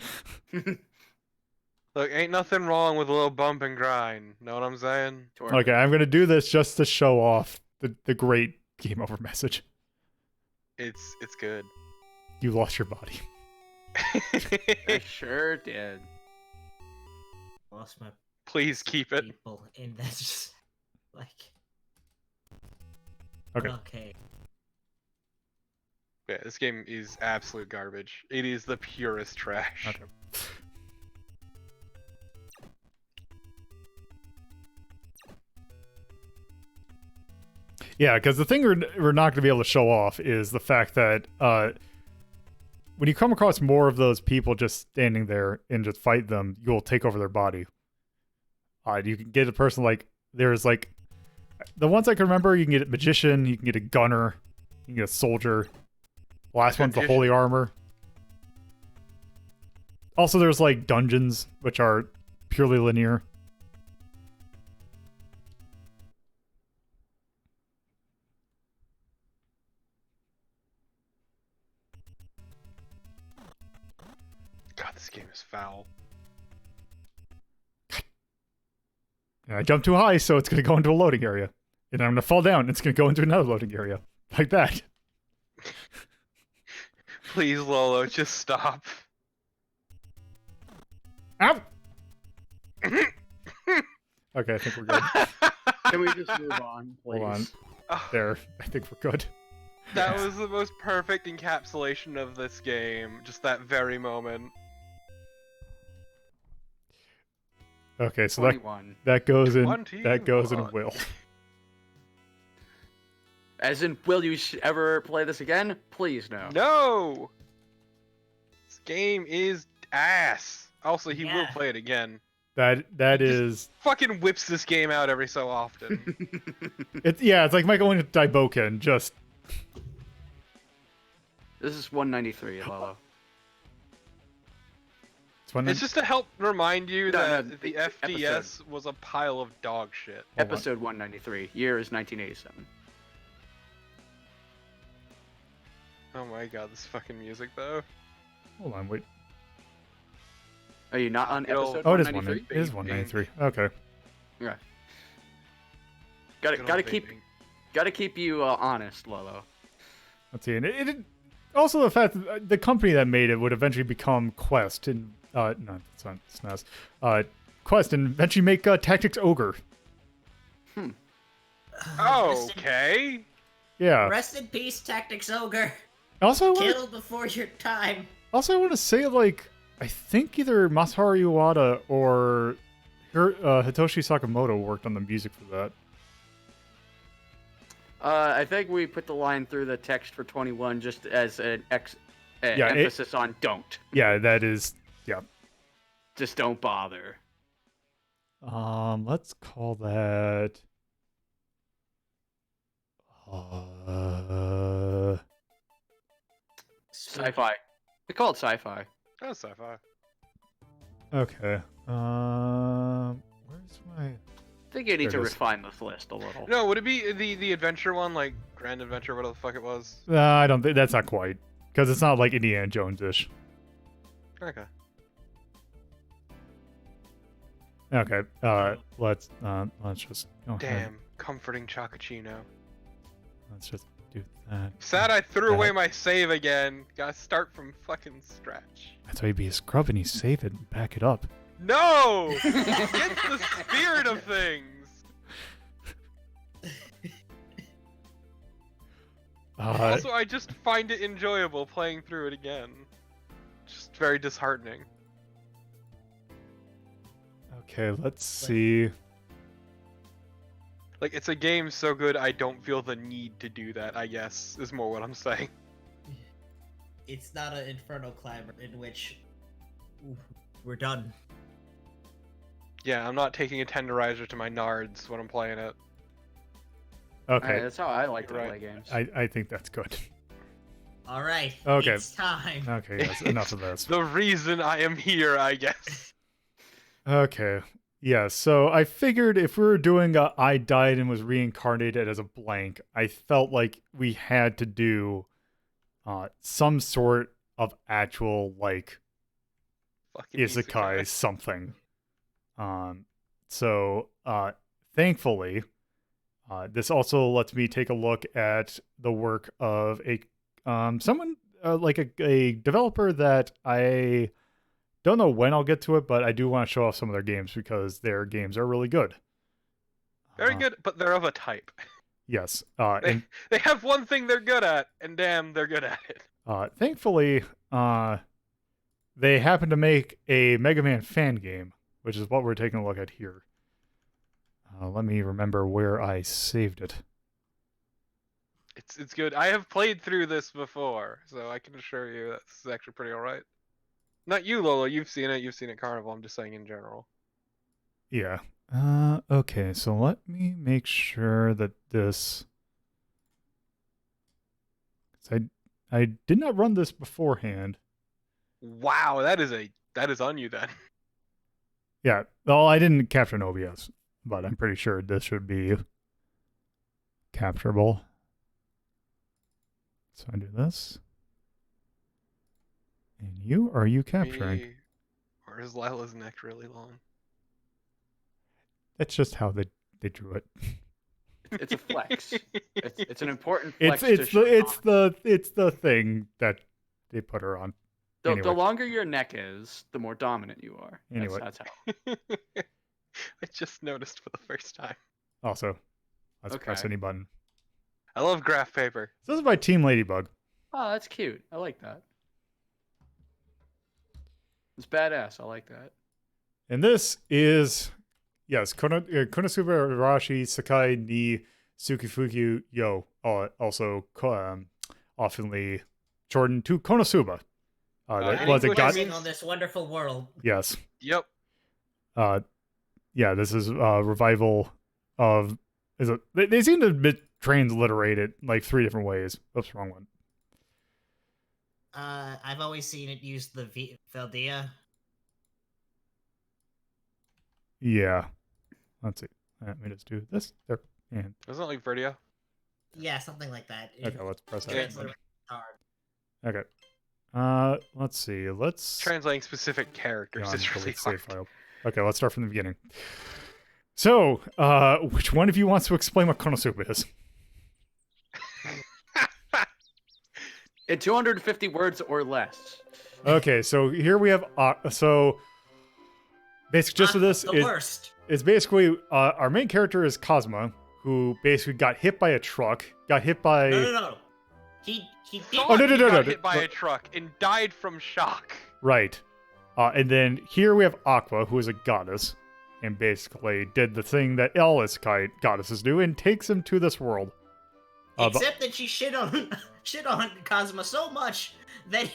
Look, ain't nothing wrong with a little bump and grind. Know what I'm saying? Okay, I'm gonna do this just to show off the great game over message. It's good. You lost your body. I sure did. Lost my Please keep it. people, and that's just like. Okay. Okay. Yeah, this game is absolute garbage. It is the purest trash. Okay. Yeah, because the thing we're not going to be able to show off is the fact that when you come across more of those people just standing there and just fight them, you'll take over their body. You can get a person like, there's like, the ones I can remember, you can get a magician, you can get a gunner, you can get a soldier. The last one's the holy armor. Also, there's like dungeons, which are purely linear. God, this game is foul. And I jumped too high, so it's going to go into a loading area. And I'm going to fall down, and it's going to go into another loading area. Like that. Please, Lolo, just stop. Ow! Okay, I think we're good. Can we just move on, please? Hold on. Oh, There. I think we're good. that was the most perfect encapsulation of this game. Just that very moment. Okay, so 21. that goes in 21. Will. As in, will you ever play this again? Please no. No! This game is ass. Also, he will Yeah. play it again. That is Fucking whips this game out every so often. it's like Michael going to Daiboken, just This is 193, Lolo. It's just to help remind you No, that no, the the FDS was a pile of dog shit. Episode 193. Year is 1987. Oh my god, this fucking music though. Hold on, wait. Are you not on It'll- episode Oh, it is 193? It is 193. Okay. Yeah. Good Gotta old keep vaping. you honest, Lolo. Let's see. And it also the fact that the company that made it would eventually become Quest and no, it's not SNES. Quest and eventually make Tactics Ogre. Okay. Yeah. Rest in peace, Tactics Ogre. Also, I want Kill before your time. Also, I want to say, like, I think either Masaharu Iwata or Hitoshi Sakamoto worked on the music for that. I think we put the line through the text for 21 just as an Yeah, emphasis on don't. Yeah, that is. Yeah. Just don't bother. Let's call that. Sci-fi. We call it sci-fi. That's sci-fi. Okay. Where's my? I think you need There to it is. refine this list a little. No, would it be the adventure one, like Grand Adventure, whatever the fuck it was? I don't think that's not quite because it's not like Indiana Jones-ish. Okay. Okay. Let's just. Go ahead. Damn, comforting Chocachino. Let's just do that. Sad I threw that. away my save again. Gotta start from fucking scratch. That's why you be a scrub and you save it and back it up. No! Against the spirit of things! Also, I just find it enjoyable playing through it again. Just very disheartening. Okay, let's see. Like, it's a game so good I don't feel the need to do that, I guess, is more what I'm saying. It's not an Inferno Climber in which we're done. Yeah, I'm not taking a tenderizer to my nards when I'm playing it. Okay, Alright, that's how I like to Right. play games. I think that's good. All right. Okay. It's time. Okay, yes, enough of this. The reason I am here, I guess. Okay, yeah. So I figured if we were doing I died and was reincarnated as a blank, I felt like we had to do some sort of actual like Fucking isekai something. So thankfully, this also lets me take a look at the work of a someone like a developer that I don't know when I'll get to it, but I do want to show off some of their games because their games are really good. Very good, but they're of a type. Yes. They have one thing they're good at, and damn, they're good at it. Thankfully, they happen to make a Mega Man fan game, which is what we're taking a look at here. Let me remember where I saved it. It's good. I have played through this before, so I can assure you that's actually pretty alright. Not you, Lola. You've seen it. You've seen it Carnival. I'm just saying in general. Yeah. Okay, so let me make sure that this... I did not run this beforehand. Wow, that is on you then. Yeah, well, I didn't capture an OBS, but I'm pretty sure this should be capturable. So I do this. And are you capturing? Or is Lila's neck really long? That's just how they drew it. It's a flex. It's an important It's flex. it's the thing that they put her on. The Anyway. longer your neck is, the more dominant you are. Anyway. That's how. I just noticed for the first time. Also, let's press Okay. any button. I love graph paper. So this is by Team Ladybug. Oh, that's cute. I like that. It's badass. I like that. And this is, yes, KonoSuba Arashi Sakai ni Tsukifuku Yo, also oftenly shortened to KonoSuba. That was a English god. means- on this wonderful world. Yes. Yep. Yeah, this is a revival of. They seem to transliterate it like 3 different ways. Oops, wrong one. I've always seen it use the Beldia. Yeah. Let's see. Let me just do this. There. And Wasn't it like Verdia? Yeah, something like that. okay, let's press that. Transliterate hard. Okay. Let's see. Let's Translating specific characters Yeah, is delete really save hard. file. Okay, let's start from the beginning. So, which one of you wants to explain what KonoSuba is? In 250 words or less. Okay, so here we have so basic gist of this The worst. is basically our main character is Cosma, who basically got hit by a truck, got hit by No. He did. Oh, no, He no, got no, hit by no. a truck and died from shock. right, and then here we have Aqua, who is a goddess, and basically did the thing that all Isekai goddesses do and takes him to this world. Except that she shit on Kazuma so much that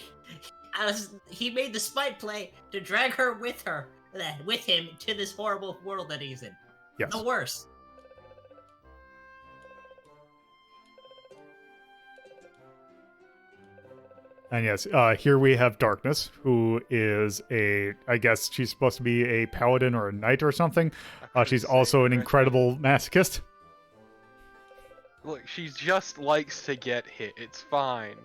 he made the spite play to drag her with him to this horrible world that he's in. Yes. The worst. And yes, here we have Darkness, who is I guess she's supposed to be a paladin or a knight or something. She's also an incredible masochist. Look, she just likes to get hit. It's fine.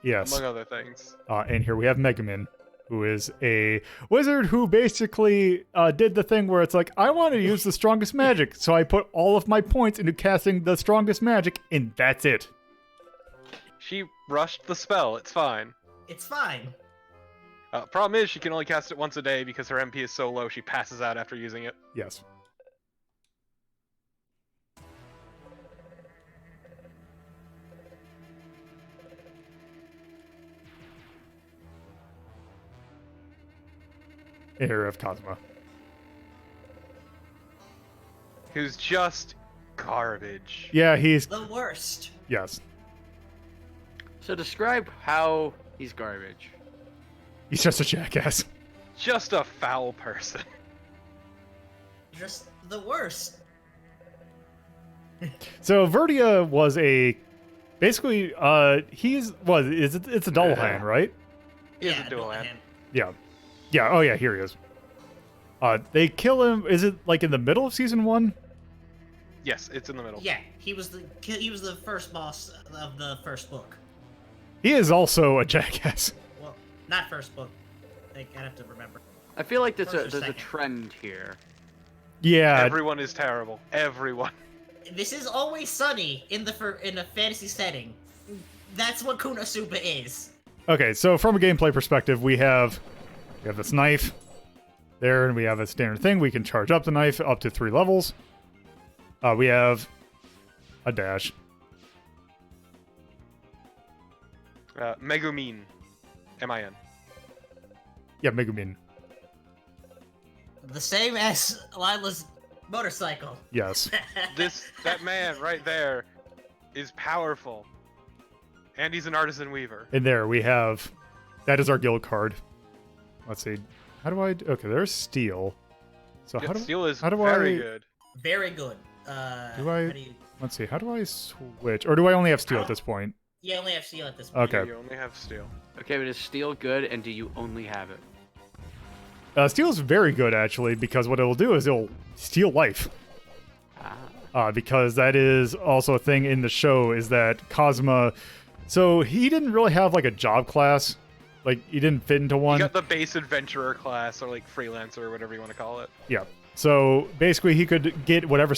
Yes. Among other things. And here we have Megaman, who is a wizard who basically did the thing where it's like, I want to use the strongest magic, so I put all of my points into casting the strongest magic, and that's it. She rushed the spell. It's fine. It's fine. Problem is, she can only cast it once a day because her MP is so low she passes out after using it. Yes. Here of Cosma. Who's just garbage. Yeah, he's The worst. yes. So describe how he's garbage. He's just a jackass. Just a foul person. Just the worst. So Verdia was basically it's a double hand, right? He is Yeah, a dual hand. Yeah. Yeah, oh yeah, here he is. They kill him, is it like in the middle of season 1? Yes, it's in the middle. Yeah, he was the first boss of the first book. He is also a jackass. Well, not first book. I have to remember. I feel like there's First or a second. trend here. Yeah, Everyone is terrible. Everyone. This is always sunny in a fantasy setting. That's what KonoSuba is. okay, so from a gameplay perspective, we have this knife there, and we have a standard thing. We can charge up the knife up to 3 levels. We have a dash. Megumin. M-I-N. Yeah, Megumin. The same as Lila's motorcycle. Yes. That man right there is powerful. And he's an artisan weaver. And there we have, that is our guild card. Let's see. How do I, okay, there's steel. So Yeah, how do, steel is how do very I, good. Very good. Do I- How do you... let's see, how do I switch? Or do I only have steel at this point? You only have steel at this point. Okay. You only have steel. Okay, but is steel good, and do you only have it? Steel is very good, actually, because what it'll do is it'll steal life. Because that is also a thing in the show, is that Kazuma... So he didn't really have, like, a job class. Like, he didn't fit into one. You got the base adventurer class, or like freelancer, or whatever you want to call it. Yeah. So basically, he could get whatever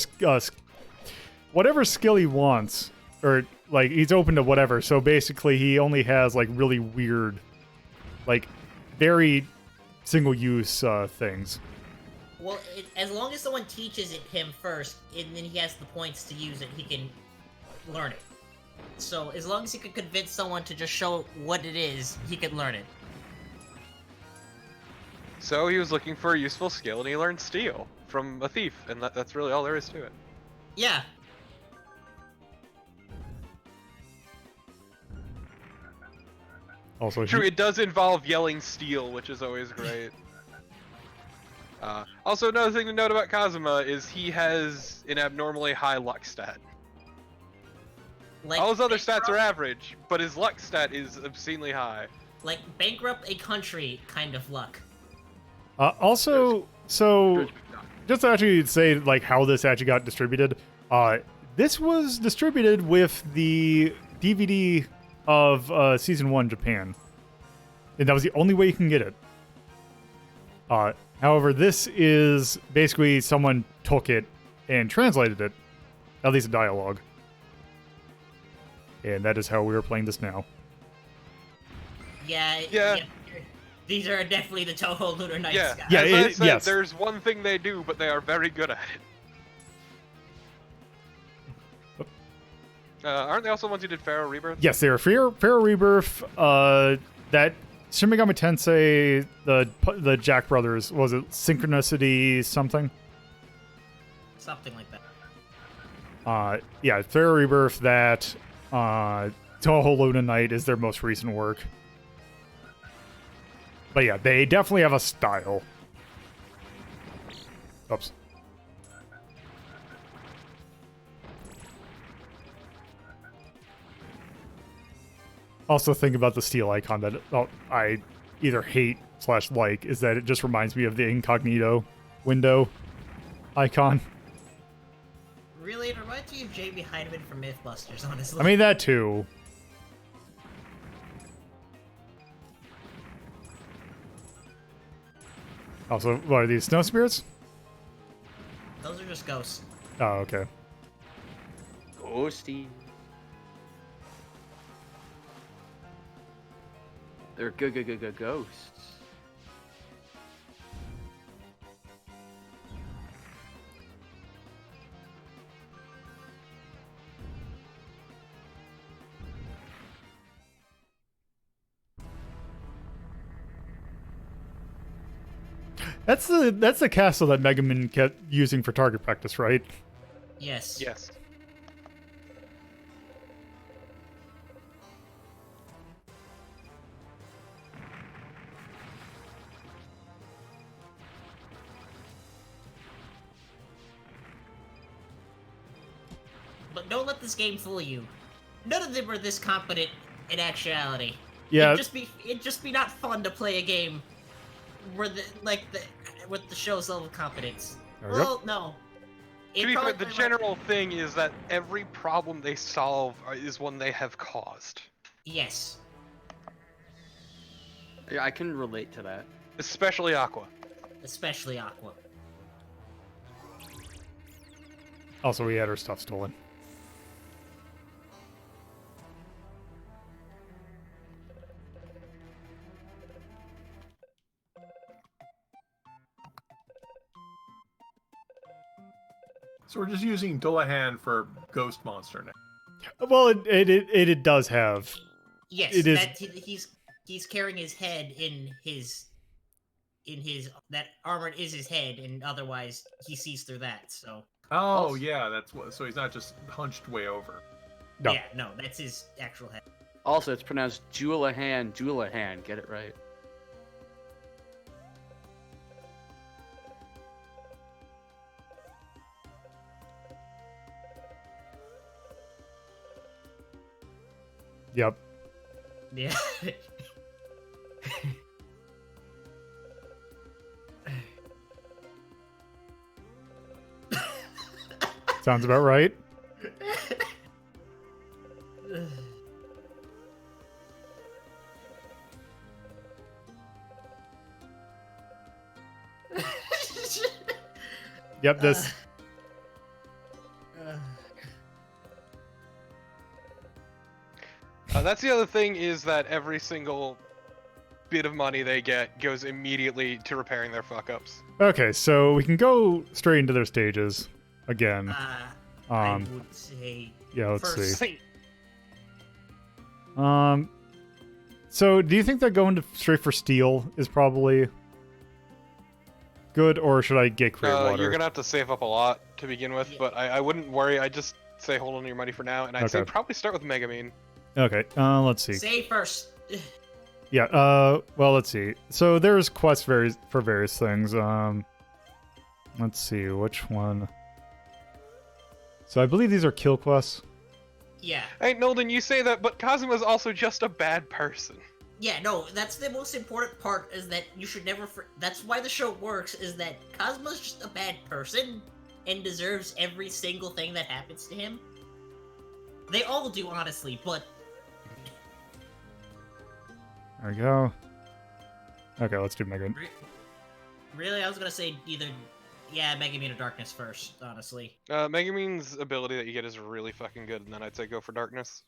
whatever skill he wants, or like he's open to whatever. So basically, he only has like really weird, like very single-use things. Well, as long as someone teaches it him first, and then he has the points to use it, he can learn it. So as long as he can convince someone to just show what it is, he can learn it. So he was looking for a useful skill, and he learned steel from a thief, and that's really all there is to it. Yeah. Also, True, it does involve yelling steel, which is always great. Also, another thing to note about Kazuma is he has an abnormally high luck stat. Like All his other stats are bankrupt- average, but his luck stat is obscenely high. Like bankrupt a country kind of luck. also, so just to actually say like how this actually got distributed. This was distributed with the DVD of season 1 Japan, and that was the only way you can get it. However, this is basically someone took it and translated it, at least a dialogue, and that is how we are playing this now. Yeah. These are definitely the Toho Lunar Nights Yeah, guys. Yeah, as I said, yes. there's one thing they do, but they are very good at it. Aren't they also ones who did Pharaoh Rebirth? Yes, they are Pharaoh Rebirth. That Shin Megami Tensei, the Jack Brothers, was it Synchronicity something? Something like that. Yeah, Pharaoh Rebirth. That Toho Luna Night is their most recent work. But yeah, they definitely have a style. Oops. Also, think about the steel icon that I either hate / like, is that it just reminds me of the incognito window icon. Really, it reminds me of Jamie Heineman from Mythbusters, honestly. I mean, that too. Also, what are these, snow spirits? Those are just ghosts. Oh, okay. Ghosty. They're good ghosts. That's the castle that Mega Man kept using for target practice, right? Yes. Yes. But don't let this game fool you. None of them are this competent in actuality. Yeah. It'd just be not fun to play a game where with the show's level of competence. There we go. Well, no. To be fair, the general thing is that every problem they solve is one they have caused. Yes. Yeah, I can relate to that. Especially Aqua. Especially Aqua. Also, we had our stuff stolen. So So we're just using Dullahan for ghost monster now. Well, it does have. Yes, It is- that he's carrying his head in his that armor is his head, and otherwise he sees through that. So Oh, Also- yeah, that's what. So he's not just hunched way over. No. yeah, no, that's his actual head. Also, it's pronounced Julahan. Julahan. Get it right. Yep. Yeah. Sounds about right. Yep. This. That's the other thing is that every single bit of money they get goes immediately to repairing their fuck-ups. Okay, so we can go straight into their stages again. I Um, would say yeah, let's first, see. So do you think that going to straight for steel is probably good, or should I get create water? You're gonna have to save up a lot to begin with, Yeah. but I wouldn't worry. I just say hold on to your money for now, and I'd say Okay. probably start with Megamine. Okay, let's see. say first. Yeah, well, let's see. So there's quests for various things. Let's see, which one? So I believe these are kill quests. Yeah. Hey, Nolden, you say that, but Kazuma's also just a bad person. Yeah, no, that's the most important part, is that you should never... That's why the show works, is that Kazuma's just a bad person and deserves every single thing that happens to him. They all do, honestly, but... There we go. Okay, let's do Mega. Really, I was gonna say either... Yeah, Megamine or Darkness first, honestly. Megamine's ability that you get is really fucking good, and then I'd say go for Darkness.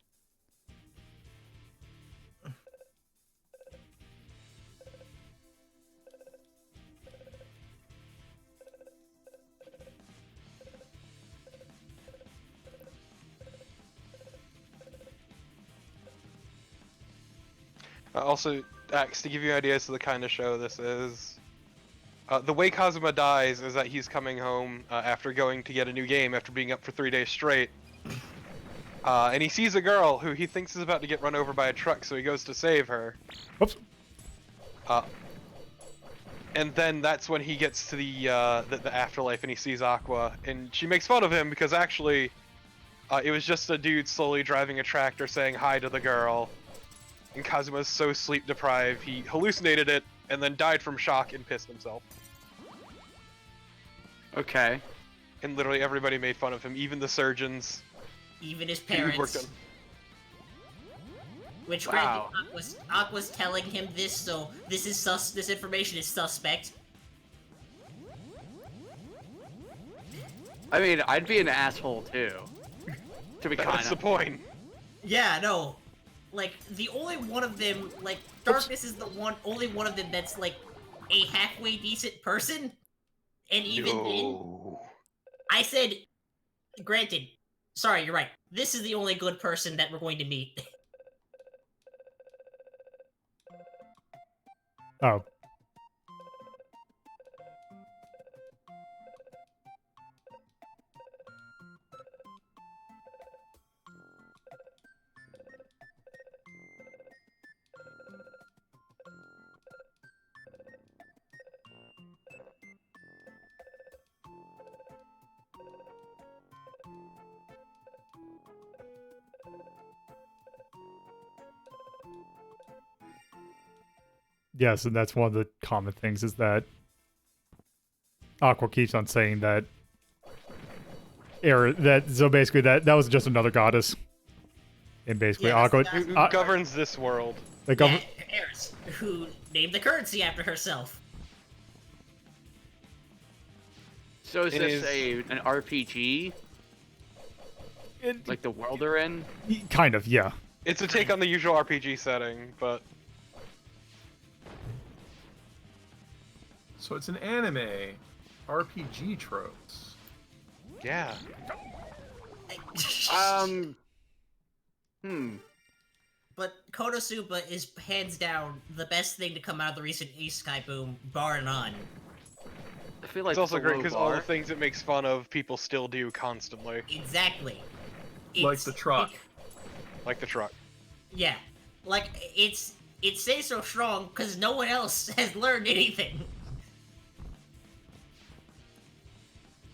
Also, Axe, to give you ideas of the kind of show this is, the way Kazuma dies is that he's coming home after going to get a new game after being up for 3 days straight. And he sees a girl who he thinks is about to get run over by a truck, so he goes to save her. Oops. And then that's when he gets to the afterlife and he sees Aqua, and she makes fun of him because actually, it was just a dude slowly driving a tractor saying hi to the girl. And Kazuma's so sleep deprived, he hallucinated it and then died from shock and pissed himself. Okay. And literally everybody made fun of him, even the surgeons. Even his who worked parents. on- Which, Wow. granted, Aqua's telling him this, so this information is suspect. I mean, I'd be an asshole too. To be kind That's the of. point. Yeah, no. Like, the only one of them, like, Darkness is the only one of them that's, like, a halfway decent person. And even then, I said, granted, sorry, you're right. This is the only good person that we're going to meet. Oh. Yes, and that's one of the common things is that Aqua keeps on saying that so basically that was just another goddess. And basically Yeah, Aqua that's- Who Uh, governs this world? the Yeah, Eris, who named the currency after herself. So is It this is- an RPG? Like the world they're in? kind of, yeah. It's a take on the usual RPG setting, but So it's an anime RPG tropes. Yeah. But KonoSuba is hands down the best thing to come out of the recent isekai boom, bar none. I feel like It's also a great low because all the bar. things it makes fun of, people still do constantly. Exactly. Like the truck. Like the truck. Yeah. Like, it stays so strong because no one else has learned anything.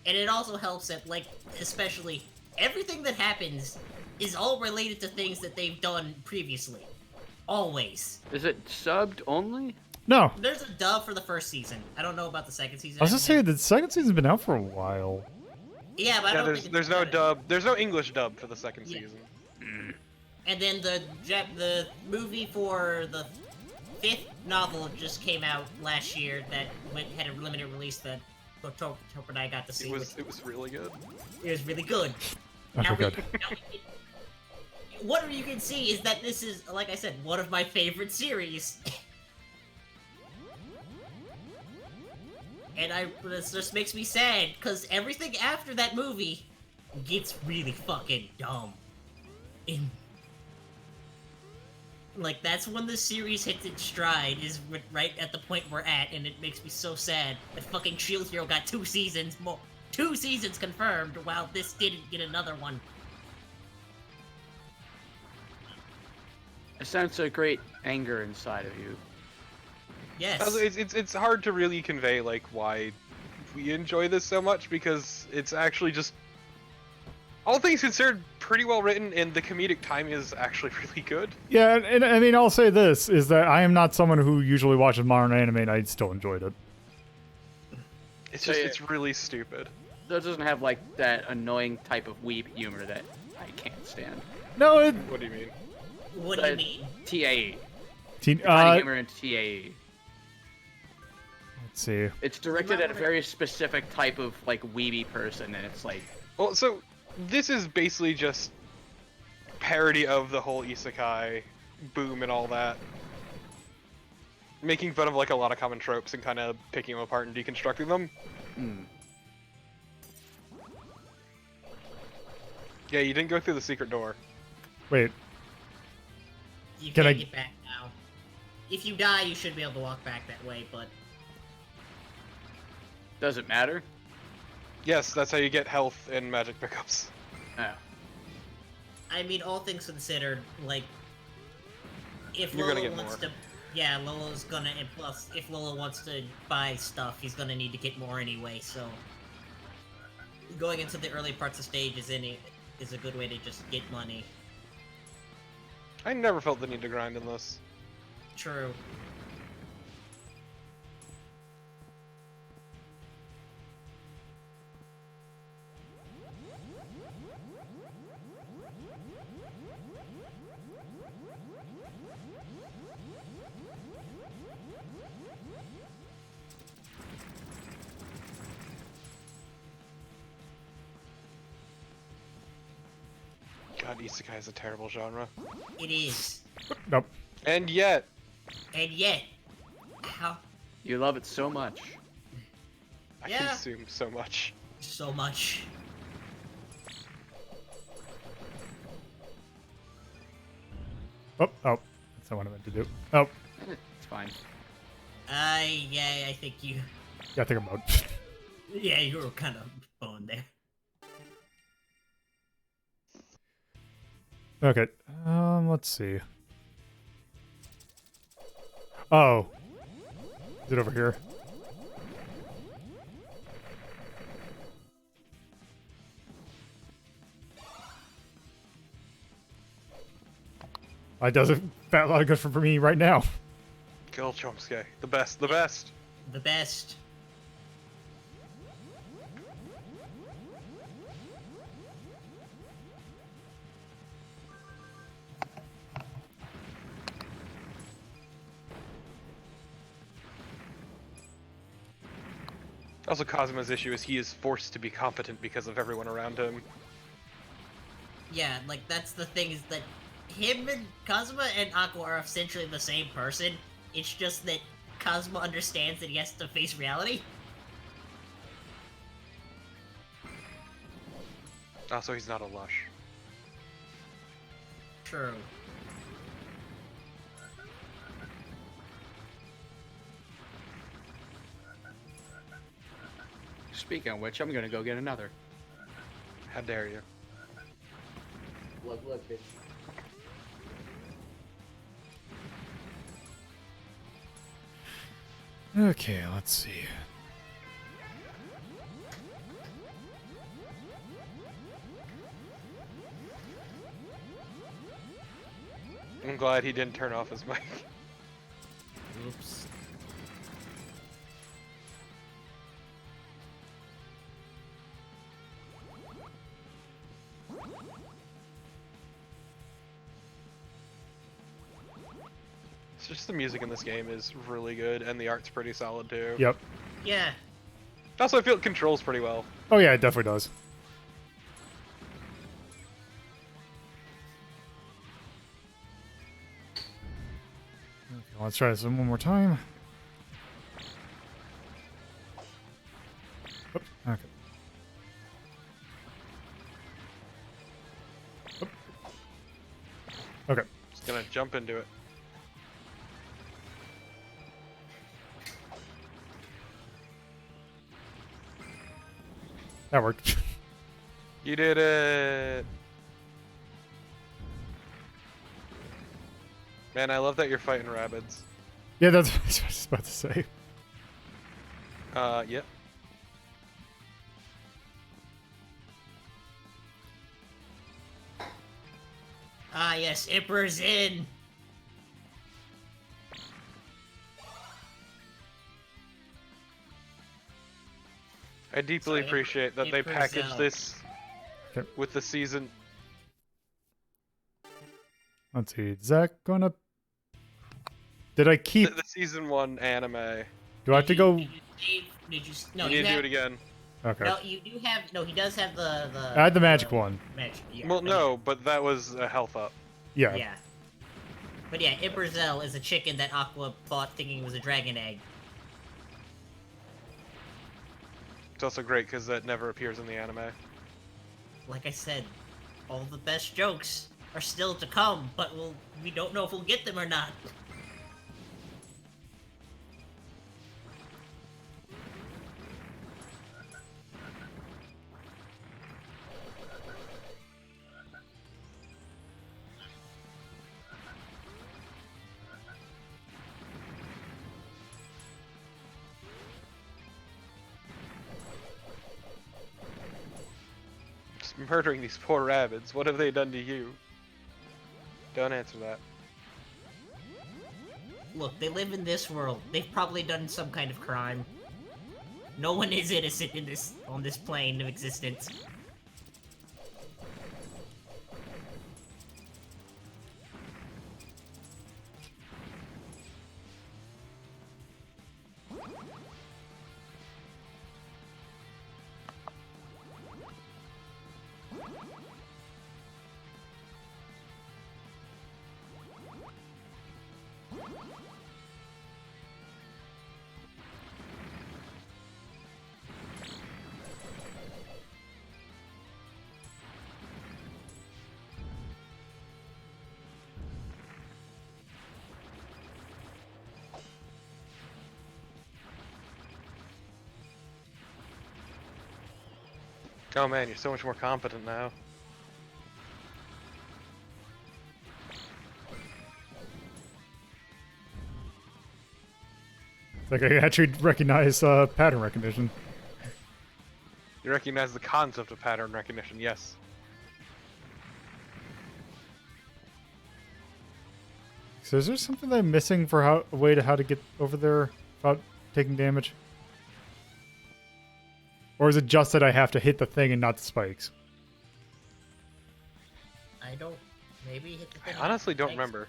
And it also helps that, like, especially, everything that happens is all related to things that they've done previously. Always. Is it subbed only? No. There's a dub for the first season. I don't know about the second season. I was just saying the second season's been out for a while. Yeah, but I Yeah, don't think there's it's no done. dub. There's no English dub for the second Yeah. season. And then the movie for the 5th novel just came out last year that had a limited release that Tope and I got to see. It was really good. It was really good. Okay, good. What you can see is that this is, like I said, one of my favorite series. And this just makes me sad, because everything after that movie gets really fucking dumb. Like, that's when the series hits its stride, is right at the point we're at, and it makes me so sad that fucking Shield Hero got 2 seasons more. 2 seasons confirmed, while this didn't get another one. I sense a great anger inside of you. Yes. Also, it's hard to really convey like why we enjoy this so much because it's actually just all things considered pretty well written and the comedic timing is actually really good. Yeah, and I mean, I'll say this, is that I am not someone who usually watches modern anime, and I still enjoyed it. It's So, just yeah. it's really stupid. That doesn't have like that annoying type of weeb humor that I can't stand. No, it... What do you mean? What do you mean? TAE. Teen, Kind of humor in TAE. let's see. It's directed at a very specific type of like weeby person, and it's like Well, so this is basically just parody of the whole isekai boom and all that. Making fun of like a lot of common tropes and kind of picking them apart and deconstructing them. Yeah, you didn't go through the secret door. Wait. You Can can't I- get back now. If you die, you should be able to walk back that way, but... does it matter? Yes, that's how you get health and magic pickups. Oh. I mean, all things considered, like... If You're Lola gonna get wants more. to... Yeah, Lola's gonna... And plus, if Lola wants to buy stuff, he's gonna need to get more anyway, so... Going into the early parts of stages is a good way to just get money. I never felt the need to grind in this. True. God, isekai is a terrible genre. It is. Nope. And yet, And yet... How... You love it so much. I Yeah. consume so much. So much. Oh, that's not what I meant to do. Oh, It's fine. Yeah, I think you... yeah, I think I'm out. Yeah, you were kind of boned there. Okay, let's see. Oh. Is it over here? It doesn't feel a lot of good for me right now. Kill Chomsky. The best, the best. The best. Also, Kazuma's issue is he is forced to be competent because of everyone around him. Yeah, like, that's the thing, is that him and Kazuma and Aqua are essentially the same person. It's just that Kazuma understands that he has to face reality. Oh, so he's not a lush. True. Speaking of which, I'm gonna go get another. How dare you? Look, bitch. Okay, let's see. I'm glad he didn't turn off his mic. Oops. It's just the music in this game is really good, and the art's pretty solid too. Yep. Yeah. Also, I feel it controls pretty well. Oh yeah, it definitely does. Okay, let's try this one more time. Oops, okay. Oop. Okay. Just gonna jump into it. That worked. You did it! Man, I love that you're fighting rabbits. Yeah, that's what I was just about to say. Yep. Ah, yes, Emperor's in. I deeply So, appreciate that they Emperor's packaged out. this Okay. with the season. Let's see. Is that gonna... Did I keep... The season 1 anime. Do I have to go... Did you no, you need to have, do it again. Okay. No, you do have. No, he does have the. I had the magic one. Magic. Yeah, Well, the no, but that was a health up. Yeah. Yeah. But yeah, Emperor Zell is a chicken that Aqua fought thinking it was a dragon egg. It's also great because that never appears in the anime. Like I said, all the best jokes are still to come, but we don't know if we'll get them or not. Just murdering these poor rabbits. What have they done to you? Don't answer that. Look, they live in this world. They've probably done some kind of crime. No one is innocent in on this plane of existence. Oh man, you're so much more competent now. It's like I actually recognize pattern recognition. You recognize the concept of pattern recognition, yes. So is there something that I'm missing for a way to how to get over there without taking damage? Or is it just that I have to hit the thing and not the spikes? I don't. Maybe hit the thing. I honestly don't Thanks. remember.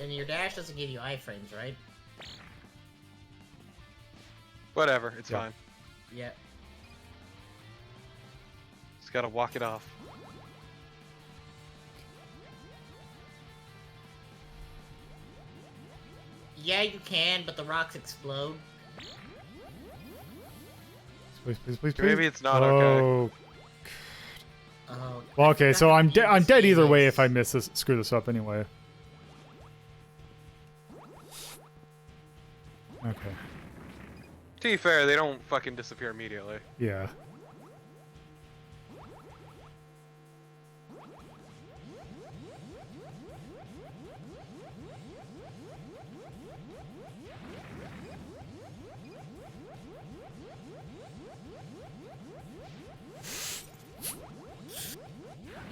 And your dash doesn't give you iframes, right? Whatever, it's Yeah. fine. Yeah. Just gotta walk it off. Yeah, you can, but the rocks explode. Please, please, please, please. Maybe it's not okay. Oh. Well, I okay, forgot so how I'm easy I'm dead this either way is. if I miss this, screw this up anyway. Okay. To be fair, they don't fucking disappear immediately. Yeah.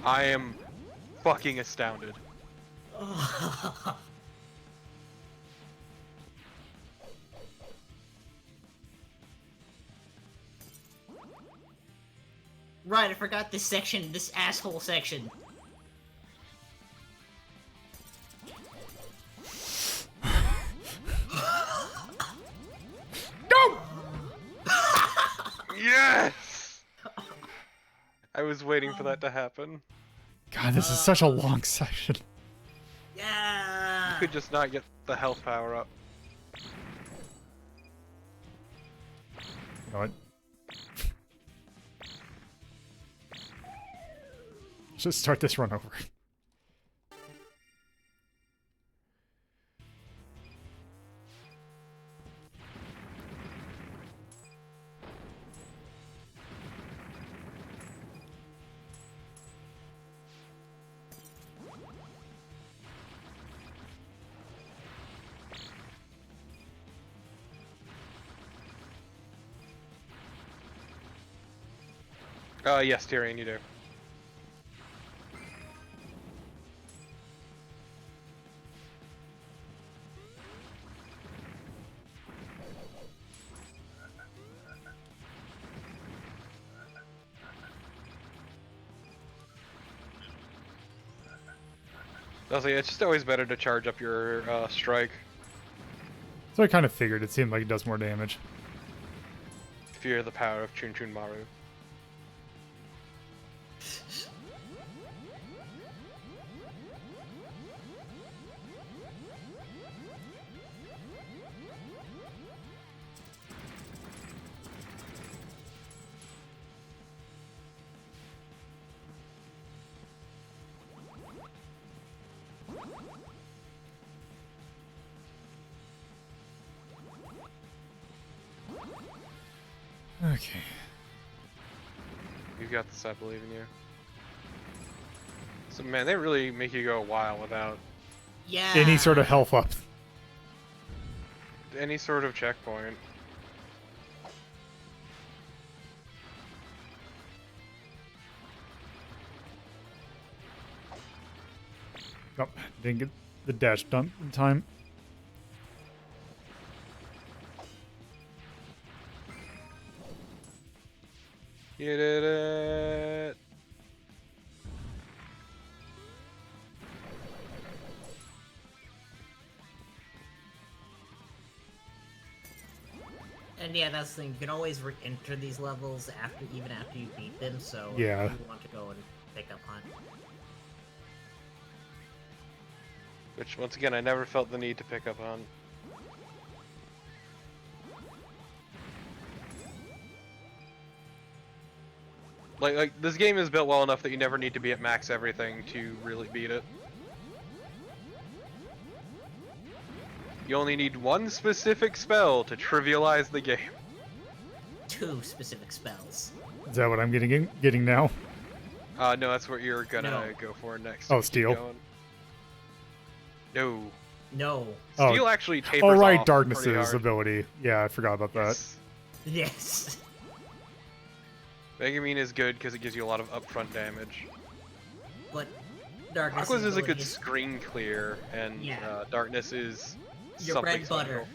I am fucking astounded. Right, I forgot this section, this asshole section. No! Yes! I was waiting for that to happen. God, this is such a long section. Yeah. You could just not get the health power up. You know what? Just start this run over. Yes, Tyrion, you do. Also, yeah, it's just always better to charge up your strike So I kind of figured it seemed like it does more damage. if you hear the power of Chun Chun Maru. Okay. You got this, I believe in you. So man, they really make you go a while without Yeah. Any sort of health up. any sort of checkpoint. Nope, didn't get the dash done in time. You did it! And yeah, that's the thing. You can always re-enter these levels even after you beat them. So Yeah. if you want to go and pick up on. Which, once again, I never felt the need to pick up on. Like this game is built well enough that you never need to be at max everything to really beat it. You only need one specific spell to trivialize the game. 2 specific spells. Is that what I'm getting now? No, that's what you're gonna No. go for next. Oh, if you keep steel. going. No. No. Oh. Steel actually tapers Oh right, off Darkness's pretty hard. ability. Yeah, I forgot about that. Yes. Yes. Megamine is good because it gives you a lot of upfront damage. But Darkness Aqua's is a good ability screen clear, and Yeah. Darkness is your something bread and butter. special.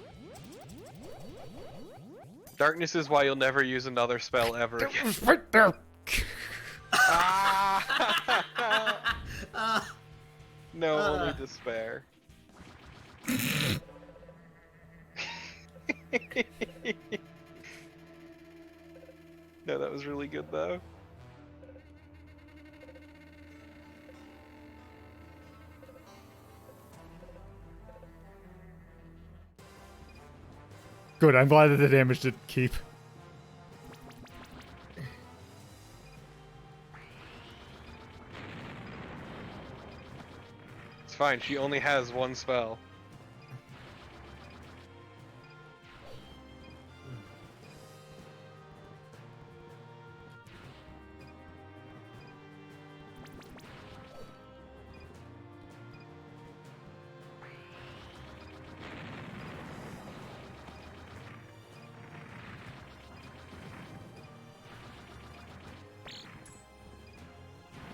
Darkness is why you'll never use another spell ever It again. was right there. Ah! No, only Uh. despair. No, that was really good though. Good, I'm glad that the damage didn't keep. fine. She only has one spell.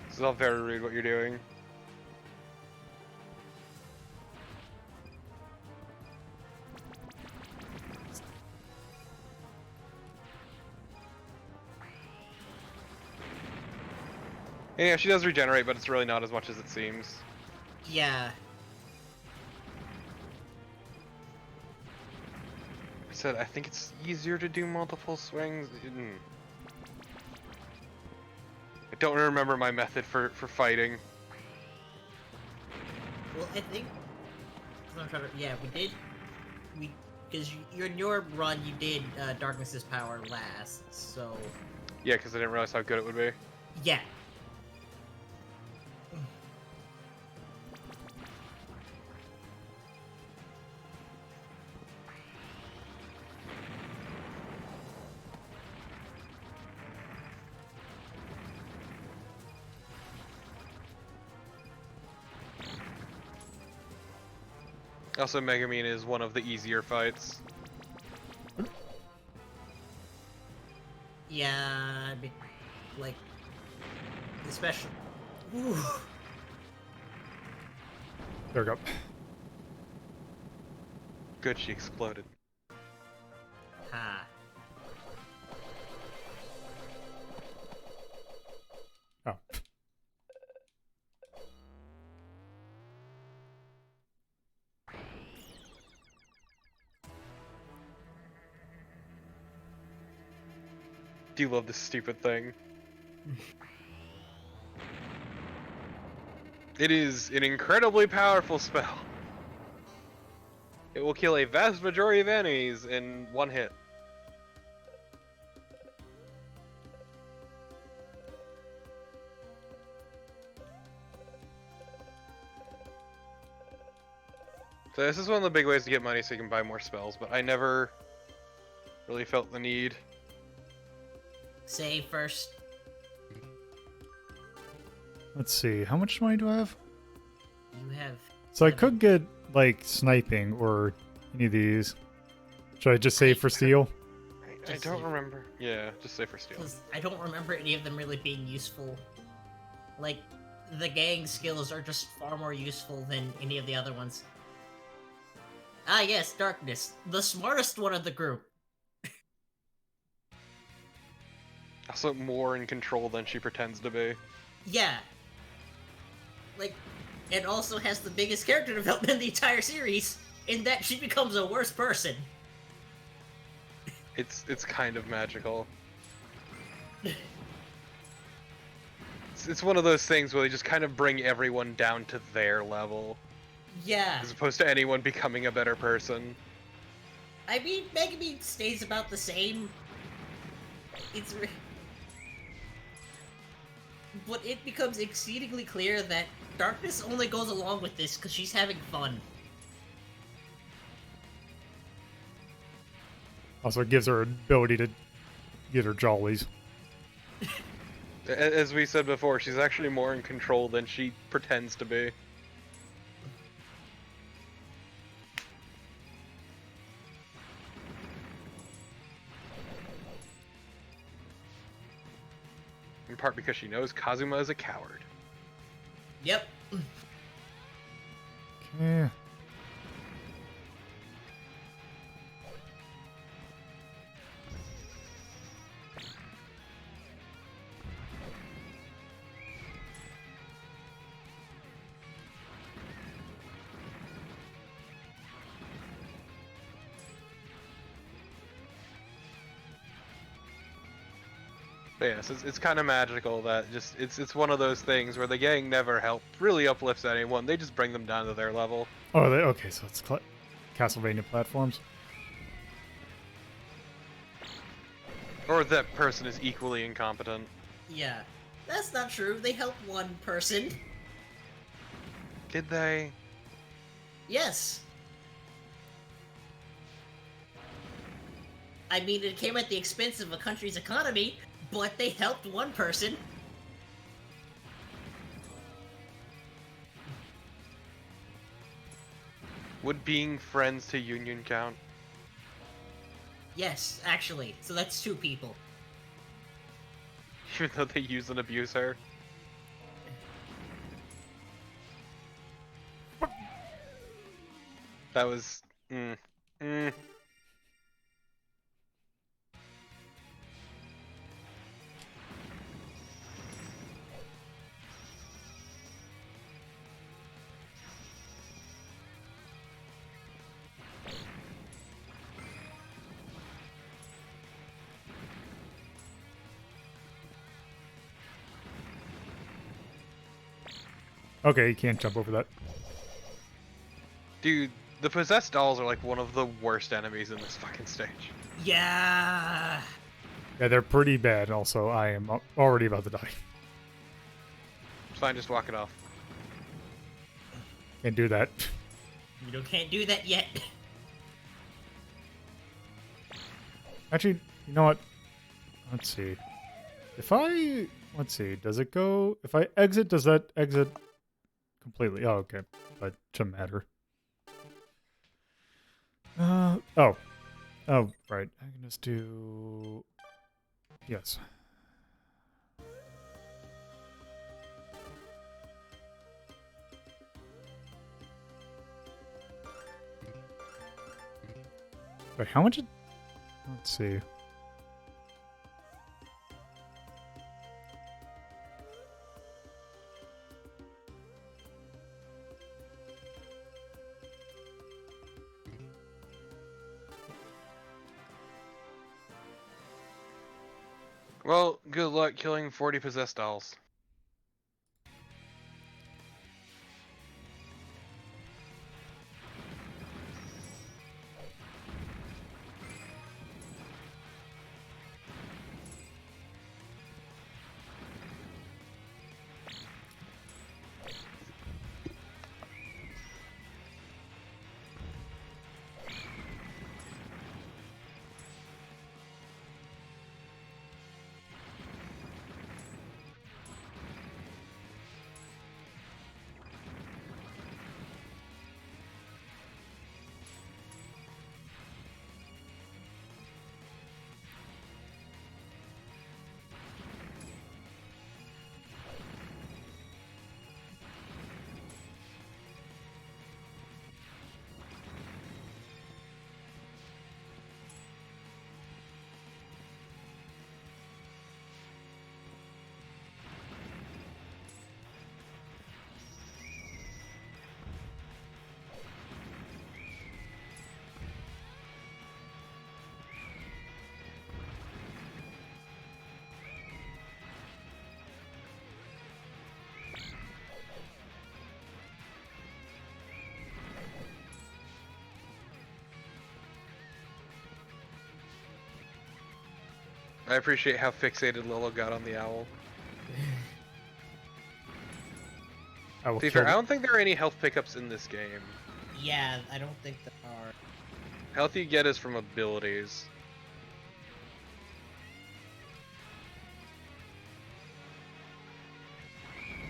This is all very rude what you're doing. Yeah, she does regenerate, but it's really not as much as it seems. Yeah. I said, I think it's easier to do multiple swings. I don't remember my method for fighting. Well, I think. I'm trying to. Yeah, because in your run you did Darkness's Power last, so. Yeah, because I didn't realize how good it would be. Yeah. Also, Megumin is one of the easier fights. Yeah, like, especially. Ooh. There we go. Good, she exploded. Ha. Oh. Do you love this stupid thing? It is an incredibly powerful spell. It will kill a vast majority of enemies in one hit. So this is one of the big ways to get money so you can buy more spells, but I never really felt the need. Save first. Let's see. How much money do I have? You have. So I could get, like, sniping or any of these. Should I just save for steel? I Just don't save. remember. Yeah, just say for steel. Because I don't remember any of them really being useful. Like, the gang skills are just far more useful than any of the other ones. Ah, yes, Darkness. The smartest one of the group. Also more in control than she pretends to be. Yeah. Like, it also has the biggest character development in the entire series, in that she becomes a worse person. It's kind of magical. It's one of those things where they just kind of bring everyone down to their level, Yeah. as opposed to anyone becoming a better person. I mean, Megumin stays about the same. But it becomes exceedingly clear that Darkness only goes along with this because she's having fun. Also, it gives her ability to get her jollies. As we said before, she's actually more in control than she pretends to be. In part because she knows Kazuma is a coward. Yep. Okay. But yes, it's kind of magical that just it's one of those things where the gang never really uplifts anyone. They just bring them down to their level. Oh, okay, so it's Castlevania platforms. Or that person is equally incompetent. Yeah. That's not true. They help one person. Did they? Yes. I mean, it came at the expense of a country's economy, but they helped one person. Would being friends to Union count? Yes, actually. So that's 2 people. Even though they use and abuse her? That was... Okay, you can't jump over that. Dude, the possessed dolls are like one of the worst enemies in this fucking stage. Yeah. Yeah, they're pretty bad. Also, I am already about to die. It's fine, just walk it off. Can't do that. Can't do that yet. Actually, you know what? Let's see. Let's see, does it go... If I exit, does that exit completely? Oh, okay. But it doesn't matter. Oh. Oh, right. I can just do... Yes. Wait, how much? Let's see. Well, good luck killing 40 possessed dolls. I appreciate how fixated Lilo got on the owl. I will To be kill fair, I don't think there are any health pickups in this game. Yeah, I don't think there are. Health you get is from abilities.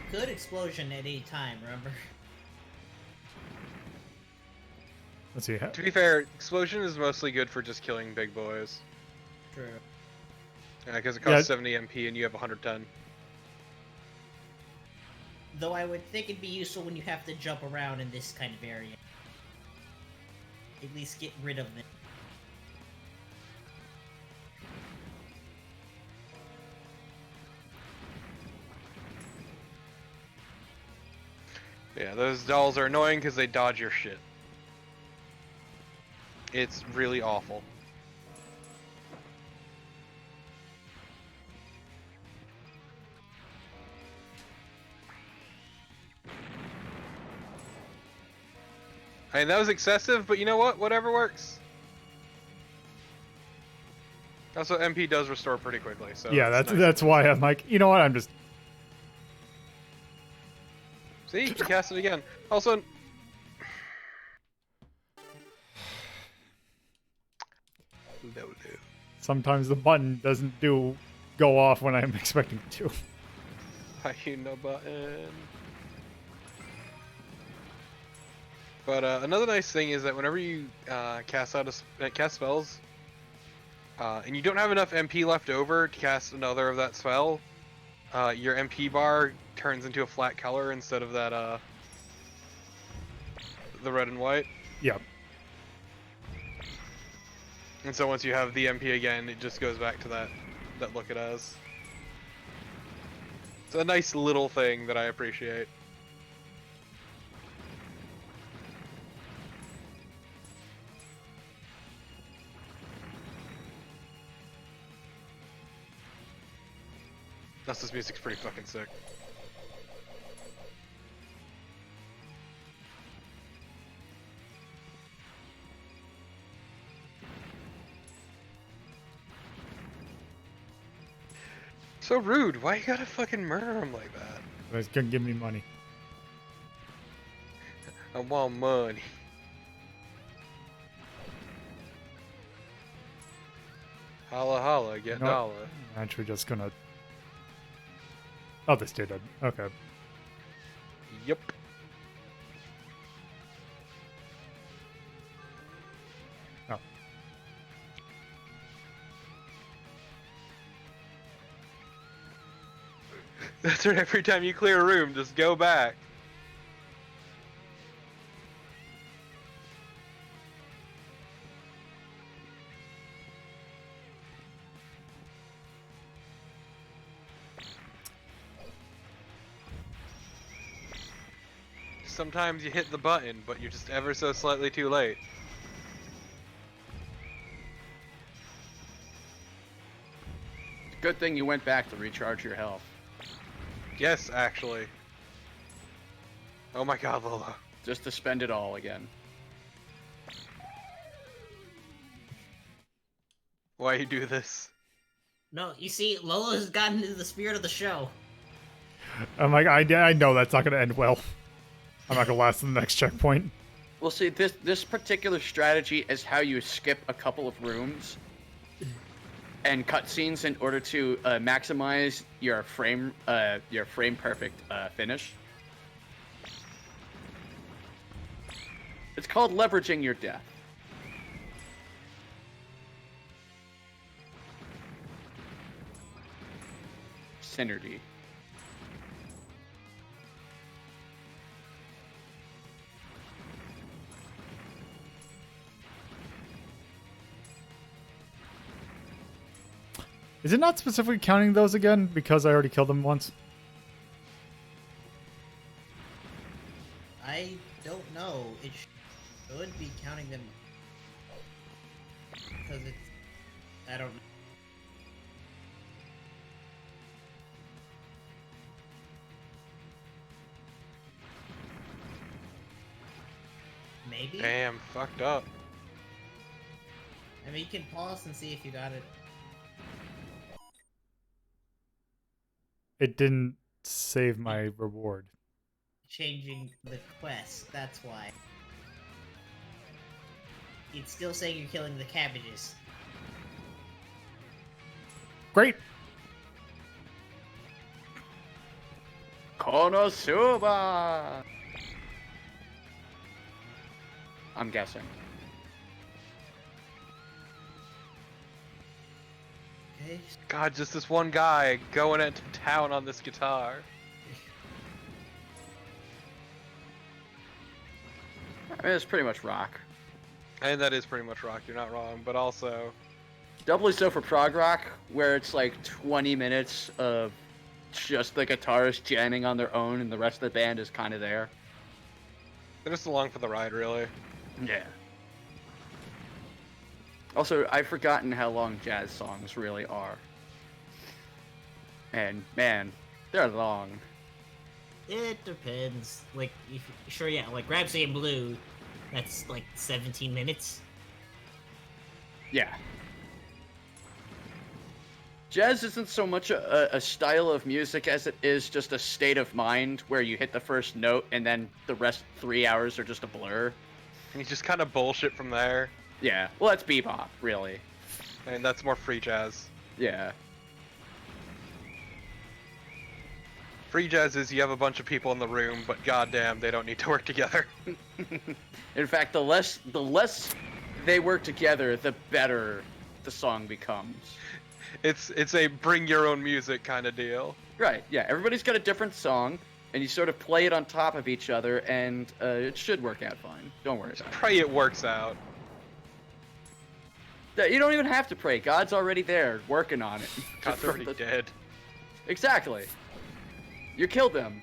Good explosion at any time, remember? Let's see. To be fair, explosion is mostly good for just killing big boys. True. Yeah, because it costs Yeah. 70 MP and you have 110. Though I would think it'd be useful when you have to jump around in this kind of area. At least get rid of them. Yeah, those dolls are annoying because they dodge your shit. It's really awful. I mean, that was excessive, but you know what? Whatever works. Also, MP does restore pretty quickly, so Yeah, it's that's nice. that's why I'm like, you know what? I'm just... See, you can cast it again. Also, no. Sometimes the button doesn't go off when I'm expecting it to. Hyena button. But another nice thing is that whenever you cast spells, and you don't have enough MP left over to cast another of that spell, your MP bar turns into a flat color instead of that the red and white. Yep. And so once you have the MP again, it just goes back to that look it has. It's a nice little thing that I appreciate. This music's pretty fucking sick. So rude. Why you gotta fucking murder him like that? He's gonna give me money. I want money. Holla holla, get No. dollar. I'm actually just gonna. Oh, this did it. Okay. Yep. Oh. That's right, every time you clear a room, just go back. Sometimes you hit the button, but you're just ever so slightly too late. Good thing you went back to recharge your health. Yes, actually. Oh my god, Lola. Just to spend it all again. Why you do this? No, you see, Lola has gotten into the spirit of the show. I'm like, I know that's not gonna end well. I'm not gonna last to the next checkpoint. Well, see, this particular strategy is how you skip a couple of rooms and cutscenes in order to maximize your frame perfect finish. It's called leveraging your death. Synergy. Is it not specifically counting those again because I already killed them once? I don't know. It should be counting them because it's. I don't know. Maybe. Damn, fucked up. I mean, you can pause and see if you got it. It didn't save my reward. Changing the quest. That's why. It's still saying you're killing the cabbages. Great! KonoSuba! I'm guessing. Okay. God, just this one guy going into town on this guitar. I mean, it's pretty much rock. And that is pretty much rock, you're not wrong, but also... Doubly so for prog rock, where it's like 20 minutes of just the guitarists jamming on their own and the rest of the band is kind of there. They're just along for the ride, really. Yeah. Also, I've forgotten how long jazz songs really are. And, man, they're long. It depends. Like, sure, yeah, like Rhapsody in Blue, that's like 17 minutes. Yeah. Jazz isn't so much a style of music as it is just a state of mind where you hit the first note and then the rest 3 hours are just a blur. And you just kind of bullshit from there. Yeah, well, that's bebop, really. And that's more free jazz. Yeah. Free jazz is you have a bunch of people in the room, but goddamn, they don't need to work together. In fact, the less they work together, the better the song becomes. It's a bring your own music kind of deal. Right, yeah, everybody's got a different song, and you sort of play it on top of each other, and it should work out fine. Don't worry about Pray it works out. it. You don't even have to pray. God's already there, working on it. God's already dead. Exactly. You killed them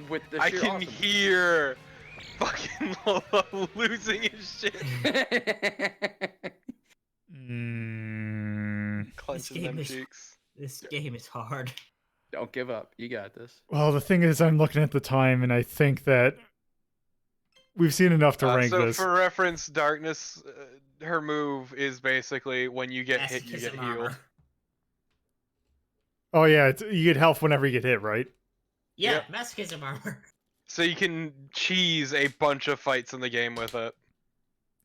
with the I sheer can awesomeness. hear fucking Lolo losing his shit. Clenching game them is- cheeks. This game is hard. Don't give up. You got this. Well, the thing is, I'm looking at the time, and I think that we've seen enough to rank so this. for reference, Darkness, her move is basically when you get hit, you get Masochism healed. armor. Oh yeah, you get health whenever you get hit, right? Yeah, Yep. masochism armor. So you can cheese a bunch of fights in the game with it.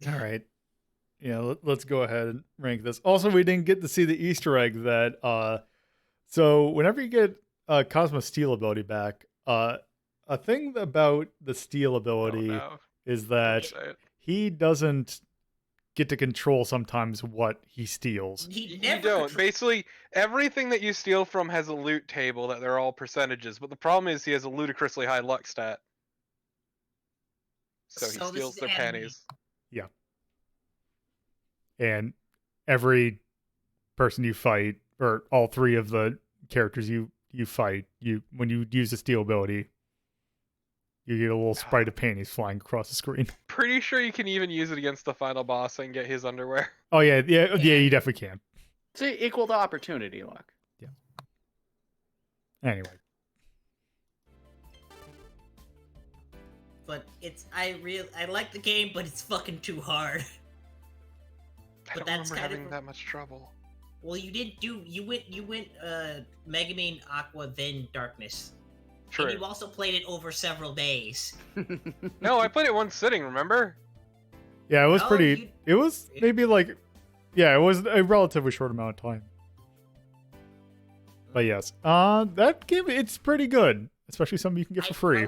All right. Yeah, let's go ahead and rank this. Also, we didn't get to see the Easter egg that so whenever you get Cosmo's steel ability back, a thing about the steel ability Oh, no. is Don't that say it. he doesn't get to control sometimes what he steals. He You never don't. control- Basically, everything that you steal from has a loot table that they're all percentages, but the problem is he has a ludicrously high luck stat. So he So this steals is their enemy. panties. And every person you fight, or all three of the characters you fight, when you use the steel ability, you get a little sprite of panties flying across the screen. Pretty sure you can even use it against the final boss and get his underwear. Oh yeah, you definitely can. See, equal to opportunity, luck. Anyway, But I like the game, but it's fucking too hard. I But don't that's remember kind having of- that much trouble. Well, you went Megamine Aqua then Darkness. And True. you also played it over several days. No, I played it one sitting, remember? yeah, it was No, pretty. It was maybe like, yeah, it was a relatively short amount of time. But yes, that game, it's pretty good, especially something you can get for free.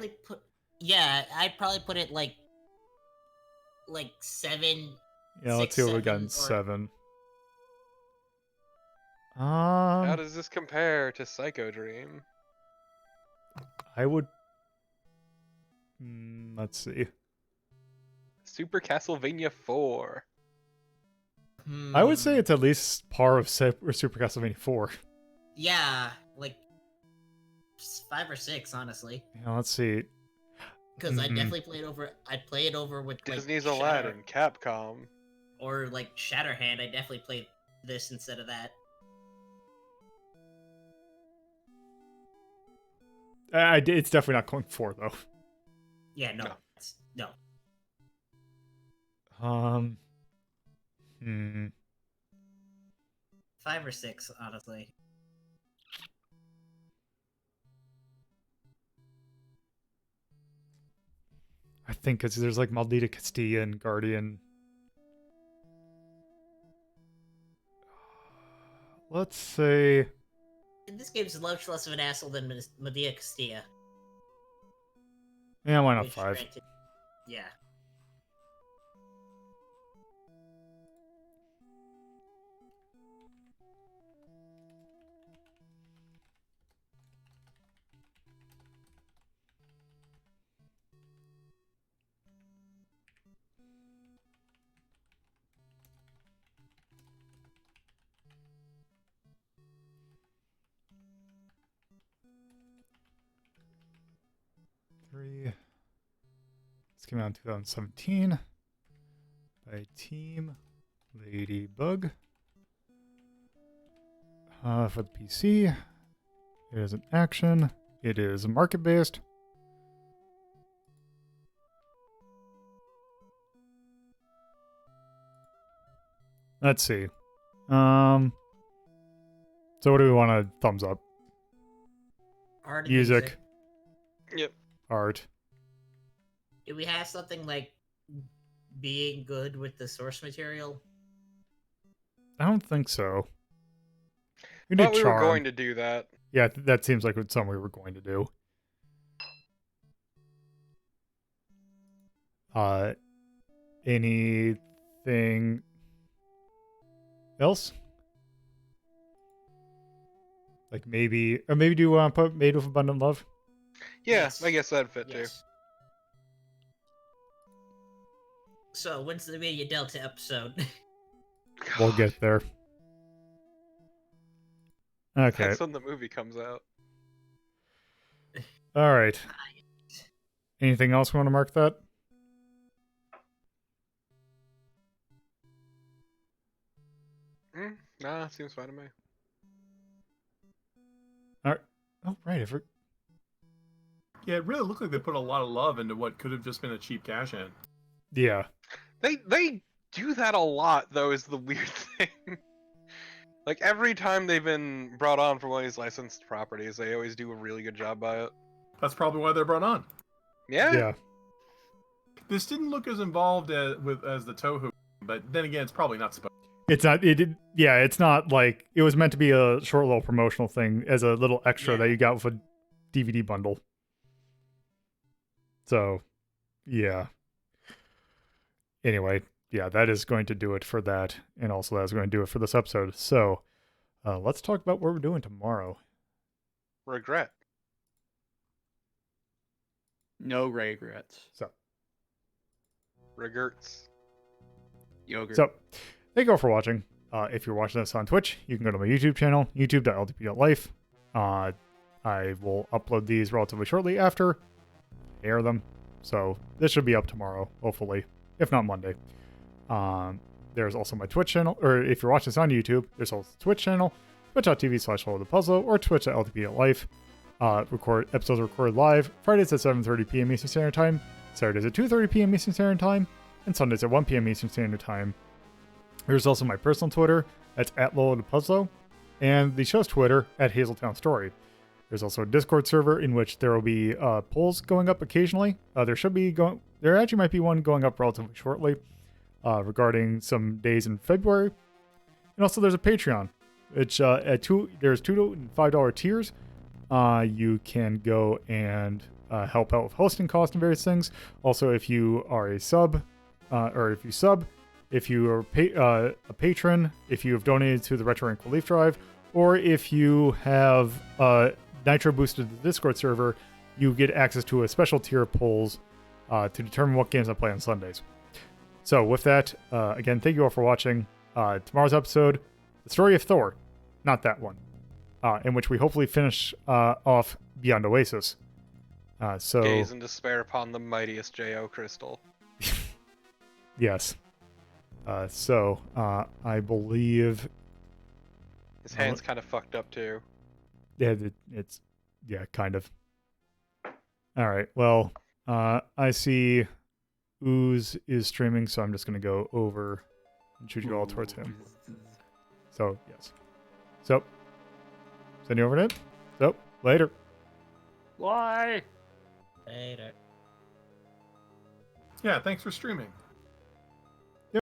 I'd probably put it like 7. Yeah, let's see what we got in 7. How does this compare to Psycho Dream? I would. Let's see. Super Castlevania 4. I would say it's at least par of Super Castlevania 4. Yeah, like 5 or 6, honestly. Yeah, let's see. Because I Mhm. definitely I'd play it over with like Disney's Shatter- Aladdin, Capcom. or like Shatterhand. I definitely played this instead of that. It's definitely not going 4 though. Yeah, no, No. no. Hmm. 5 or 6, honestly. I think because there's like Maldita Castilla and Guardian. Let's say. And this game's much less of an asshole than Medea Castilla. Yeah, why not which 5? granted- Yeah. Three. This came out in 2017 by Team Ladybug. For the PC, it is an action. It is market based. Let's see. So what do we want to thumbs up? Art and Music, Yep. art. Do we have something like being good with the source material? I don't think so. We Thought did we were charm. going to do that. Yeah, that seems like it's something we were going to do. Anything else? Like maybe, or maybe do you want to put Made with Abundant Love? Yeah, Yes. I guess that'd fit Yes. So, when's the Media Delta episode? too. We'll God, get there. Okay. That's when the movie comes out. All right. Anything else we want to mark that? Nah, seems fine to me. All right. Oh, right. Yeah, it really looked like they put a lot of love into what could have just been a cheap cash in. Yeah. They do that a lot though, is the weird thing. Like every time they've been brought on for one of these licensed properties, they always do a really good job by it. That's probably why they're brought on. Yeah. Yeah. This didn't look as involved as the Toho, but then again, it's probably not supposed. It's not. Yeah. It's not like it was meant to be a short little promotional thing as a little extra that you got with a DVD bundle. So, yeah. Anyway, yeah, that is going to do it for that, and also that is going to do it for this episode. So, let's talk about what we're doing tomorrow. Regret. No regrets. So, Regerts. Yogurt. So, thank you all for watching. If you're watching this on Twitch, you can go to my YouTube channel, youtube.ldp.life. I will upload these relatively shortly after I air them. So, this should be up tomorrow, hopefully, if not Monday. There's also my Twitch channel, or if you're watching this on YouTube, there's also the Twitch channel, twitch.tv/followthepuzzle, or twitch.ldp.life. Episodes are recorded live, Fridays at 7:30 p.m. Eastern Standard Time, Saturdays at 2:30 p.m. Eastern Standard Time, and Sundays at 1 p.m. Eastern Standard Time. There's also my personal Twitter, that's @LoloThePuzzlo, and the show's Twitter, @Hazeltown Story. There's also a Discord server in which there will be polls going up occasionally. There actually might be one going up relatively shortly regarding some days in February. And also there's a Patreon, which there's $2 and $5 tiers. You can go and help out with hosting costs and various things. Also, if you are a sub, if you are a patron, if you have donated to the Retro Rank Relief Drive, or if you have Nitro boosted the Discord server, you get access to a special tier of polls to determine what games I play on Sundays. So with that, again, thank you all for watching. Tomorrow's episode, the story of Thor, not that one, in which we hopefully finish off Beyond Oasis. So Gaze in despair upon the mightiest J.O. Crystal. yes. I believe His hand's kind of fucked up too. yeah, it's kind of. All right. Well, I see Ooze is streaming, so I'm just gonna go over and shoot you all towards him. So yes. So send you over to him. So later. Why? Later. Yeah, thanks for streaming.